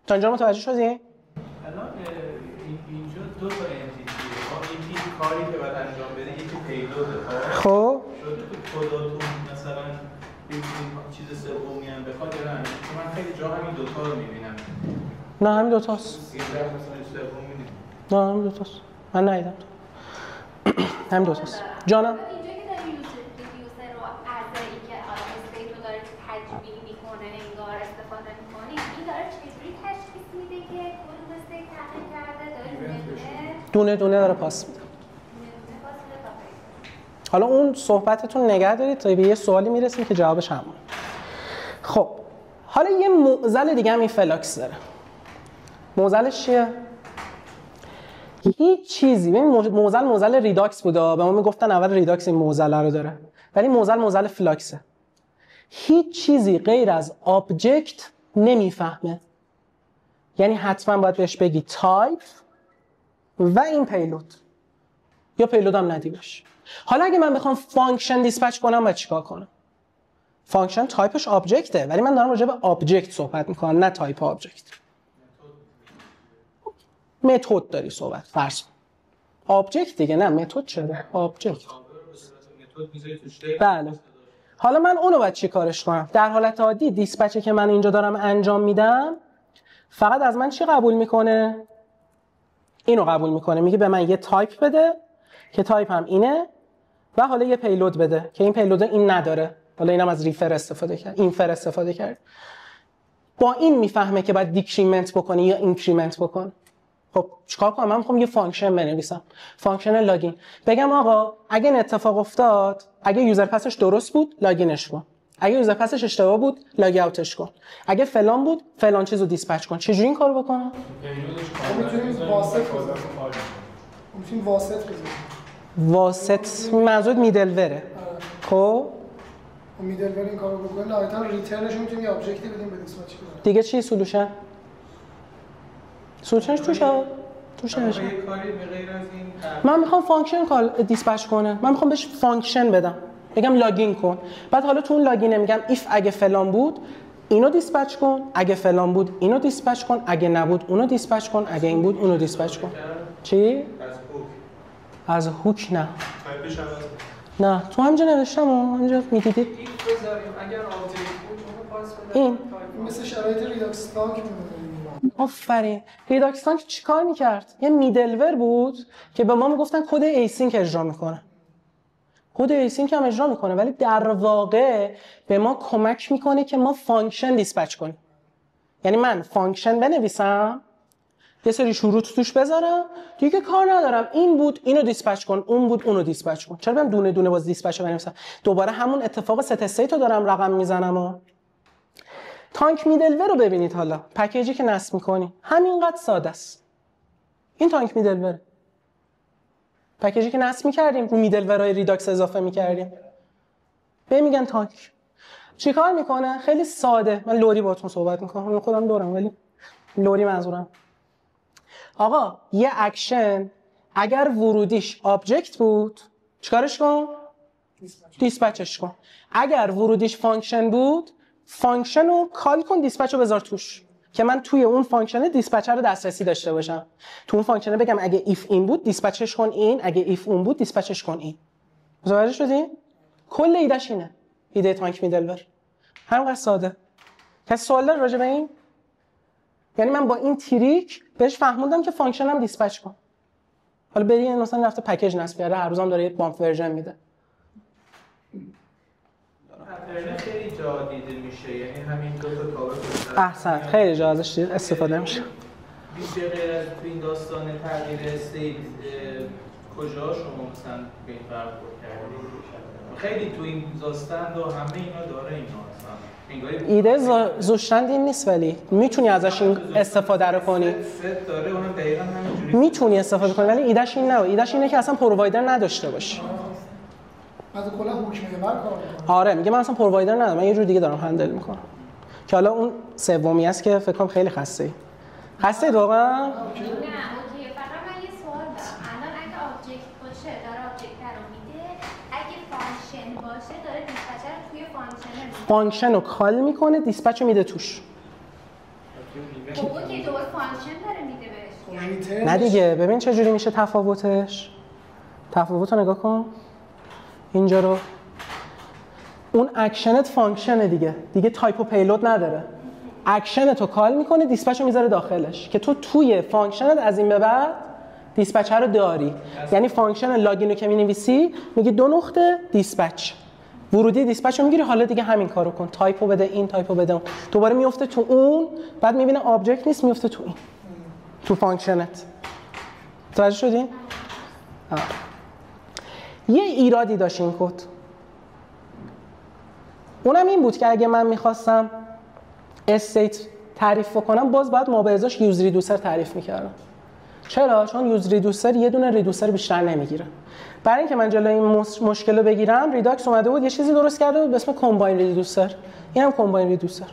تا اینجا متوجه شدی؟ الان اینجا دو تا انتیتیه، یکی کاری که باید انجام بده، یکی پیلوده. خب شده تو کداتون مثلا یکی چیز سومی هم بخواد یا نه؟ من خیلی جا همین دوتا رو میبینم. نه همین دوتاست. نه همین دوتاست. من ندیدم. همین دوتاست. جانم. اینجا که داری یوزر رو از ای که استیت رو داره تجمیع میکنه انگار استفاده میکنی، این داره چجوری تشخیص میده که کدوم استیت تغییر کرده؟ داره دونه داره پاس میده. حالا اون صحبتتون نگه دارید تا به یه سوالی میرسیم که جوابش همونه. خب حالا یه معضل دیگه هم این فلاکس داره. معضلش چیه؟ هیچ چیزی، ببین معضل ریداکس بوده، به ما میگفتن اول ریداکس این معضل رو داره، ولی معضل فلاکسه. هیچ چیزی غیر از آبجکت نمیفهمه. یعنی حتما باید بهش بگی تایپ و این پیلود، یا پیلود هم ندی باشه. حالا اگه من بخوام فانکشن دیسپچ کنم باید چیکار کنم؟ فانکشن تایپش آبجکته، ولی من دارم راجع به آبجکت صحبت میکنم نه تایپ آبجکت. متد داری صحبت فرض کن. آبجکت دیگه، نه متد چرا؟ آبجکت. بله. حالا من اونو باید چی کارش کنم؟ در حالت عادی دیسپچی که من اینجا دارم انجام میدم فقط از من چی قبول میکنه؟ اینو قبول میکنه، میگه به من یه تایپ بده که تایپ هم اینه و حالا یه پیلود بده که این پیلود این نداره. حالا اینم از ریفر استفاده کرد، اینفر استفاده کرد. با این میفهمه که باید دیکریمنت بکنه یا اینکریمنت بکنه. خب چیکار کنم؟ من میخوام یه فانکشن بنویسم، فانکشن لاگین. بگم آقا اگه این اتفاق افتاد، اگه یوزر پسش درست بود لاگینش کن، اگه یوزر پسش اشتباه بود لاگ اوتش کن، اگه فلان بود فلان چیزو دیسپچ کن. چجوری این کارو بکنم؟ میتونیم واسط بذاریم. میتونیم واسط بذاریم. واسط منظور میدلوره. خب میدلور این کارو بکنه، نهایتا ریترنش میتونیم یه ابجکتی بدیم به دیسپچ کنه. دیگه چی سولوشن؟ سولوشنش توشه یه کاری به غیر از این من میخوام فانکشن کال دیسپچ کنه، من میخوام بهش فانکشن بدم، بگم لاگین کن. بعد حالا تو اون لاگینه میگم ایف اگه فلان بود اینو دیسپچ کن، اگه فلان بود اینو دیسپچ کن، اگه نبود اونو دیسپچ کن، اگه این بود اونو دیسپچ کن. چی؟ از هوک نه. تایپش عوض نه تو همینجا نوشتم و همینجا میدیدید. این بذاریم اگر آبجکت بود اونو پاس بده. این مثل شرایط ریداکس تانک آفرین. ریداکس تانک چیکار میکرد؟ یه میدلور بود که به ما میگفتن کد ایسینک اجرا میکنه. کد ایسینک هم اجرا میکنه ولی در واقع به ما کمک میکنه که ما فانکشن دیسپچ کنیم. یعنی من فانکشن بنویسم، یه سری شروط توش بذارم، دیگه کار ندارم این بود اینو دیسپچ کن، اون بود اونو دیسپچ کن. چرا برم دونه دونه باز دیسپچ بنویسم؟ دوباره همون اتفاق ست استیت رو دارم رقم میزنم. و تانک میدلور رو ببینید، حالا پکیجی که نصب می‌کنی همینقدر ساده است. این تانک میدلور پکیجی که نصب می‌کردیم رو میدلورهای ریداکس اضافه می‌کردیم، به میگن تانک. چیکار میکنه؟ خیلی ساده. من لوری باهاتون صحبت می‌کنم، من خودم دارم ولی لوری منظورم. آقا یه اکشن اگر ورودیش آبجکت بود چیکارش کن؟ دیسپچش کن. اگر ورودیش فانکشن بود فانکشن رو کال کن، دیسپچ رو بذار توش که من توی اون فانکشن دیسپچر رو دسترسی داشته باشم. تو اون فانکشن بگم اگه ایف این بود دیسپچش کن این، اگه ایف اون بود دیسپچش کن این. متوجه شدین؟ کل ایدهش اینه. ایده تانک میدلور همینقدر ساده. کسی سوال داره راجع به این؟ یعنی من با این تریک بهش فهموندم که فانکشن هم دیسپچ کن. حالا بریم مثلا رفته پکیج نصب کرده، هر روزم داره یه بامپ ورژن میده. پترن خیلی جا دیده میشه، یعنی همین دو تا کاور احسن، خیلی جا ازش استفاده میشه. بیشتر غیر از تو این داستان تغییر استیت کجا شما مثلا به این فرق کردید؟ خیلی تو این زاستند و همه اینا داره اینا اصلا. ایده زوشتند این نیست ولی میتونی ازش این استفاده رو کنی. ست داره اونم دقیقاً همینجوری. میتونی استفاده کنی ولی ایدهش این نه. ایدهش اینه که اصلا پرووایدر نداشته باشی. بعد کلا هوک محور کار میکنه. آره میگه من اصلا پرووایدر ندارم، من یه جور دیگه دارم هندل میکنم. که حالا اون سومی است که فکر کنم خیلی خسته‌ای. خسته واقعا؟ نه اوکی، فقط من یه سوال دارم. الان اگه آبجکت باشه داره آبجکت رو میده، اگه فانکشن باشه داره دیسپچر توی فانکشن فانکشن رو کال میکنه، دیسپچ رو میده توش. خب اوکی، دو فانکشن داره میده بهش. نه دیگه، ببین چه جوری میشه تفاوتش. تفاوت رو نگاه کن. اینجا رو اون اکشنت فانکشنه دیگه تایپ و پیلود نداره. اکشنت رو کال میکنه، دیسپچ رو میذاره داخلش که تو توی فانکشنت از این به بعد دیسپچر رو داری، یعنی فانکشن لاگین رو که می‌نویسی میگی 2 نقطه دیسپچ، ورودی دیسپچ رو میگیری، حالا دیگه همین کارو کن، تایپو بده این، تایپو بده اون، دوباره میفته تو اون، بعد میبینه آبجکت نیست، میفته تو این، تو فانکشنت. متوجه شدی؟ یه ایرادی داشت این کد، اونم این بود که اگه من میخواستم استیت تعریف کنم باز باید ما به ازاش یوز ریدوسر تعریف میکردم. چرا؟ چون یوز ریدوسر یه دونه ریدوسر بیشتر نمیگیره. برای اینکه من جلوی این مشکل رو بگیرم، ریداکس اومده بود یه چیزی درست کرده بود به اسم کامباین ریدوسر. این هم کامباین ریدوسر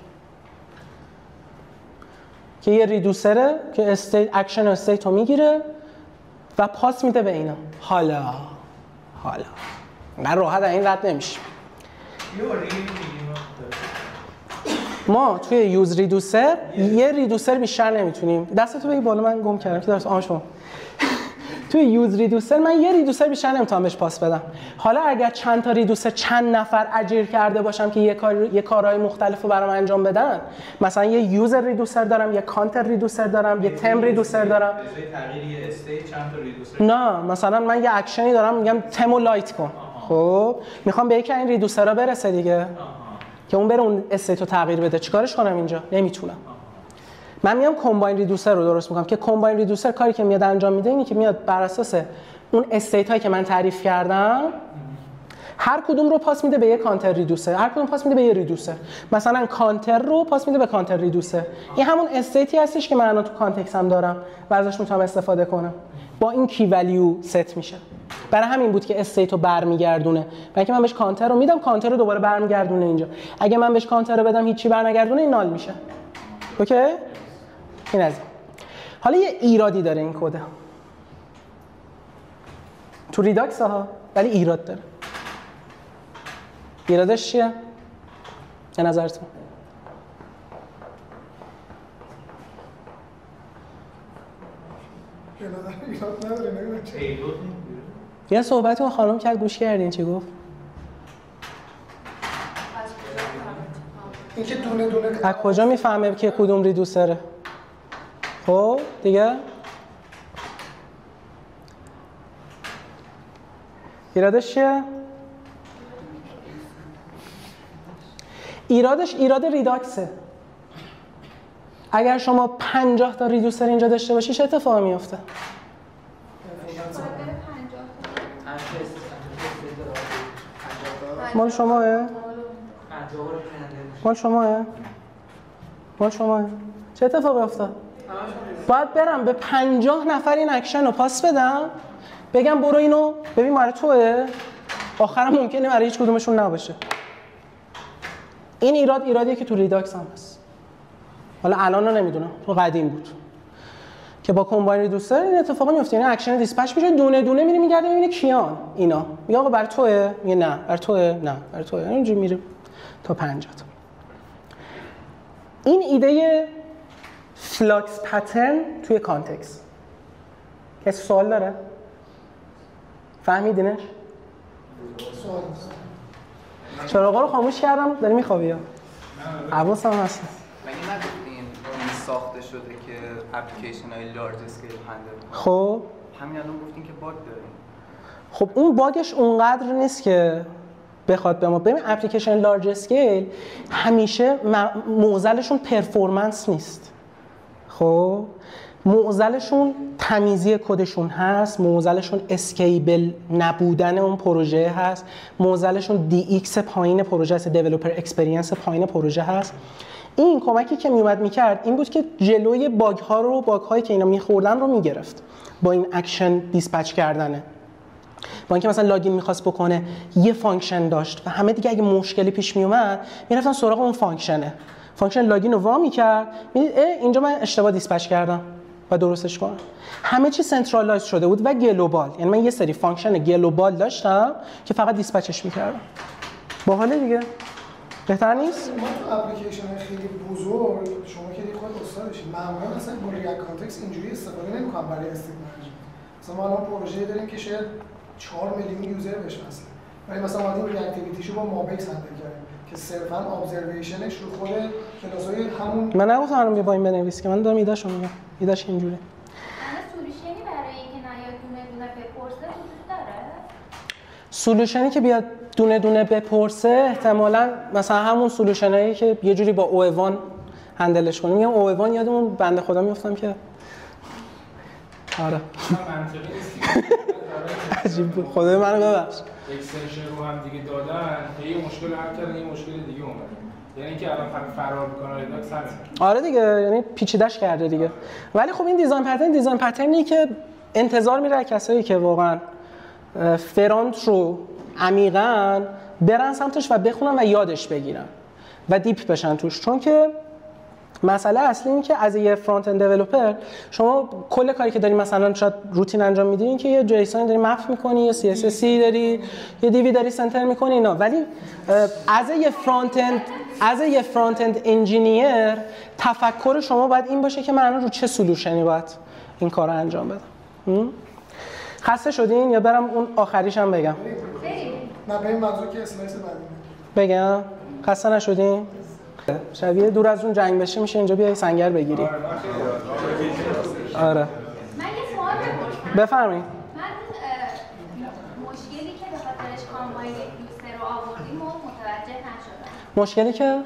که یه ریدوسره که استیت اکشن استیت رو میگیره و پاس میده به اینا. حالا من راحت این رد نمیشه. ما توی یوز ریدوسر یه ریدوسر بیشتر نمیتونیم. دستتو بگی بالا، من گم کردم که درست شما. توی یوز ریدوسر من یه ریدوسر بیشتر نمیتونم بهش پاس بدم. حالا اگر چند تا ریدوسر چند نفر اجیر کرده باشم که یه کارهای مختلف رو برام انجام بدن، مثلا یه یوزر ریدوسر دارم، یه کانتر ریدوسر دارم، یه تم ریدوسر دارم. تغییر استیت چند تا ریدوسر؟ نه، مثلا من یه اکشنی دارم میگم تمو لایت کن. خب میخوام به یکی این ریدوسرها برسه دیگه، که اون بره اون استیت رو تغییر بده. چیکارش کنم اینجا؟ نمیتونم. من میام کامباین ریدوسر رو درست میکنم که کامباین ریدوسر کاری که میاد انجام میده اینه که میاد بر اساس اون استیت هایی که من تعریف کردم هر کدوم رو پاس میده به یه کانتر ریدوسر، هر کدوم پاس میده به یه ریدوسر. مثلا کانتر رو پاس میده به کانتر ریدوسر. این همون استیتی هستش که من الان تو کانتکست هم دارم و ازش میتونم استفاده کنم. با این کی ولیو ست میشه. برای همین بود که استیت رو برمیگردونه. برای اینکه من بهش کانتر رو میدم، کانتر رو دوباره برمیگردونه اینجا. اگه من بهش کانتر رو بدم هیچی برنگردونه، این نال میشه. اوکی؟ این از این. حالا یه ایرادی داره این کد. تو ریداکس ها ولی ایراد داره. ایرادش چیه؟ به نظرتون؟ یه صحبتی با خانم کرد، گوش کردین چی گفت؟ اینکه دونه دونه از کجا میفهمه که کدوم ریدوسره؟ خب دیگه ایرادش چیه؟ ایرادش ایراد ریداکسه. اگر شما 50 تا ریدوسر اینجا داشته باشی چه اتفاقی میفته؟ مال شماه؟ مال شماه؟ مال شماه؟ چه اتفاقی افتاد؟ باید برم به 50 نفر این اکشن رو پاس بدم، بگم برو اینو ببین برای توه، آخرم ممکنه برای هیچ کدومشون نباشه. این ایرادیه که تو ریداکس هم هست. حالا الان رو نمیدونم، تو قدیم بود که با کامباین ریدوسر این اتفاقا میفته. یعنی اکشن دیسپچ میشه، دونه دونه میره میگرده میبینه کیان اینا، میگه آقا بر توه، میگه نه بر توه، نه بر توه، اینجوری میره تا 50 تا. این ایده فلاکس پترن توی کانتکست. کسی سوال داره؟ فهمیدینش؟ چراغا رو خاموش کردم، داری میخوابی یا؟ حواسم هست. مگه نگفتین ساخته شده که اپلیکیشن های لارج اسکیل هندل؟ خب همین الان گفتین که باگ داریم. خب اون باگش اونقدر نیست که بخواد به ما. ببین اپلیکیشن لارج اسکیل همیشه معضلشون پرفورمنس نیست. خب معضلشون تمیزی کدشون هست، معضلشون اسکیبل نبودن اون پروژه هست، معضلشون دی ایکس پایین پروژه هست، دیولپر اکسپریانس پایین پروژه هست. این کمکی که میومد میکرد این بود که جلوی باگ هایی که اینا میخوردن رو میگرفت با این اکشن دیسپچ کردنه. با اینکه مثلا لاگین میخواست بکنه یه فانکشن داشت و همه دیگه اگه مشکلی پیش میومد میرفتن سراغ اون فانکشنه، فانکشن لاگین رو وا میکرد، میدید اینجا من اشتباه دیسپچ کردم و درستش کنم. همه چی سنترالایز شده بود و گلوبال، یعنی من یه سری فانکشن گلوبال داشتم که فقط دیسپچش میکردم. باحاله دیگه، بهتر نیست؟ ما تو اپلیکیشن خیلی بزرگ شما که خود استادشید معمولا اصلا با ریاکت کانتکست اینجوری استفاده نمی‌کنم برای استیت منیجمنت. مثلا ما الان پروژه داریم که شاید 4 میلیون یوزر بشناسه، ولی مثلا اومدیم ریاکتیویتیشو با مابکس هندل کردیم که صرفاً ابزرویشنش رو خود کلاس‌های همون. من نگفتم الان بیا با این بنویس که من دارم ایده‌شو میگم. ایده‌ش اینجوریه. سولوشنی برای اینکه یا دونه دونه بپرسه وجود داره؟ سولوشنی که بیاد دونه دونه بپرسه احتمالاً مثلا همون سولوشنایی که یه جوری با OE1 هندلش کنیم. میگم OE1 یادمون بنده خدا میافتم که آره عجیب بود. خدای منو ببخش. اکستنشن رو هم دیگه دادن یه مشکل حل کردن یه مشکل دیگه اومد. یعنی که الان همین فرار میکنه ریداکس همین. آره دیگه، یعنی پیچیده‌اش کرده دیگه. ولی خب این دیزاین پترنی که انتظار میره از کسایی که واقعا فرانت رو عمیقاً برن سمتش و بخونن و یادش بگیرن و دیپ بشن توش. چون که مسئله اصلی این که از یه فرانت اند دیولپر شما کل کاری که داری مثلا شاید روتین انجام میدی این که یه جیسون داری مپ میکنی، یه CSS داری، یه دیوی داری سنتر میکنی اینا، ولی از یه فرانت اند انجینیر تفکر شما باید این باشه که من رو چه سولوشنی باید این کار رو انجام بدم. خسته شدین یا برم اون آخریش هم بگم؟ نه به این موضوع که اسلایس بعدی بگم. خسته نشدین؟ شبیه دور از اون جنگ بشه میشه اینجا بیای سنگر بگیری. آره. من یه سوال بپرسم. بفرمایید. من مشکلی که به خاطرش کامباین یوزر رو آوردیم و متوجه نشدم. مشکلی که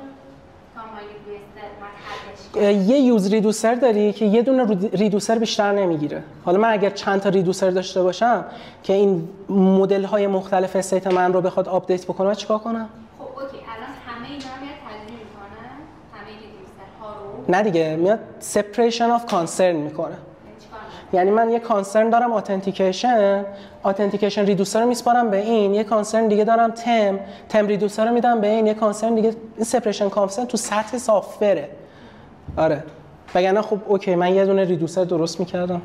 کامباین یوزر یه یوز ریدوسر داری که یه دونه ریدوسر بیشتر نمیگیره. حالا من اگر چند تا ریدوسر داشته باشم که این مدل های مختلف استیت من رو بخواد آپدیت بکنه چیکار کنم؟ خب اوکی، الان همه اینا رو میاد تجربه میکنه، همه ریدوسر ها رو. نه دیگه، میاد separation of concern میکنه. یعنی من یه کانسرن دارم اتنتیکیشن ریدوسر رو میسپارم به این، یه کانسرن دیگه دارم تم ریدوسر رو میدم به این، یه کانسرن دیگه. این سپریشن کانسرن تو سطح سافت‌وره. آره. وگرنه خب اوکی من یه دونه ریدوسر درست میکردم،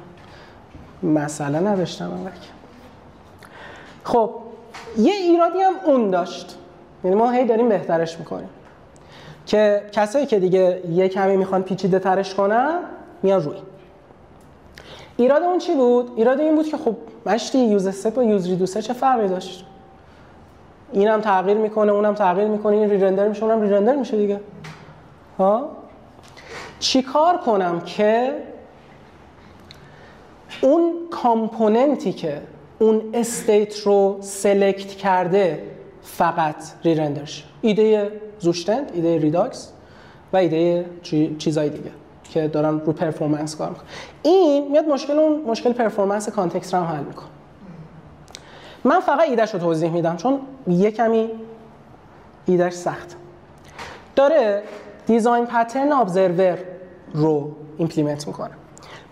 مسئله نداشتم اون وقت. خب یه ایرادی هم اون داشت، یعنی ما هی داریم بهترش میکنیم که کسایی که دیگه یه کمی میخوان پیچیده ترش کنن میان روی. ایراد اون چی بود؟ ایراد این بود که خب مشتی یوز استپ و یوز ریدوسر چه فرقی داشت؟ اینم تغییر میکنه، اونم تغییر میکنه، این ریرندر میشه، اونم ریرندر میشه دیگه. ها؟ چیکار کنم که اون کامپوننتی که اون استیت رو سلکت کرده فقط ریرندر شه؟ ایده زوشتند، ایده ریداکس و ایده چیزای دیگه که دارن رو پرفورمنس کار میکنن. این میاد مشکل پرفورمنس کانتکست رو هم حل میکنه. من فقط ایدهش رو توضیح میدم چون یه کمی ایدهش سخت. داره دیزاین پترن ابزرور رو ایمپلیمنت میکنه.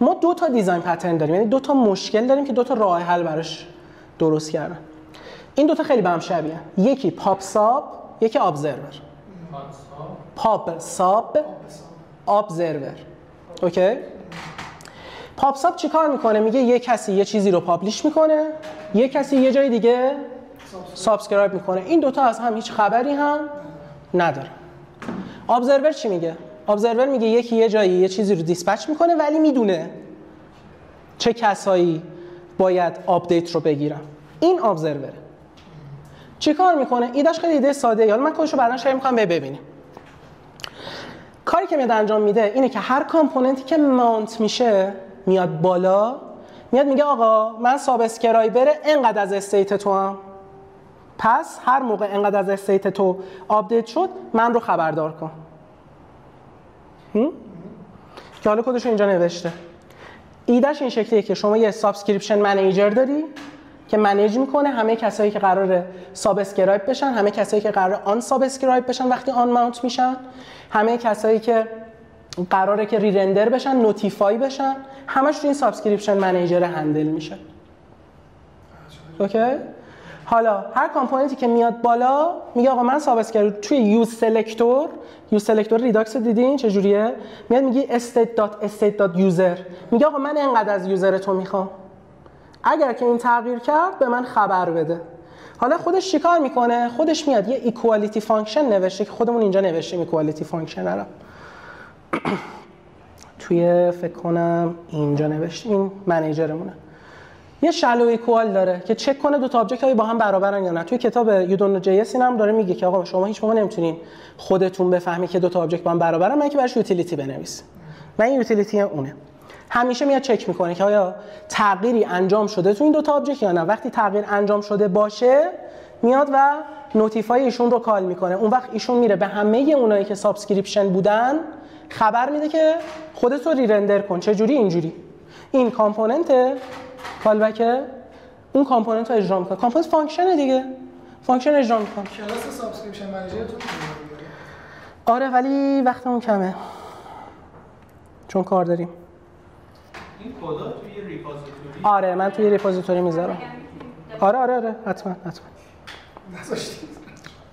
ما دو تا دیزاین پترن داریم، یعنی دو تا مشکل داریم که دو تا راه حل براش درست کردن. این دو تا خیلی به هم شبیه. یکی پاپ ساب، یکی ابزرور. پاپ ساب ابزرور. اوکی؟ پاپ ساب چیکار میکنه؟ میگه یه کسی یه چیزی رو پابلیش میکنه، یه کسی یه جای دیگه سابسکرایب میکنه. این دوتا از هم هیچ خبری هم نداره. ابزرور چی میگه؟ ابزرور میگه یکی یه جایی یه چیزی رو دیسپچ میکنه ولی میدونه چه کسایی باید آپدیت رو بگیرن. این ابزروره. چیکار میکنه؟ ایدهش خیلی ایده ساده. حالا من کدش رو بعداً شیر میکنم ببینیم. کاری که میاد انجام میده اینه که هر کامپوننتی که ماونت میشه میاد بالا، میاد میگه آقا من سابسکرایبر اینقدر از استیت تو هم، پس هر موقع اینقدر از استیت تو آپدیت شد من رو خبردار کن. که حالا کدش رو اینجا نوشته. ایدهش این شکلیه که شما یه سابسکریپشن منیجر داری که منیج میکنه همه کسایی که قراره سابسکرایب بشن، همه کسایی که قراره آن سابسکرایب بشن وقتی آن ماونت میشن، همه کسایی که قراره که ریرندر بشن، نوتیفای بشن، همش تو این سابسکریپشن منیجر هندل میشه. اوکی؟ حالا هر کامپوننتی که میاد بالا میگه آقا من سابسکرایب توی یوز سلکتور ریداکس دیدین چه جوریه؟ میاد میگه state.user، میگه آقا من اینقدر از یوزر تو میخوام، اگر که این تغییر کرد به من خبر بده. حالا خودش چیکار میکنه؟ خودش میاد یه ایکوالیتی فانکشن نوشته که خودمون اینجا نوشتیم ایکوالیتی فانکشن رو توی فکر کنم اینجا نوشتیم، این منیجرمونه. یه شالو ایکوال داره که چک کنه دو تا آبجکت های با هم برابرن یا نه. توی کتاب UDonno.js اینم داره میگه که آقا شما هیچ موقع نمیتونین خودتون بفهمی که دو تا آبجکت با هم برابرن، من که براش یوتیلیتی بنویسم. من این یوتیلیتی اونه. همیشه میاد چک میکنه که آیا تغییری انجام شده تو این دو تا آبجکت یا نه. وقتی تغییر انجام شده باشه میاد و نوتیفای ایشون رو کال میکنه. اون وقت ایشون میره به همه اونایی که سابسکریپشن بودن خبر میده که خودت رو ریرندر کن. چه جوری؟ اینجوری این کامپوننت کال بک اون کامپوننت رو اجرا میکنه. کامپوننت فانکشنه دیگه، فانکشن اجرا میکنه. کلاس سابسکریپشن منیجرتون آره ولی وقتمون کمه چون کار داریم. این کدا توی ریپوزیتوری؟ آره من توی ریپوزیتوری میذارم. آره حتما. نذاشتید.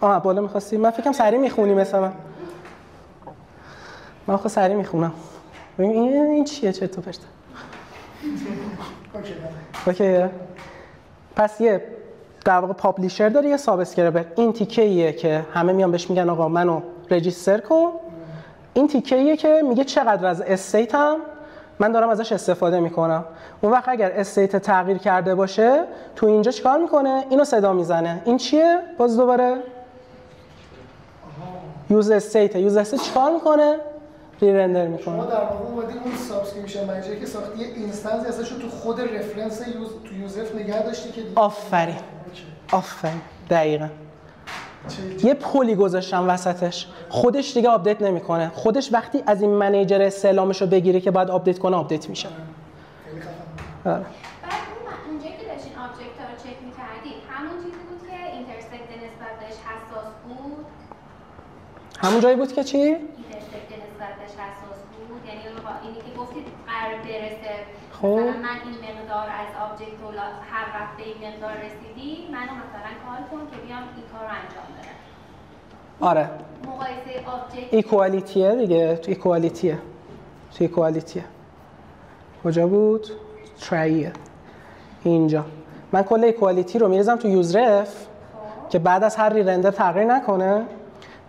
بالا می‌خواستی؟ من فکرم سریع میخونی مثلا من خود سریع میخونم. این چیه چرت و پرت؟ اوکی. پس یه در واقع پابلیشر داره یه سابسکرایبر. این تیکه‌ایه که همه میان بهش میگن آقا منو رجیستر کن. این تیکه‌ایه که میگه چقدر از استیتم من دارم ازش استفاده میکنم. اون وقت اگر استیت تغییر کرده باشه تو اینجا چیکار میکنه؟ اینو صدا میزنه. این چیه؟ باز دوباره یوز استیت چیکار میکنه؟ ریرندر میکنه. شما در واقع اومدید اون سابسکریپشن منیجر که ساختی یه اینستنس ازش تو خود رفرنس تو یوزف نگه داشتی که آفرین دقیقاً. یه پلی گذاشتم وسطش، خودش دیگه آپدیت نمیکنه. خودش وقتی از این منیجر استعلامش رو بگیره که باید آپدیت کنه آپدیت میشه. بعد اونجایی که داشتین آبجکت ها رو چک میکردید همون چیزی بود که اینترسکت نسبت بهش حساس بود؟ همون جایی بود که چی؟ اینترسکت نسبت بهش حساس بود، یعنی اینی که گفتید قرار برسه مثلا من این مقدار از آبجکت رو هر وقت به این مقدار رسیدی منو مثلا کال کن که بیام این کار رو انجام بدم. آره مقایسه آبجکت ایکوالیتیه دیگه. تو ایکوالیتیه کجا بود؟ تراییه اینجا. من کل ایکوالیتی رو میریزم تو یوزرف که بعد از هر ریرندر تغییر نکنه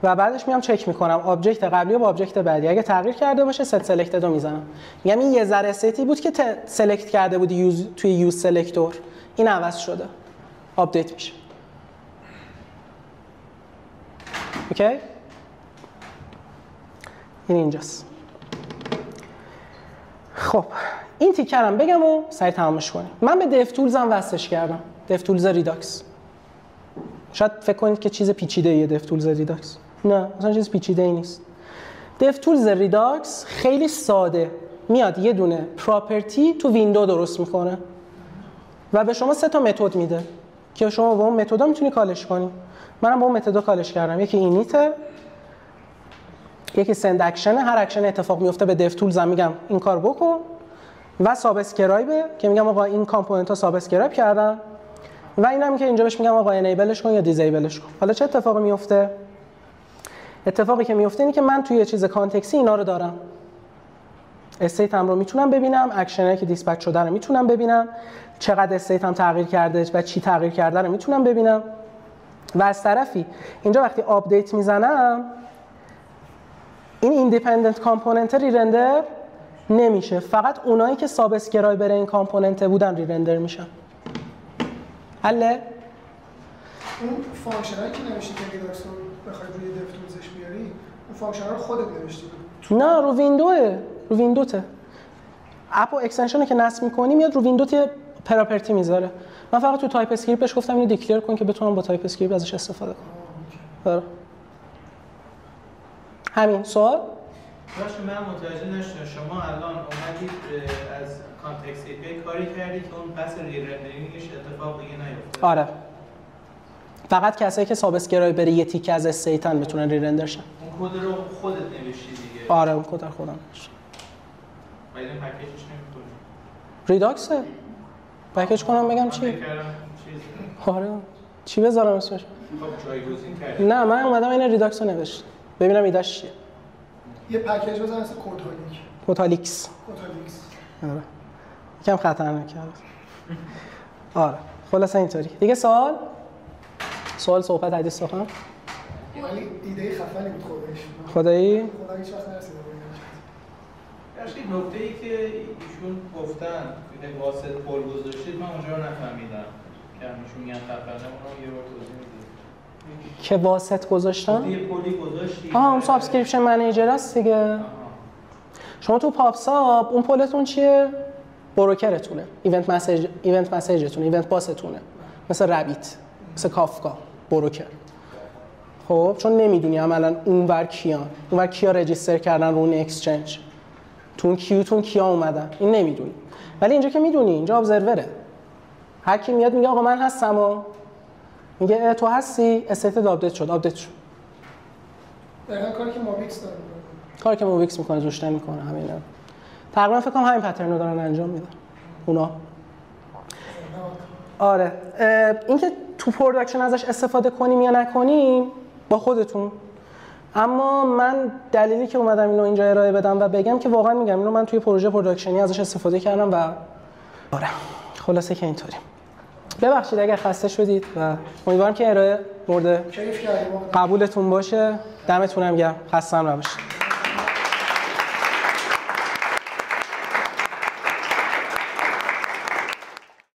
و بعدش میام چک میکنم آبجکت قبلی و با آبجکت بعدی. اگه تغییر کرده باشه ست سلکتد رو میزنم. میگم این یه ذره ستی بود که سلکت کرده بودی توی یوز سلکتور، این عوض شده، آپدیت میشه. اوکی؟ این اینجاست. خب این تیکرم بگم و سریع تمامش کنیم. من به دیو تولزم وصلش کردم. دیو تولز ریداکس. شاید فکر کنید که چیز پیچیده ایه دیو تولز ریداکس. نه اصلا چیز پیچیده ای نیست. دیو تولز ریداکس خیلی ساده میاد یه دونه پراپرتی تو ویندو درست میکنه و به شما 3 تا متد میده که شما با اون متدا میتونی کالش کنی. منم با اون متدا کالش کردم. یکی اینیت، یکی سند اکشن، هر اکشن اتفاق میفته به دیو تولز میگم این کار بکن، و سابسکرایب که میگم آقا این کامپوننت ها سابسکرایب کردم، و اینم که اینجا بهش میگم آقا انیبلش کن یا دیزیبلش کن. حالا چه اتفاقی میفته؟ اتفاقی که میفته اینه که من توی یه چیز کانتکسی اینا رو دارم. استیتم رو میتونم ببینم، اکشنایی که دیسپچ شده رو میتونم ببینم، چقدر استیتم تغییر کرده و چی تغییر کرده رو میتونم ببینم. و از طرفی اینجا وقتی آپدیت میزنم این ایندیپندنت کامپوننت ریرندر نمیشه، فقط اونایی که سابسکرایبر این کامپوننت بودن ریرندر میشن. حله؟ اون فانکشنایی که نوشتی که ریداکس رو بخوای روی دیو تولزش بیاری، اون فانکشن رو خودت نوشتی؟ نه رو ویندوه، رو ویندوته. اپ و اکستنشن که نصب می‌کنی میاد رو ویندوت یه پراپرتی میذاره. من فقط تو تایپ اسکریپت بهش گفتم اینو دیکلیر کن که بتونم با تایپ اسکریپت ازش استفاده کنم. همین سوال؟ باشه من متوجه نشدم. شما الان اومدید از کانتکست API کاری کردید که اون پس ریرندرینگش اتفاق دیگه نیفته. آره. فقط کسایی که سابسکرایبر یه تیکه از استیتن بتونن ریرندر شن. اون کد رو خودت نوشتی دیگه. آره اون کد رو خودم نوشتم. بعد این پکیجش نمی‌کنی. ریداکسه. پکیج کنم بگم چی؟ آره. چی بذارم اسمش؟ خب جایگزین کردی. نه من اومدم این ریداکس رو نوشتم. ببینم ایده‌اش چیه. یه پکیج بزن مثل کوتالیک. کوتالیکس. آره. یکم خطرناکه. آره. خلاص اینطوری. دیگه سوال صحبت حدیث سخن؟ ولی ایده خفنی بود خودش. خدایی؟ خدا هیچ وقت نرسیده بود. داشتید نکته‌ای که ایشون گفتن که واسط پول گذاشتید من اونجا رو نفهمیدم. که همیشون میگن خفنه اونو یه بار توضیح میدید. که واسط گذاشتن؟ یه پولی گذاشتید. اون سابسکریپشن منیجر است دیگه. شما تو پاپساب اون پولتون چیه؟ بروکرتونه، ایونت مسیجتونه، ایونت باستونه، مثل رابیت، مثل کافکا، بروکر. خب چون نمیدونی عملاً اونور کیا رجیستر کردن رو اون اکسچنج، تو اون کیوتون کیا اومدن، این نمیدونی. ولی اینجا که میدونی، اینجا ابزروره. هر کی میاد میگه آقا من هستم و میگه تو هستی، استیت آپدیت شد. دقیقاً کاری که موبیکس داره میکنه. کاری که موبیکس میکنه زوشته میکنه همینا. تقریبا فکر کنم همین پترن رو دارن انجام میدن اونا. آره اینکه تو پروداکشن ازش استفاده کنیم یا نکنیم با خودتون. اما من دلیلی که اومدم اینو اینجا ارائه بدم و بگم که واقعا میگم اینو من توی پروژه پروداکشنی ازش استفاده کردم و آره خلاصه که اینطوری. ببخشید اگر خسته شدید و امیدوارم که ارائه مورد قبولتون باشه. دمتونم گرم. خسته نباشید.